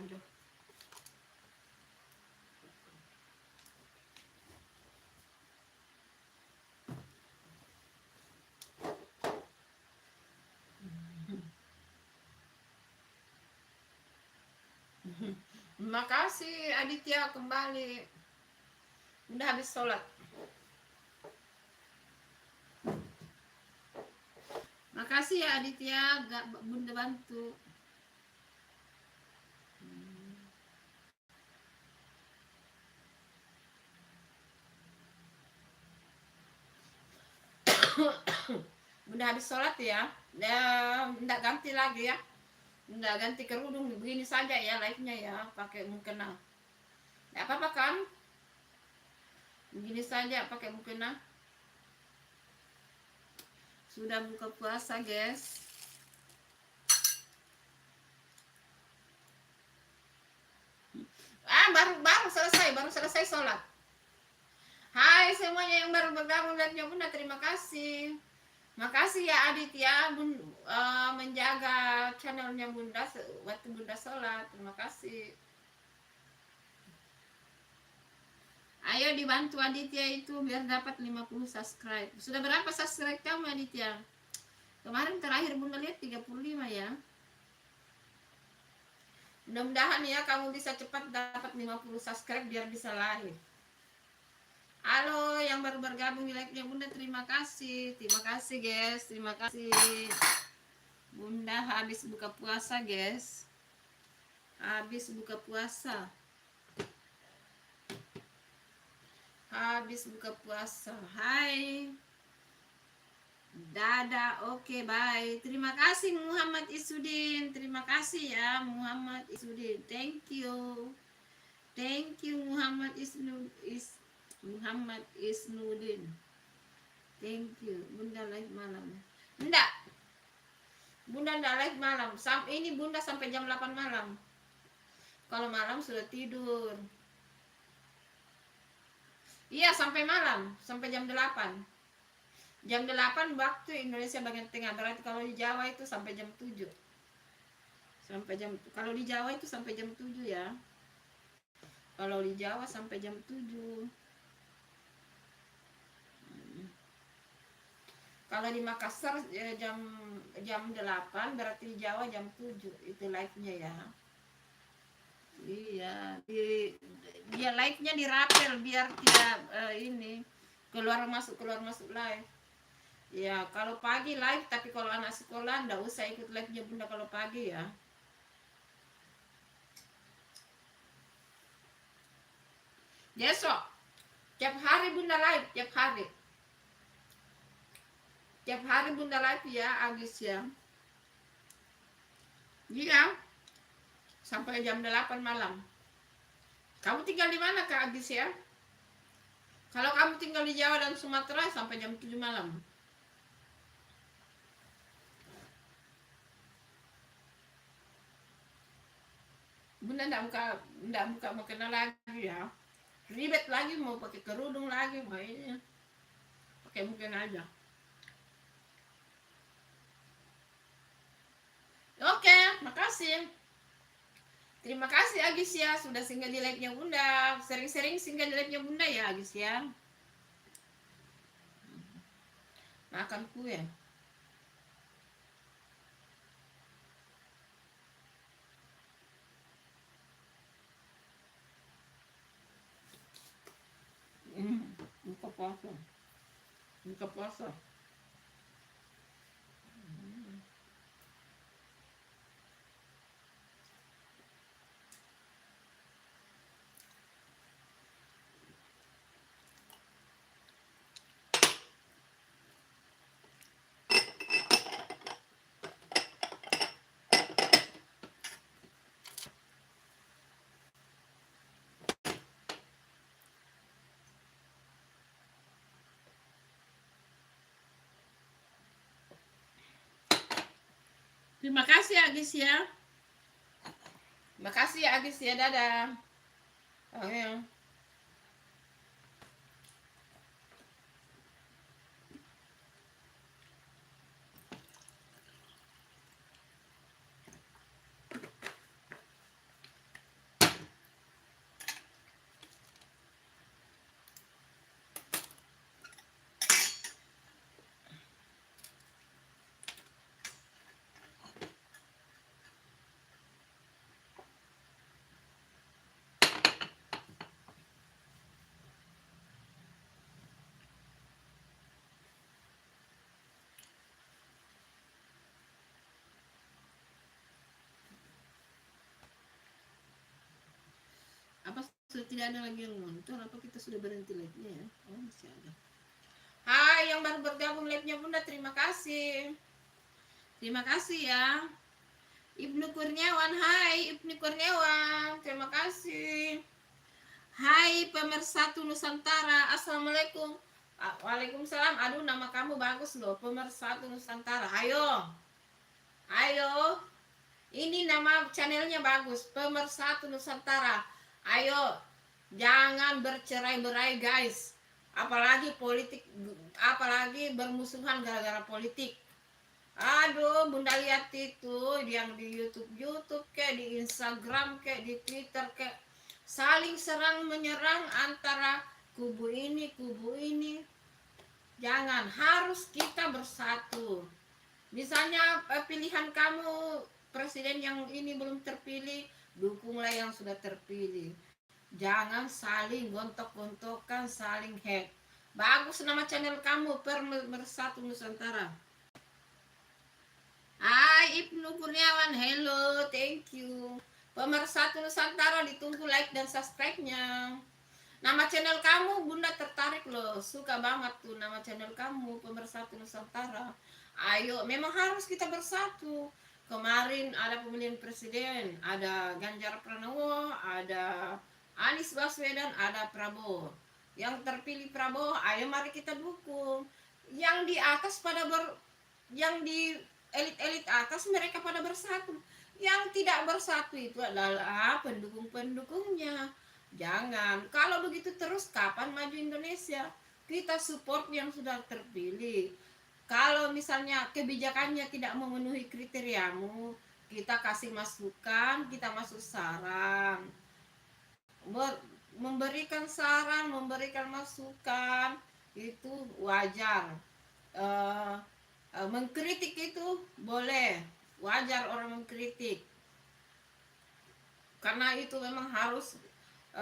Aduh. Terima kasih Aditya kembali. Udah habis sholat. Makasih ya Aditya, Bunda bantu. Bunda habis sholat ya. Nggak ganti lagi ya. Nggak ganti kerudung, begini saja ya live-nya ya, pakai mukena. Nggak apa-apa kan? Begini saja pakai mukena. Sudah buka puasa guys. Baru selesai sholat. Hai semuanya yang baru bergabung dan Bunda, terima kasih. Makasih ya Aditya menjaga channelnya Bunda waktu Bunda sholat. Terima kasih. Ayo dibantu Aditya itu biar dapat 50 subscribe. Sudah berapa subscribe kamu Aditya? Kemarin terakhir Bunda lihat 35 ya. Mudah-mudahan ya kamu bisa cepat dapat 50 subscribe biar bisa live. Halo yang baru bergabung di live-nya Bunda, terima kasih. Terima kasih guys, terima kasih. Bunda habis buka puasa guys. Habis buka puasa. Habis buka puasa. Hai. Dadah, oke, bye. Terima kasih Muhammad Isudin. Terima kasih ya Muhammad Isudin. Thank you. Thank you Muhammad Isnudin. Thank you. Bunda live malam. Enggak. Bunda enggak live malam. Ini Bunda sampai jam 8 malam. Kalau malam sudah tidur. Iya, sampai malam, sampai jam 8. Jam 8 waktu Indonesia bagian tengah. Berarti kalau di Jawa itu sampai jam 7. Kalau di Jawa itu sampai jam 7 ya. Kalau di Jawa sampai jam 7. Kalau di Makassar jam 8, berarti di Jawa jam 7. Itu live-nya ya. Iya, dia live-nya dirapel biar tidak ini keluar masuk live. Ya, kalau pagi live, tapi kalau anak sekolah ndak usah ikut live-nya Bunda kalau pagi ya. Besok, tiap hari Bunda live, tiap hari. Tiap hari Bunda live ya, Agis ya. Iya, sampai jam 8 malam. Kamu tinggal di mana Kak Agis ya? Kalau kamu tinggal di Jawa dan Sumatera sampai jam 7 malam. Bunda enggak buka mau kenal lagi ya. Ribet lagi mau pakai kerudung lagi mainnya. Pakai mungkin aja. Oke, makasih. Terima kasih Agis ya sudah singgah di live-nya Bunda. Sering-sering singgah di live-nya Bunda ya Agis ya. Makan kue. Buka puasa. Buka puasa. Terima kasih Agis ya. Terima kasih ya Agis ya, dadah. Oh, ya. sudah tidak ada lagi yang nonton, apa kita sudah berhenti live-nya ya? Oh, masih ada. Hai yang baru bergabung live-nya Bunda, terima kasih. Terima kasih ya. Ibnu Kurniawan, hai Ibnu Kurniawan, terima kasih. Hai pemersatu Nusantara, assalamualaikum. Waalaikumsalam. Aduh, nama kamu bagus loh, pemersatu Nusantara. Ayo, ayo. Ini nama channelnya bagus, pemersatu Nusantara. Ayo, jangan bercerai-berai guys. Apalagi politik, apalagi bermusuhan gara-gara politik. Aduh, Bunda lihat itu yang di YouTube kayak di Instagram kayak di Twitter kayak saling serang menyerang antara kubu ini. Jangan, harus kita bersatu. Misalnya pilihan kamu presiden yang ini belum terpilih, dukunglah yang sudah terpilih. Jangan saling gontok-gontokan, saling hack. Bagus nama channel kamu, Pemersatu Nusantara. Hai Ibnu Kurniawan, hello, thank you. Pemersatu Nusantara, ditunggu like dan subscribe-nya. Nama channel kamu Bunda tertarik loh, suka banget tuh nama channel kamu, Pemersatu Nusantara. Ayo, memang harus kita bersatu. Kemarin ada pemilihan presiden, ada Ganjar Pranowo, ada Anies Baswedan, ada Prabowo. Yang terpilih Prabowo, ayo mari kita dukung. Yang di atas yang di elit-elit atas mereka pada bersatu. Yang tidak bersatu itu adalah pendukung-pendukungnya. Jangan, kalau begitu terus kapan maju Indonesia? Kita support yang sudah terpilih. Kalau misalnya kebijakannya tidak memenuhi kriteriamu, kita kasih masukan, kita masuk saran. Memberikan saran, memberikan masukan, itu wajar. Mengkritik itu boleh, wajar orang mengkritik. Karena itu memang harus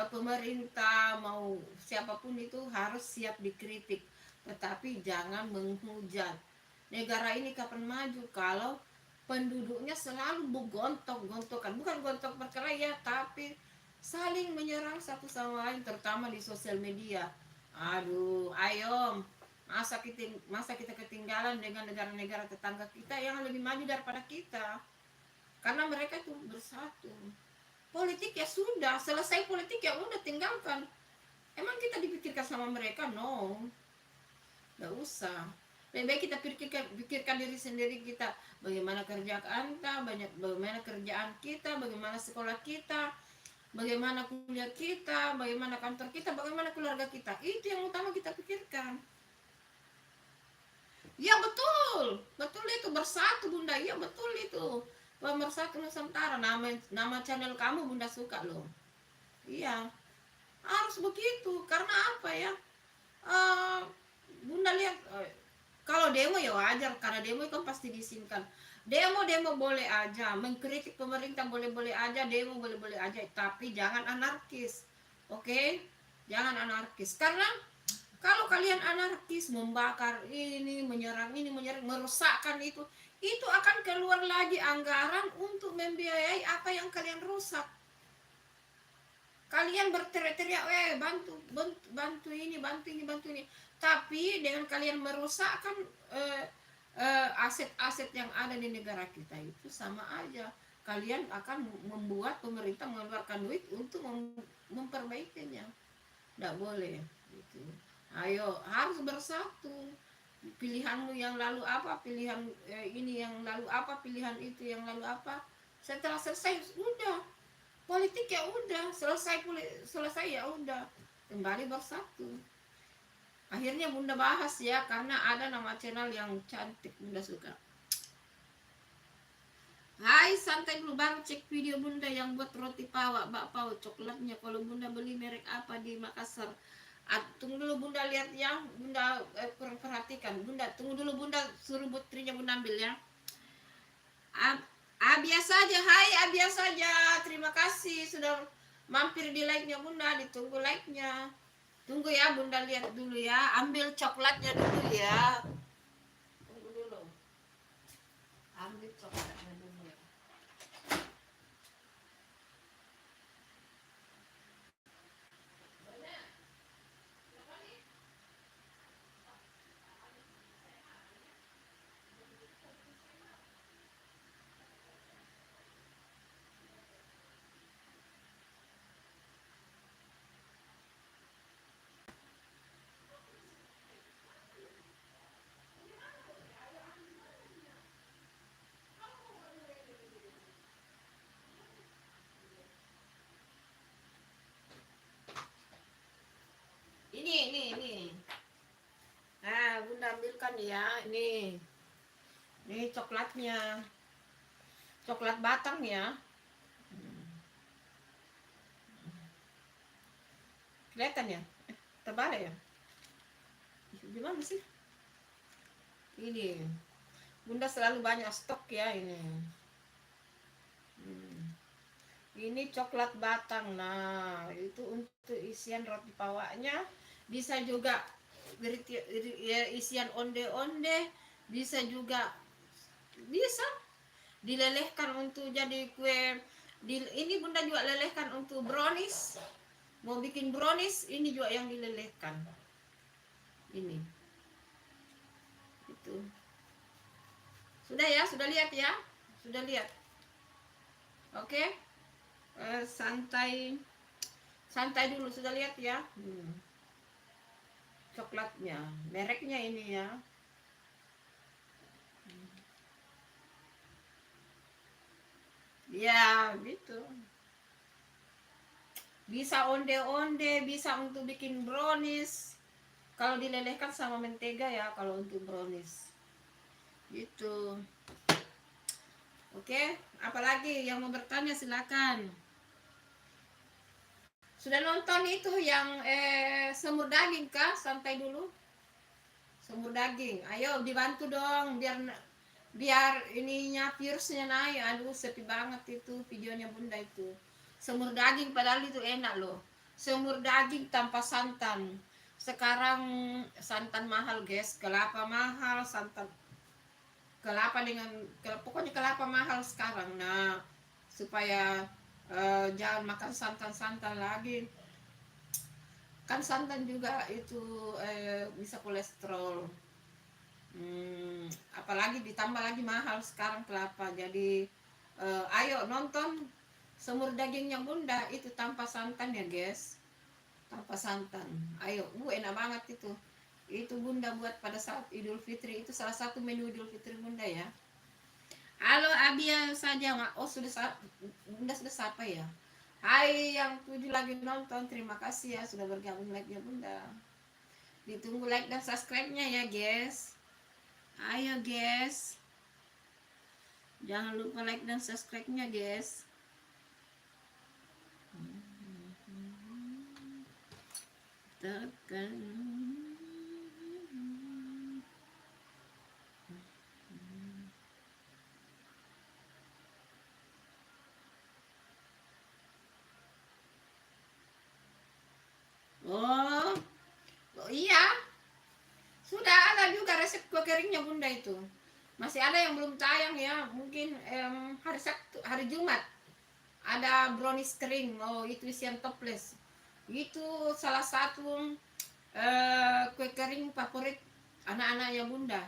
pemerintah mau siapapun itu harus siap dikritik, tetapi jangan menghujat. Negara ini kapan maju kalau penduduknya selalu gontok-gontokan, bukan gontok berkelahi ya, tapi saling menyerang satu sama lain, terutama di sosial media. Aduh, ayo, masa kita ketinggalan dengan negara-negara tetangga kita yang lebih maju daripada kita, karena mereka itu bersatu. Politik ya sudah, selesai politik ya udah, tinggalkan. Emang kita dipikirkan sama mereka? No, nggak usah. Lebih baik kita pikirkan diri sendiri kita, bagaimana kerjaan kita, bagaimana kerjaan kita, bagaimana sekolah kita, bagaimana kuliah kita, bagaimana kantor kita, bagaimana keluarga kita. Itu yang utama kita pikirkan. Ya betul, betul itu, bersatu Bunda, iya betul itu. Pemersatu Nusantara, nama channel kamu Bunda suka loh. Iya, harus begitu. Karena apa ya, Bunda lihat, kalau demo ya wajar, karena demo itu pasti diizinkan. Demo boleh aja, mengkritik pemerintah boleh aja, demo boleh aja, tapi jangan anarkis. Oke? Jangan anarkis, karena kalau kalian anarkis, membakar ini, menyerang, merusakkan itu akan keluar lagi anggaran untuk membiayai apa yang kalian rusak. Kalian berteriak-teriak, bantu ini. Tapi dengan kalian merusakkan aset-aset yang ada di negara kita, itu sama aja. Kalian akan membuat pemerintah mengeluarkan duit untuk memperbaikinya. Tidak boleh. Gitu. Ayo, harus bersatu. Pilihanmu yang lalu apa, pilihan ini yang lalu apa, pilihan itu yang lalu apa. Setelah selesai udah politik ya udah selesai ya udah, kembali bersatu. Akhirnya Bunda bahas ya, karena ada nama channel yang cantik, Bunda suka. Hai, santai dulu, baru cek video Bunda yang buat roti pawak, bakpao coklatnya. Kalau Bunda beli merek apa di Makassar? Tunggu dulu Bunda lihat ya, Bunda kurang perhatikan. Bunda tunggu dulu, Bunda suruh putrinya Bunda ambil ya. Biasa aja, hai biasa aja. Terima kasih sudah mampir di like-nya Bunda, ditunggu like-nya. Tunggu ya Bunda, lihat dulu ya, ambil coklatnya dulu ya. Tunggu dulu. Ambil coklatnya dulu ya. Ini. Nah, Bunda ambilkan ya. Ini coklatnya. Coklat batang ya. Kelihatan ya? Tebal ya? Gimana sih? Ini. Bunda selalu banyak stok ya ini. Ini coklat batang. Nah, itu untuk isian roti pawaknya. Bisa juga isian onde-onde. Bisa juga bisa dilelehkan untuk jadi kue. Ini Bunda juga lelehkan untuk brownies. Mau bikin brownies, ini juga yang dilelehkan. Ini. Itu. Sudah ya, sudah lihat ya? Sudah lihat. Oke. Santai dulu, sudah lihat ya. Coklatnya, mereknya ini ya. Ya, gitu. Bisa onde-onde, bisa untuk bikin brownies. Kalau dilelehkan sama mentega ya, kalau untuk brownies. Gitu. Oke, apalagi yang mau bertanya silakan. Sudah nonton itu yang semur daging kah? Santai dulu. Semur daging. Ayo dibantu dong biar ininya viewsnya naik. Aduh sepi banget itu videonya Bunda itu. Semur daging padahal itu enak loh. Semur daging tanpa santan. Sekarang santan mahal guys, kelapa mahal, santan kelapa pokoknya kelapa mahal sekarang. Nah, supaya jangan makan santan-santan lagi. Kan santan juga itu bisa kolesterol. Apalagi ditambah lagi mahal sekarang kelapa. Jadi ayo nonton semur dagingnya Bunda itu tanpa santan ya guys. Tanpa santan. Ayo, enak banget itu. Itu Bunda buat pada saat Idul Fitri. Itu salah satu menu Idul Fitri Bunda ya. Halo Abia saja, oh Bunda sudah sapa ya. Hai yang 7 lagi nonton, terima kasih ya sudah bergabung like-nya Bunda. Ditunggu like dan subscribe-nya ya guys. Ayo guys. Jangan lupa like dan subscribe-nya guys. Tekan. Oh iya, sudah ada juga resep kue keringnya Bunda itu. Masih ada yang belum tayang ya, mungkin hari Sabtu, hari Jumat ada brownies kering. Oh itu isian toples. Itu salah satu kue kering favorit anak-anaknya Bunda.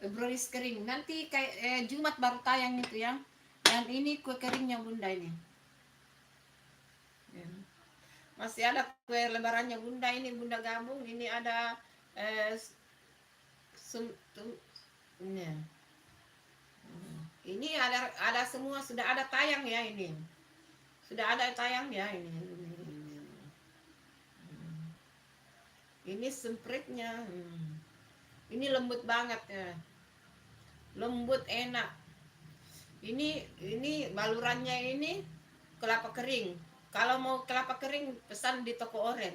Brownies kering. Nanti kayak Jumat baru tayang itu ya. Dan ini kue keringnya Bunda ini. Ya. Masih ada kue lebarannya Bunda ini Bunda gabung. Ini ada ini ada semua sudah ada tayang ya ini. Sudah ada tayang ya ini. Ini sempritnya. Ini lembut banget ya. Lembut enak. Ini balurannya ini kelapa kering. Kalau mau kelapa kering pesan di toko oren.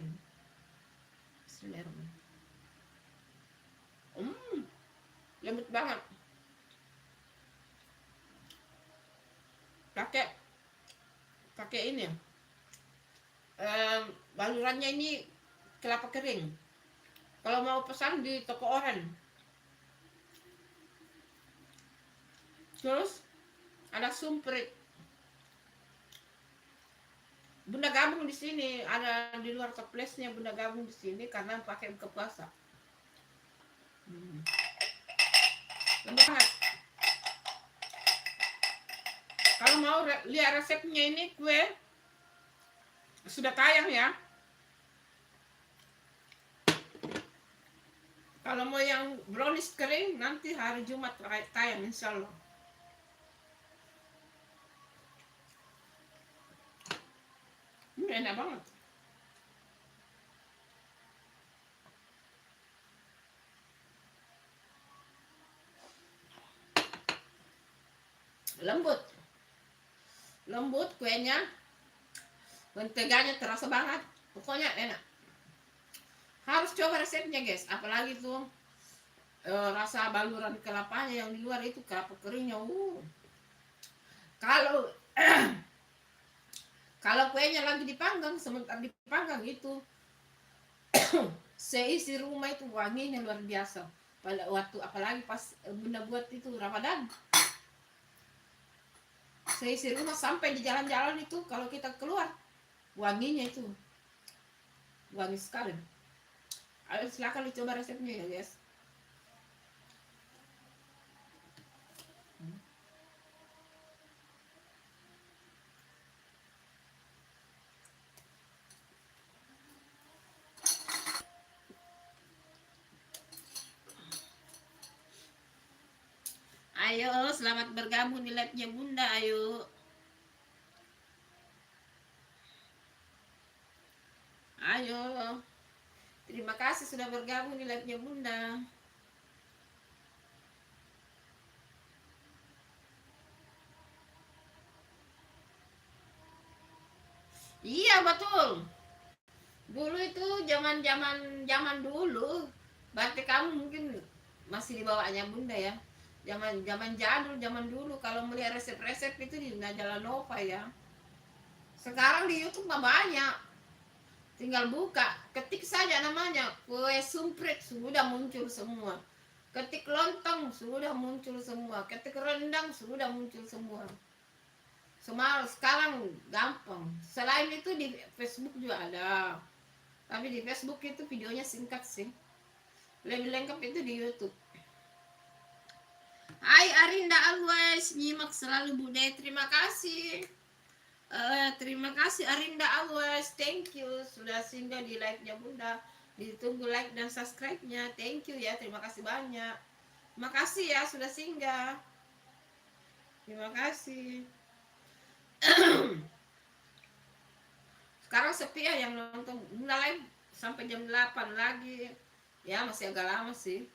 Lembut banget. Pakai ini ya. Balurannya ini kelapa kering. Kalau mau pesan di toko oren. Terus ada sumprit. Bunda gabung di sini, ada di luar toplesnya Bunda gabung di sini karena pakai buka puasa. Lembut banget. Kalau mau lihat resepnya ini kue sudah tayang ya. Kalau mau yang brownies kering nanti hari Jumat tayang insya Allah. Enak banget. lembut, lembut kuenya, menteganya terasa banget, pokoknya enak. Harus coba resepnya guys, apalagi tuh rasa baluran kelapanya yang di luar itu kelapa keringnya. Kalau kalau kuenya lagi dipanggang, sementara dipanggang itu seisi rumah itu wanginya luar biasa. Pada waktu apalagi pas bunda buat itu Ramadan, seisi rumah sampai di jalan-jalan itu kalau kita keluar wanginya itu wangi sekali. Ayo silakan dicoba resepnya ya guys. Ayo selamat bergabung di live-nya bunda, ayo. Ayo. Terima kasih sudah bergabung di live-nya bunda. Iya betul. Dulu itu zaman dulu. Berarti kamu mungkin masih di bawahnya bunda ya. Zaman jadul, zaman dulu kalau melihat resep-resep itu di Jalan Nova ya. Sekarang di YouTube mah banyak. Tinggal buka, ketik saja namanya kue sumprit sudah muncul semua. Ketik lontong sudah muncul semua. Ketik rendang sudah muncul semua. Semua sekarang gampang. Selain itu di Facebook juga ada. Tapi di Facebook itu videonya singkat sih. Lebih lengkap itu di YouTube. Hai Arinda always nyimak selalu Bude. Terima kasih. Terima kasih Arinda always. Thank you sudah singgah di like-nya Bunda. Ditunggu like dan subscribe-nya. Thank you ya. Terima kasih banyak. Terima kasih ya sudah singgah. Terima kasih. Sekarang sepi ya yang nonton. Bunda live sampai jam 8 lagi. Ya masih agak lama sih.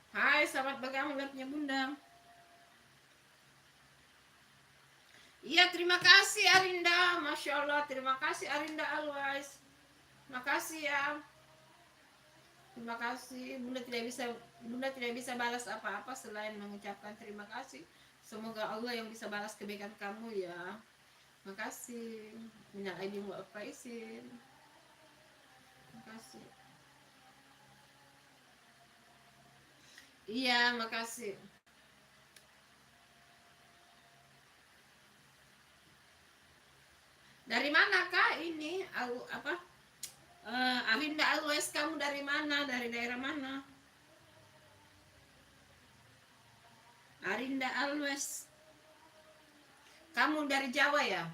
Hai, selamat bergabung live-nya Bunda. Iya, terima kasih Arinda. Masya Allah, terima kasih Arinda always. Terima kasih ya. Terima kasih. Bunda tidak bisa balas apa-apa selain mengucapkan terima kasih. Semoga Allah yang bisa balas kebaikan kamu ya. Terima kasih. Minal aidin wal faizin. Terima kasih. Iya, makasih. Dari mana Kak ini? Apa? Arinda always kamu dari mana? Dari daerah mana? Arinda always. Kamu dari Jawa ya?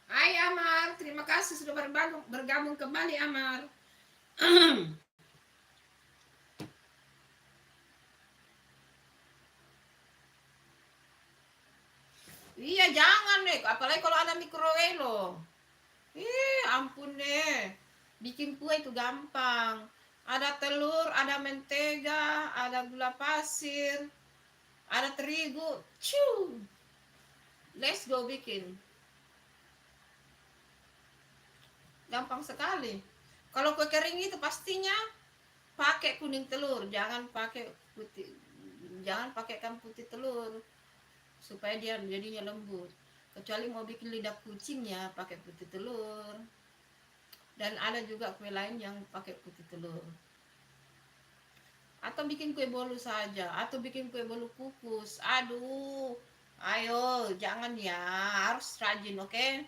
Hai Amar, terima kasih sudah bergabung kembali Amar. Iya jangan deh, apalagi kalau ada microwave. Ampun deh. Bikin kue itu gampang. Ada telur, ada mentega, ada gula pasir, ada terigu. Ciu. Let's go bikin. Gampang sekali. Kalau kue kering itu pastinya pakai kuning telur, jangan pakai putih. Jangan pakaikan putih telur supaya dia jadinya lembut. Kecuali mau bikin lidah kucing ya pakai putih telur. Dan ada juga kue lain yang pakai putih telur. Atau bikin kue bolu saja, atau bikin kue bolu kukus. Aduh, ayo jangan ya, harus rajin, oke?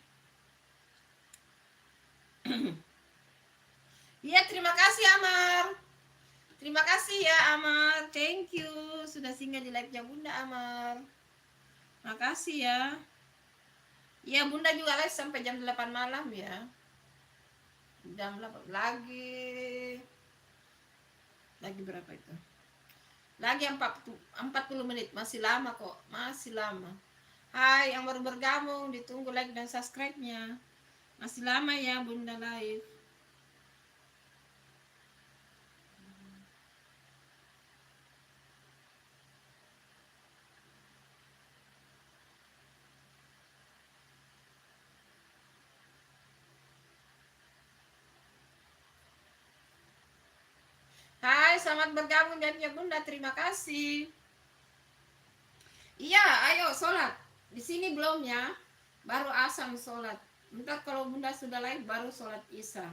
Iya, terima kasih Amar. Terima kasih ya Amar, thank you sudah singgah di live-nya Bunda Amar. Makasih ya. Iya, Bunda juga live sampai jam 8 malam ya. Jam 8 lagi berapa itu? Lagi 40 menit, masih lama kok, masih lama. Hai yang baru bergabung, ditunggu like dan subscribe-nya. Masih lama ya Bunda live. Hai, selamat bergabung dan ya Bunda, terima kasih. Iya, ayo sholat. Di sini belum ya, baru asam sholat. Ntar kalau Bunda sudah live baru sholat isya.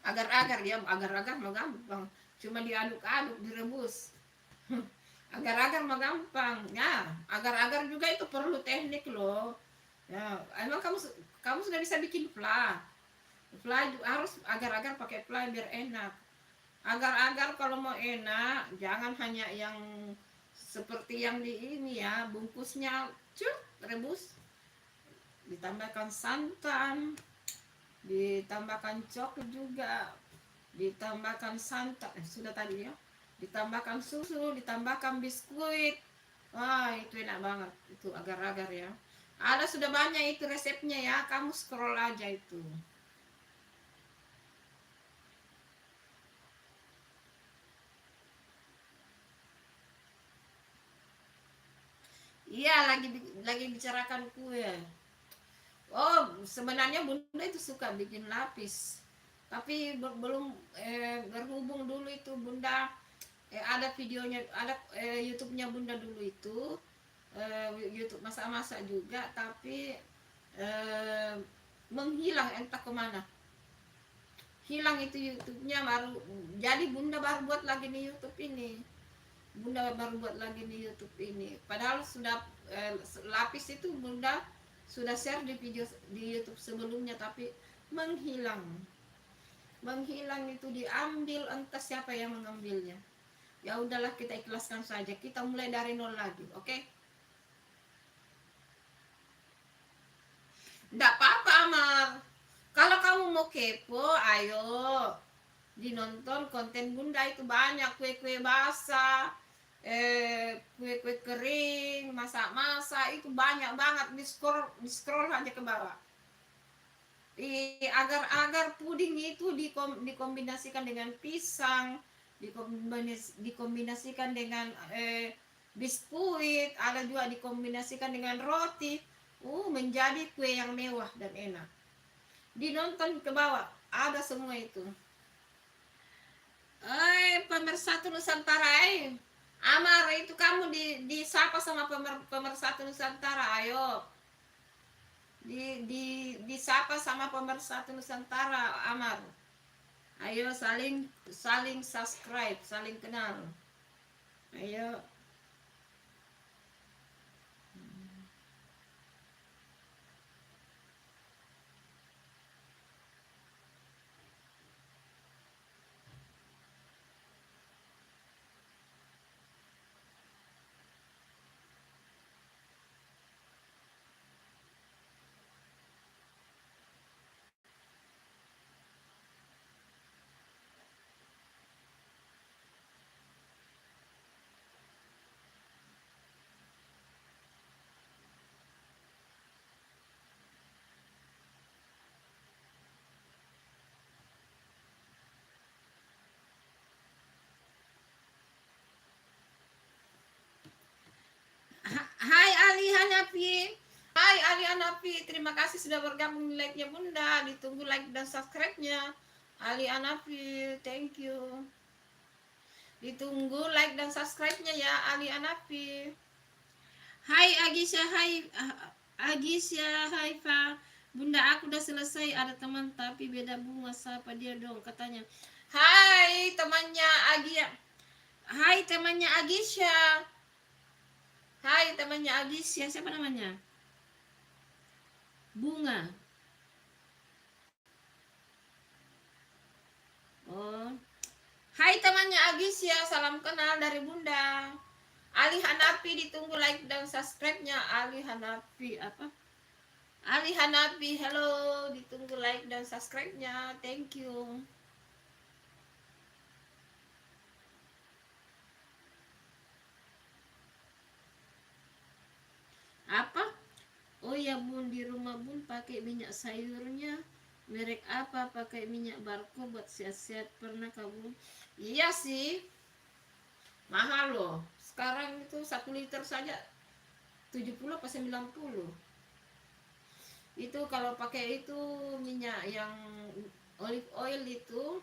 Agar-agar ya, agar-agar mah gampang. Cuma diaduk-aduk, direbus. Agar-agar mah gampang. Ya, agar-agar juga itu perlu teknik loh. Ya, emang kamu sudah bisa bikin fla. Fla harus agar-agar pakai fla biar enak. Agar-agar kalau mau enak, jangan hanya yang seperti yang di ini ya, bungkusnya cuk, rebus, ditambahkan santan, ditambahkan coklat juga, ditambahkan santan, sudah tadi ya, ditambahkan susu, ditambahkan biskuit. Wah, itu enak banget, itu agar-agar ya. Ada sudah banyak itu resepnya ya, kamu scroll aja itu. Iya, lagi bicarakan kue. Oh, sebenarnya Bunda itu suka bikin lapis. Tapi belum berhubung dulu itu Bunda ada videonya, ada YouTube-nya Bunda dulu itu YouTube masak-masak juga, tapi eh, menghilang entah kemana. Hilang itu YouTube-nya, baru jadi Bunda baru buat lagi nih YouTube ini. Bunda baru buat lagi di YouTube ini. Padahal sudah lapis itu Bunda sudah share di video di YouTube sebelumnya, tapi menghilang. Menghilang itu diambil, entah siapa yang mengambilnya. Ya udahlah, kita ikhlaskan saja. Kita mulai dari nol lagi, oke? Okay? Nggak apa-apa, Amar. Kalau kamu mau kepo, ayo dinonton konten Bunda, itu banyak kue-kue basah, kue-kue kering, masak-masak, itu banyak banget. Di scroll aja ke bawah. Agar-agar puding itu dikombinasikan dengan pisang, dikombinasikan dengan biskuit, ada juga dikombinasikan dengan roti. Menjadi kue yang mewah dan enak. Dinonton ke bawah, ada semua itu. Pemersatu Nusantara, Amar, itu kamu disapa sama pemersatu Nusantara, ayo. Disapa sama pemersatu Nusantara, Amar. Ayo saling subscribe, saling kenal. Ayo. Hai Ali Hanafi. Hai Ali Hanafi, terima kasih sudah bergabung di like-nya Bunda. Ditunggu like dan subscribe-nya. Ali Hanafi, thank you. Ditunggu like dan subscribe-nya ya, Ali Anafi. Hai Agisha, hai Agisha, hai Fa. Bunda aku udah selesai, ada teman tapi beda bunga, siapa dia dong katanya. Hai temannya Agia. Hai temannya Agisha. Hai temannya Agisha, siapa namanya? Bunga. Oh. Hai temannya Agisha, salam kenal dari Bunda. Ali Hanafi, ditunggu like dan subscribe-nya. Ali Hanafi apa? Ali Hanafi, hello, ditunggu like dan subscribe-nya. Thank you. Apa? Oh ya Bun, di rumah Bun pakai minyak sayurnya merek apa? Pakai minyak Barco buat sehat-sehat, pernah kamu? Iya sih, mahal loh. Sekarang itu 1 liter saja 70 apa 90. Itu kalau pakai itu minyak yang olive oil itu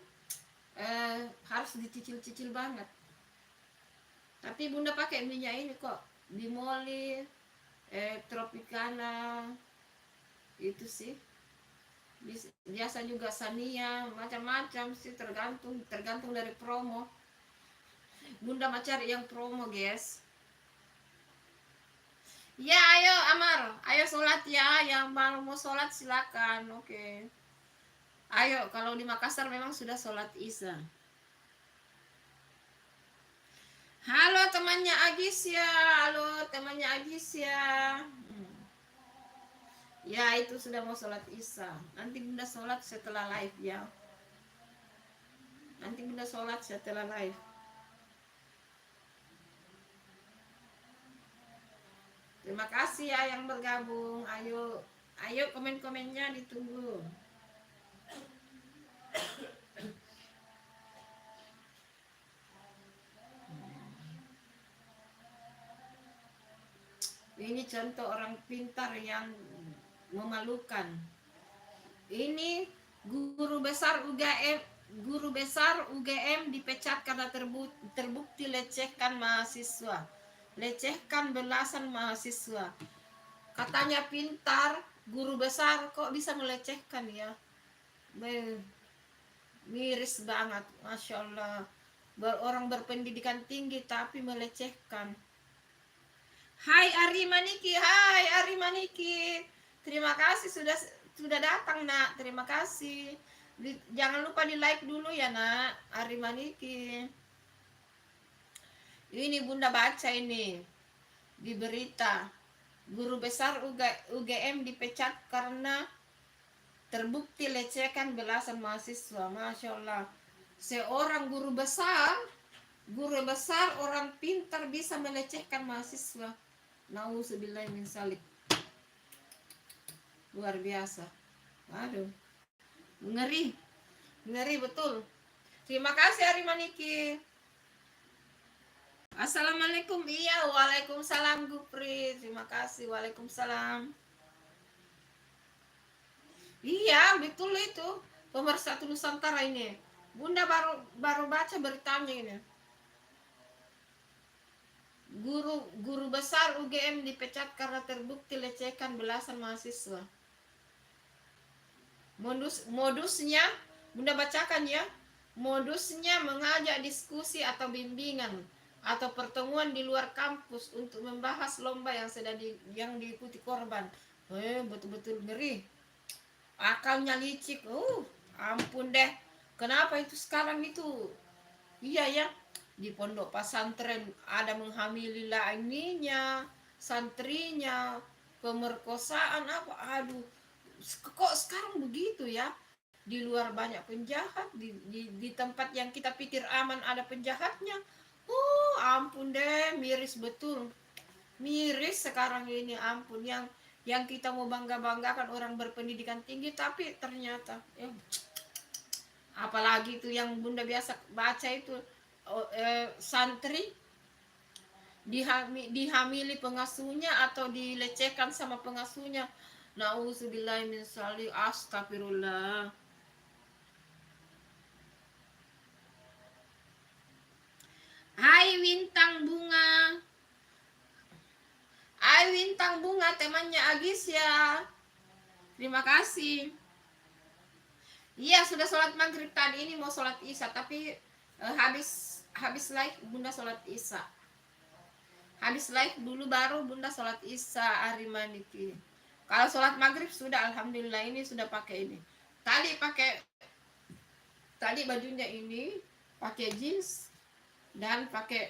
harus dicicil-cicil banget. Tapi Bunda pakai minyak ini kok, Bimoli, Tropicana, itu sih. Biasa juga Sania, macam-macam sih, tergantung dari promo. Bunda mau cari yang promo, guys. Ya, ayo Amar, ayo sholat ya. Yang mau sholat silakan, oke. Ayo, kalau di Makassar memang sudah sholat Isya. Halo temannya Agis ya, halo temannya Agis ya. Ya itu sudah mau sholat Isya. Nanti Bunda sholat setelah live ya. Nanti Bunda sholat setelah live. Terima kasih ya yang bergabung. Ayo, ayo komen-komennya ditunggu. Ini contoh orang pintar yang memalukan. Ini guru besar UGM dipecat karena terbukti lecehkan mahasiswa. Lecehkan belasan mahasiswa. Katanya pintar, guru besar kok bisa melecehkan ya. Miris banget, Masya Allah. Orang berpendidikan tinggi tapi melecehkan. Hai Ari Maniki, hai Ari Maniki. Terima kasih sudah datang nak, terima kasih. Jangan lupa di like dulu ya nak, Ari Maniki. Ini Bunda baca ini di berita, guru besar UGM dipecat karena terbukti lecehkan belasan mahasiswa. Masya Allah, seorang guru besar orang pintar bisa melecehkan mahasiswa. Nauzubillah min salik. Luar biasa. Aduh, ngeri betul. Terima kasih Ari Maniki. Assalamualaikum. Iya, waalaikumsalam Gupri. Terima kasih, waalaikumsalam. Iya, betul itu. Pemersatu Nusantara ini. Bunda baru baca beritanya ini. Guru besar UGM dipecat karena terbukti lecehkan belasan mahasiswa. Modusnya, Bunda bacakan ya. Modusnya mengajak diskusi atau bimbingan atau pertemuan di luar kampus untuk membahas lomba yang diikuti korban. Betul-betul ngeri. Akalnya licik. Ampun deh. Kenapa itu sekarang itu? Iya ya. Di pondok pesantren ada menghamili lainnya, santrinya, pemerkosaan apa, aduh, kok sekarang begitu ya. Di luar banyak penjahat, di tempat yang kita pikir aman ada penjahatnya. Ampun deh, miris betul, miris sekarang ini. Ampun, yang kita mau banggakan orang berpendidikan tinggi tapi ternyata apalagi itu yang Bunda biasa baca itu, santri dihamili pengasuhnya atau dilecehkan sama pengasuhnya. Nauzubillah min dzalik, astagfirullah. Hai Wintang Bunga. Hai Wintang Bunga, temannya Agis ya. Terima kasih. Iya, sudah sholat maghrib tadi, ini mau sholat isya, tapi habis live Bunda sholat isya. Habis live dulu baru Bunda sholat isya Arimaniki. Kalau sholat maghrib sudah, alhamdulillah ini sudah pakai ini. Tadi bajunya ini pakai jeans dan pakai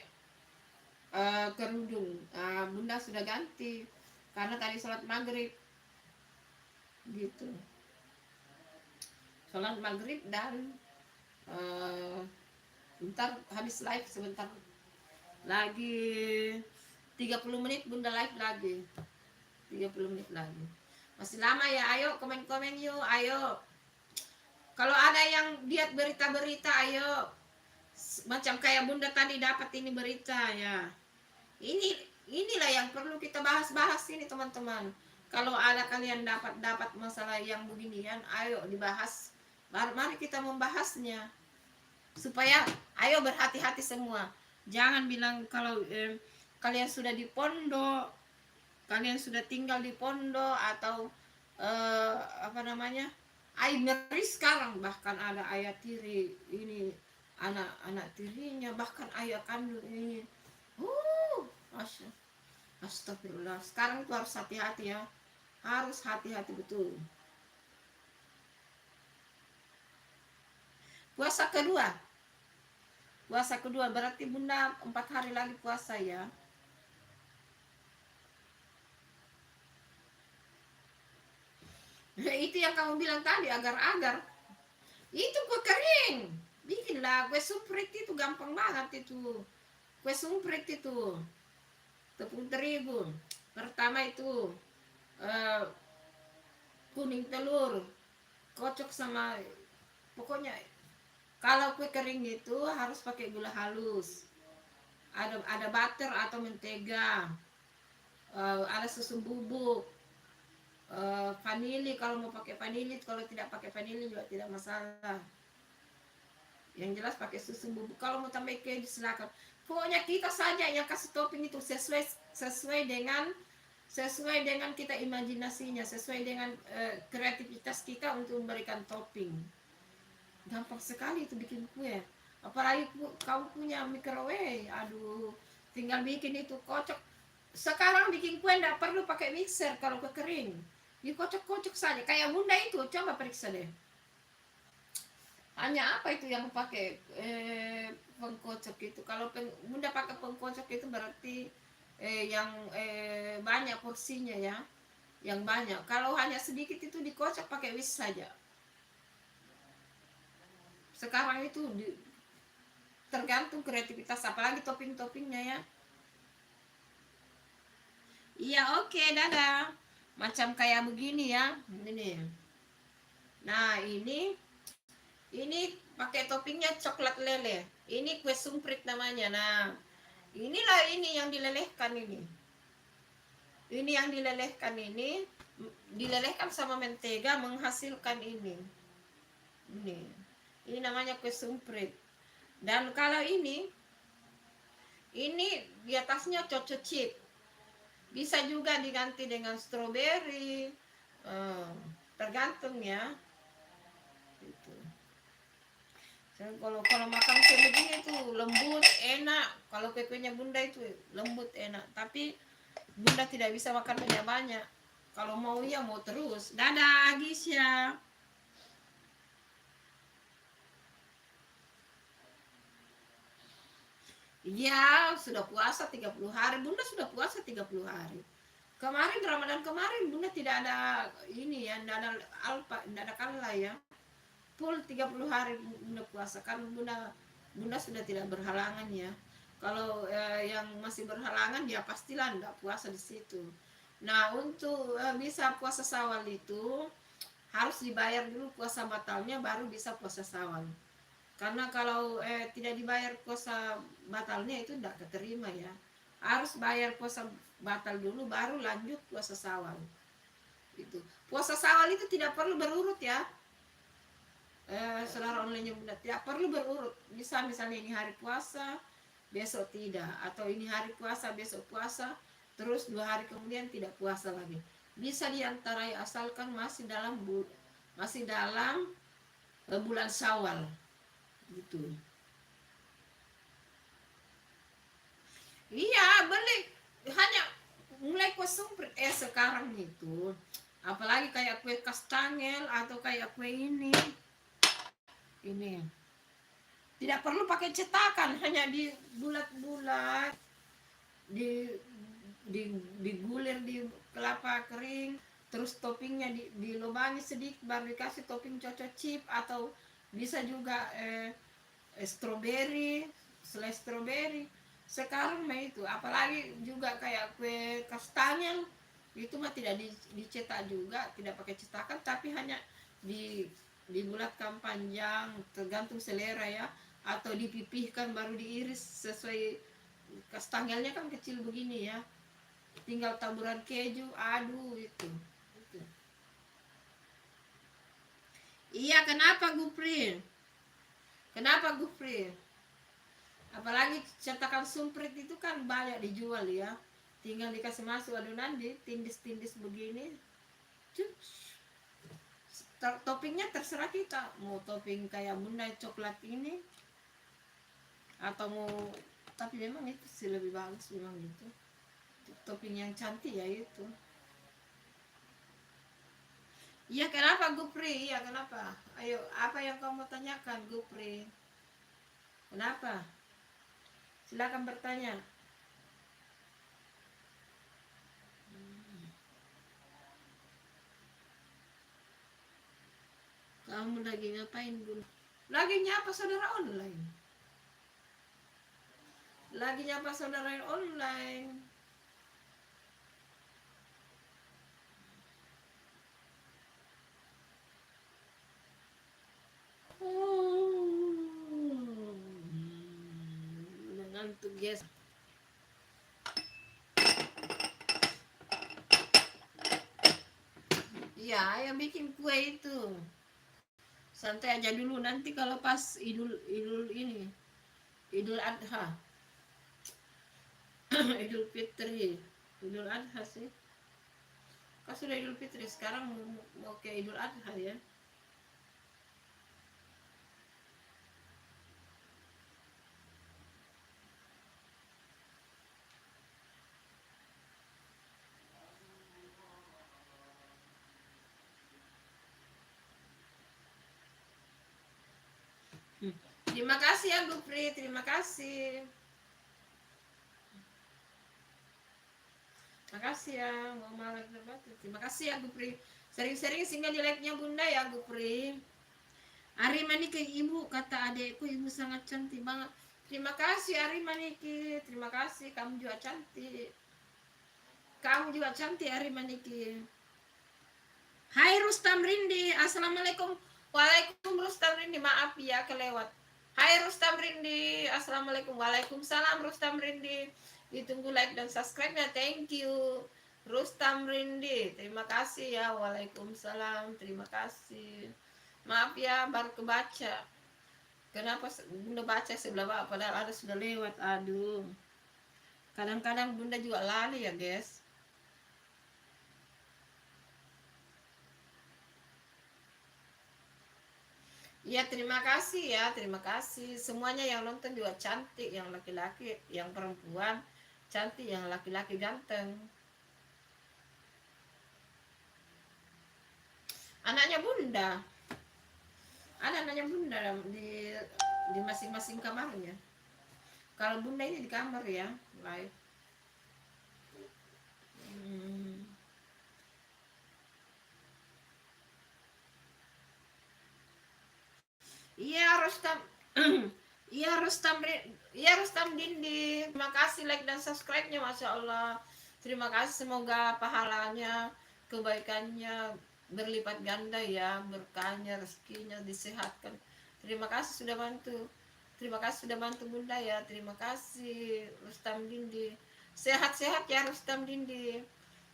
kerudung. Bunda sudah ganti karena tadi sholat maghrib gitu. Sholat maghrib dan bentar habis live, sebentar lagi 30 menit Bunda live lagi. 30 menit lagi. Masih lama ya, ayo komen-komen yuk, ayo. Kalau ada yang lihat berita-berita, ayo. Macam kayak Bunda tadi dapat ini berita ya. Inilah yang perlu kita bahas-bahas ini teman-teman. Kalau ada kalian dapat masalah yang beginian, ayo dibahas. Mari kita membahasnya. Supaya ayo berhati-hati semua. Jangan bilang kalau kalian sudah di pondok, kalian sudah tinggal di pondok atau apa namanya, ngeri sekarang, bahkan ada ayah tiri ini, anak tirinya, bahkan ayah kandung ini. Astagfirullah, sekarang itu harus hati-hati ya, harus hati-hati betul. Puasa kedua berarti Bunda 4 hari lagi puasa ya. Itu yang kamu bilang tadi, agar-agar itu kue kering, bikinlah kue sumprit, itu gampang banget itu. Kue sumprit itu tepung terigu, pertama itu kuning telur kocok sama, pokoknya kalau kue kering itu harus pakai gula halus, ada butter atau mentega, ada susu bubuk, vanili kalau mau pakai vanili, kalau tidak pakai vanili juga tidak masalah. Yang jelas pakai susu bubuk. Kalau mau tambah keju silakan. Pokoknya kita saja yang kasih topping itu sesuai dengan kita imajinasinya, sesuai dengan kreativitas kita untuk memberikan topping. Gampang sekali itu bikin kue. Apalagi kamu punya microwave, aduh, tinggal bikin itu, kocok. Sekarang bikin kue tidak perlu pakai mixer kalau kering, dikocok-kocok saja. Kayak Bunda itu, coba periksa deh. Hanya apa itu yang pakai pengkocok itu. Kalau Bunda pakai pengkocok itu berarti yang banyak porsinya ya, yang banyak. Kalau hanya sedikit itu dikocok pakai whisk saja. Sekarang itu tergantung kreativitas, apalagi topping-toppingnya ya. Iya, oke, dadah. Macam kayak begini ya, ini. Nah, ini pakai toppingnya coklat lele. Ini kue sumprit namanya. Nah, inilah ini yang dilelehkan ini. Ini yang dilelehkan ini, dilelehkan sama mentega menghasilkan ini. Ini namanya kue sumprit. Dan kalau ini di atasnya choco chip. Bisa juga diganti dengan stroberi, tergantung ya. Gitu. Kalau makan kue begini itu lembut, enak. Kalau kuenya Bunda itu lembut, enak. Tapi Bunda tidak bisa makan banyak-banyak. Kalau mau ya mau terus. Dadah Agis ya. Iya, sudah puasa 30 hari. Bunda sudah puasa 30 hari. Kemarin Ramadan kemarin Bunda tidak ada ini ya, tidak ada alpa, tidak ada kala ya. Full 30 hari Bunda puasa, kan Bunda sudah tidak berhalangan ya. Kalau yang masih berhalangan ya pastilah tidak puasa di situ. Nah, untuk bisa puasa Syawal itu harus dibayar dulu puasa batalnya, baru bisa puasa Syawal. Karena kalau tidak dibayar puasa batalnya itu tidak keterima ya. Harus bayar puasa batal dulu baru lanjut puasa Syawal. Itu. Puasa Syawal itu tidak perlu berurut ya. Saudara online Bunda tidak perlu berurut. Bisa misalnya ini hari puasa, besok tidak, atau ini hari puasa besok puasa, terus 2 hari kemudian tidak puasa lagi. Bisa diantarai asalkan masih dalam bulan Syawal gitu. Iya, beli hanya mulai kosong sekarang itu. Apalagi kayak kue kastangel atau kayak kue ini. Tidak perlu pakai cetakan, hanya di bulat-bulat, di digulir di kelapa kering, terus toppingnya dilubangi sedikit, baru dikasih topping cocok chip, atau bisa juga stroberi, selai stroberi. Sekarang mah itu, apalagi juga kayak kue kastangel itu mah tidak dicetak juga, tidak pakai cetakan, tapi hanya dibulatkan panjang, tergantung selera ya, atau dipipihkan baru diiris sesuai. Kastangelnya kan kecil begini ya, tinggal taburan keju, aduh itu. Iya, kenapa Gupri? Kenapa Gupri? Apalagi cetakan sumprit itu kan banyak dijual ya, tinggal dikasih masuk adonan, ditindis-tindis begini. Toppingnya terserah kita, mau topping kayak bunda coklat ini, atau mau, tapi memang itu sih lebih bagus memang gitu, topping yang cantik ya itu. Iya, kenapa Gupri? Iya, kenapa? Ayo, apa yang kamu tanyakan Gupri? Kenapa? Silakan bertanya. Kamu lagi ngapain, Bun? Lagi nyapa saudara online. Lagi nyapa saudara online. Ngantuk guys. Iya, ayo bikin kue itu. Santai aja dulu, nanti kalau pas idul ini, Idul Adha. Idul Fitri, Idul Adha sih. Kan sudah Idul Fitri, sekarang mau ke Idul Adha ya. Terima kasih ya Gupri, terima kasih. Terima kasih ya, mau malah berbatu. Terima kasih ya Gupri. Sering-sering singgah di live-nya Bunda ya Gupri. Ari Maniki ibu, kata adekku ibu sangat cantik banget. Terima kasih Ari Maniki, terima kasih, kamu juga cantik. Kamu juga cantik Ari Maniki. Hai Rustam Rindi, assalamualaikum. Waalaikumsalam Rustam Rindi, maaf ya kelewat. Hai Rustam Rindi, assalamualaikum. Waalaikumsalam Rustam Rindi. Ditunggu like dan subscribe-nya, thank you. Rustam Rindi, terima kasih ya. Waalaikumsalam, terima kasih. Maaf ya, baru kebaca. Kenapa Bunda baca sebelah bawah, padahal ada sudah lewat. Aduh. Kadang-kadang Bunda juga lali ya, guys. Ya, terima kasih ya, terima kasih. Semuanya yang nonton juga cantik, yang laki-laki, yang perempuan cantik, yang laki-laki ganteng. Anaknya Bunda. Ada anaknya Bunda di masing-masing kamarnya. Kalau Bunda ini di kamar ya, live. Iya, Rustam. Iya, Rustam. Iya, Rustam Dindi. Terima kasih like dan subscribe-nya, Masya Allah. Terima kasih, semoga pahalanya, kebaikannya berlipat ganda ya, berkahnya, rezekinya disehatkan. Terima kasih sudah bantu. Terima kasih sudah bantu Bunda ya. Terima kasih Rustam Dindi. Sehat-sehat ya Rustam Dindi.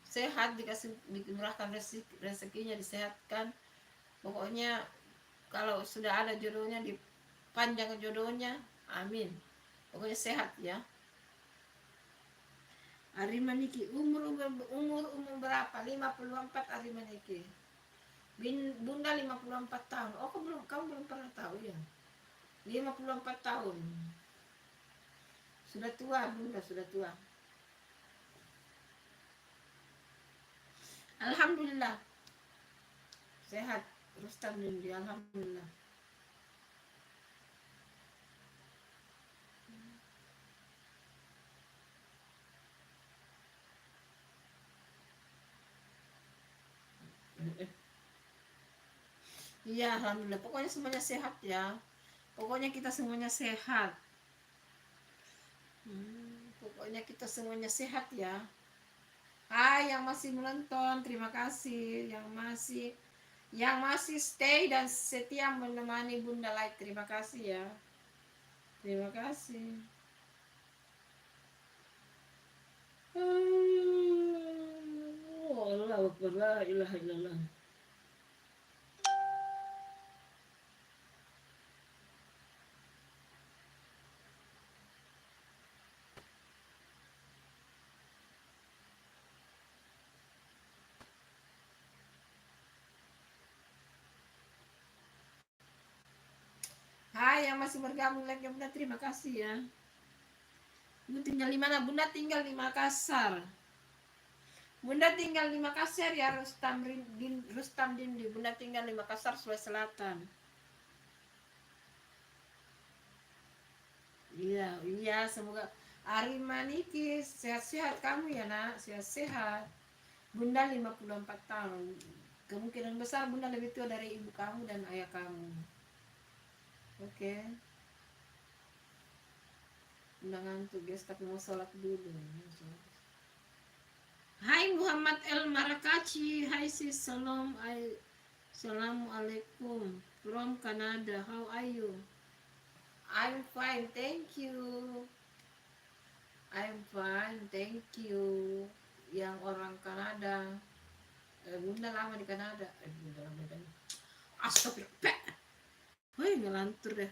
Sehat, dikasih dimurahkan rezekinya, disehatkan. Pokoknya kalau sudah ada jodohnya, dipanjang jodohnya, amin. Pokoknya sehat ya. Arimaniki umur berapa? 54 Arimaniki. Bunda 54 tahun. Oh, kamu belum pernah tahu ya? 54 tahun. Sudah tua, Bunda sudah tua. Alhamdulillah. Sehat. Rustam Nindi, alhamdulillah. Iya, alhamdulillah. Pokoknya semuanya sehat ya. Pokoknya kita semuanya sehat. Pokoknya kita semuanya sehat ya. Hai yang masih menonton, terima kasih. Yang masih stay dan setia menemani Bunda Light, terima kasih ya. Terima kasih. Allah Akbar, la ilaha illallah. Hai yang masih bergabung like Bunda, terima kasih ya. Bunda tinggal di mana? Bunda tinggal di Makassar. Bunda tinggal di Makassar ya, Rustam Dindi. Bunda tinggal di Makassar, Sulawesi Selatan. Iya, iya, semoga Arimaniki sehat-sehat kamu ya, Nak. Sehat-sehat. Bunda 54 tahun. Kemungkinan besar Bunda lebih tua dari ibu kamu dan ayah kamu. Oke. Bunda ngantuk guys, tapi mau sholat dulu. Hai Muhammad El Marakachi. Hai sis, Assalamualaikum from Canada. How are you? I'm fine, thank you. I'm fine, thank you. Yang orang Kanada. Bunda lama di Kanada. Bunda lama di Kanada. Astagfirullah. Woi, ngelantur deh.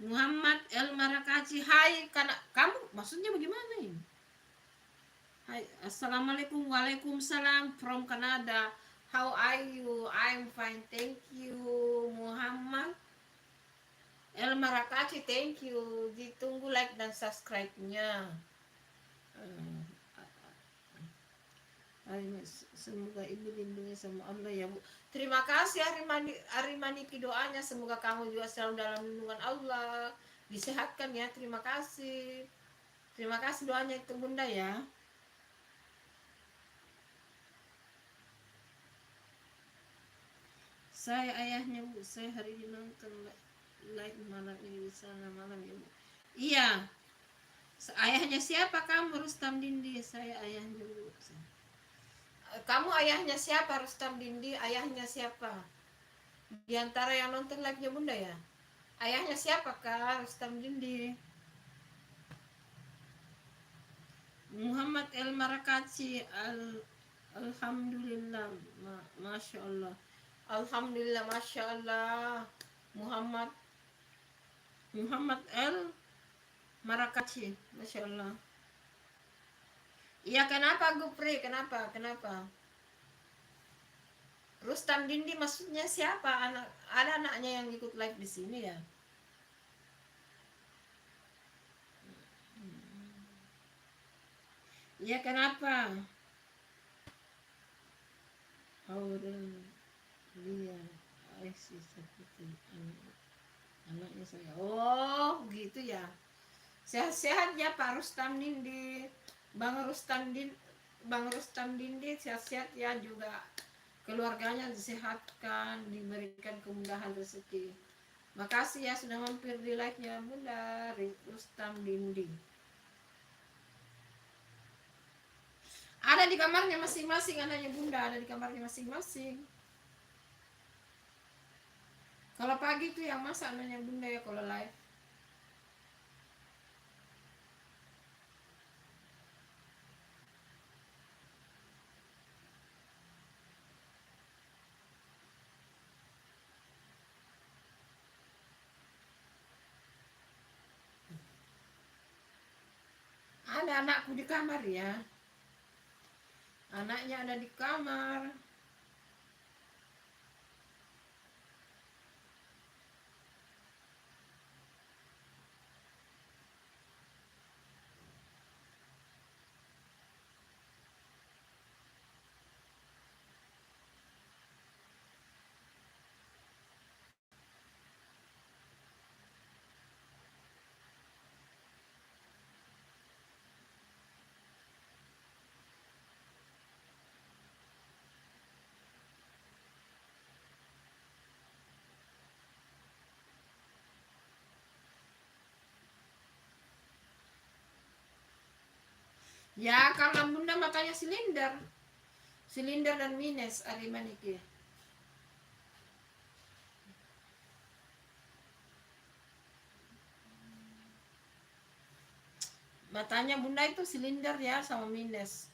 Muhammad El Marakachi. Hai, kamu maksudnya bagaimana ini? Hai, assalamualaikum, waalaikumsalam from Canada. How are you? I'm fine, thank you. Muhammad El Marakachi, thank you. Ditunggu like dan subscribe-nya. Semoga ibu lindungi sama Allah ya Bu. Terima kasih Arimaniki doanya, semoga kamu juga selalu dalam lindungan Allah, disehatkan ya. Terima kasih doanya itu Bunda ya. Saya ayahnya Bu, saya hari ini nonton live malam ini di sana malam ya Bu. Iya, ayahnya siapa kamu? Rustam Dindi. Saya ayahnya Bu. Kamu ayahnya siapa? Rustam Dindi ayahnya siapa? Di antara yang nonton live-nya Bunda ya? Ayahnya siapa Kak? Rustam Dindi. Muhammad El Marakachi. Alhamdulillah. Masya Allah. Alhamdulillah, Masya Allah. Muhammad El Marakachi. Masya Allah. Iya, kenapa Gupri? Kenapa? Rustam Dindi maksudnya siapa? Ada anaknya yang ikut live di sini ya? Iya, kenapa? Dia seperti anaknya saya. Oh, gitu ya. Sehat-sehat ya Pak Rustam Dindi. Bang Rustam Dindi sehat-sehat ya, juga keluarganya disehatkan, diberikan kemudahan rezeki. Makasih ya sudah mampir di live-nya Bunda Rustam Dindi. Ada di kamarnya masing-masing anaknya Bunda, ada di kamarnya masing-masing. Kalau pagi itu yang masak anaknya Bunda ya kalau live. Ada anakku di kamar ya. Anaknya ada di kamar. Ya, karena bunda makanya silinder. Silinder dan minus ada maniki. Matanya bunda itu silinder ya sama minus.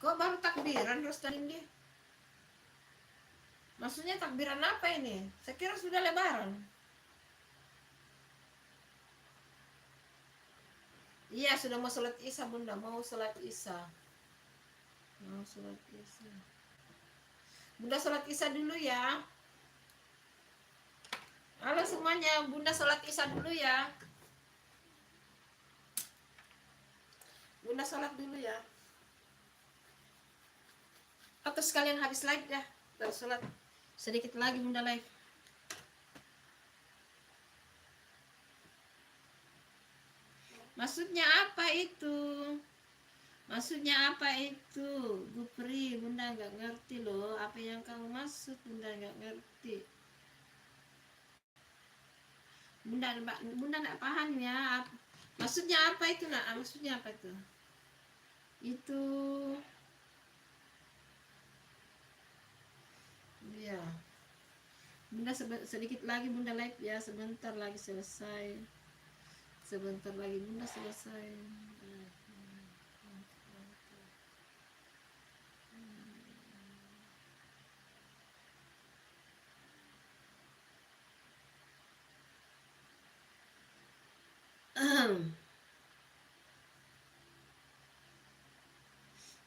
Kok baru takbiran Rostan dia? Maksudnya takbiran apa ini? Saya kira sudah lebaran. Iya, sudah mau sholat isya bunda, mau sholat isya. Mau sholat isya. Bunda sholat isya dulu ya. Halo semuanya, bunda sholat isya dulu ya. Bunda sholat dulu ya. Atau sekalian habis live dah, baru sholat. Sedikit lagi bunda live. Maksudnya apa itu? Maksudnya apa itu? Gupri, bunda nggak ngerti loh. Apa yang kamu maksud? Bunda nggak ngerti. Bunda nggak paham ya. Maksudnya apa itu nak? Maksudnya apa itu? Itu, ya. Bunda sedikit lagi bunda live ya. Sebentar lagi selesai. Sebentar lagi bunda selesai.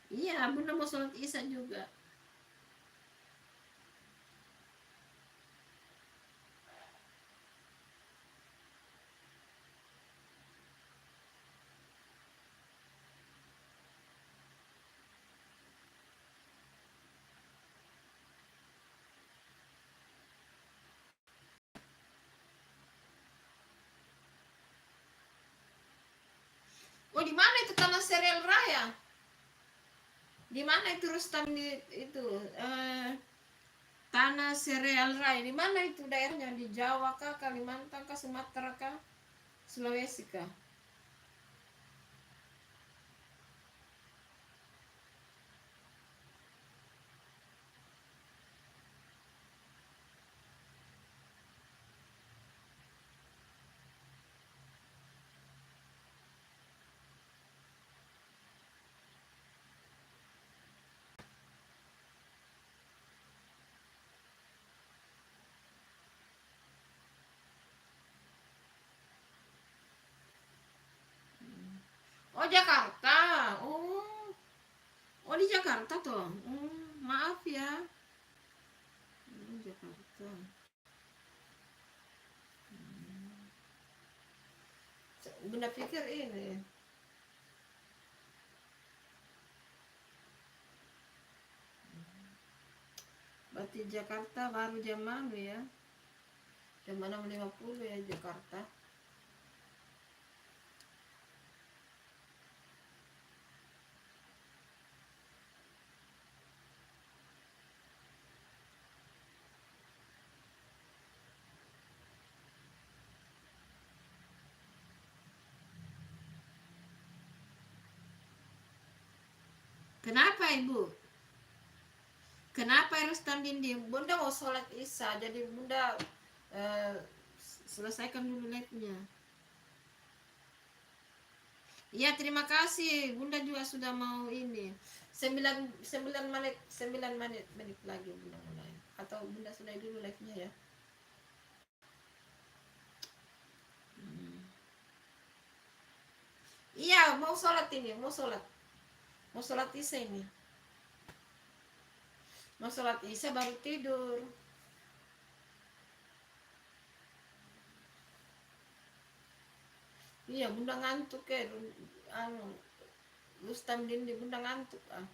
Iya, bunda mau sholat isya juga. Oh, di mana itu tanah serial raya? Di mana itu Rustam itu tanah sereal raya? Di mana itu daerahnya? Di Jawa kah, Kalimantan kah, Sumatera kah, Sulawesi kah? Oh, Jakarta. Oh, oh di Jakarta tuh. Maaf ya. Jakarta. Bunda pikir ini. Berarti Jakarta baru jam mana ya? Jam 6.50 ya Jakarta. Kenapa Ibu? Kenapa Rustam Dinding? Bunda mau sholat isya, jadi Bunda selesaikan dulu live-nya. Iya, terima kasih. Bunda juga sudah mau ini. 9 menit lagi Bunda mulai. Atau Bunda sudah dulu live-nya ya. Iya, mau sholat ini, mau sholat. Mau sholat isya ini. Mau sholat isya baru tidur. Iya, Bunda ngantuk ya. Rustam Dindi, Bunda ngantuk ah.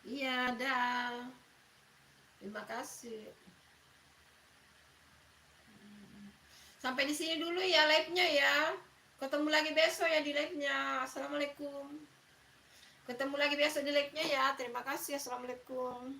Iya, dah. Terima kasih. Sampai di sini dulu ya live-nya ya. Ketemu lagi besok ya di live-nya. Assalamualaikum. Ketemu lagi besok di live-nya ya. Terima kasih. Assalamualaikum.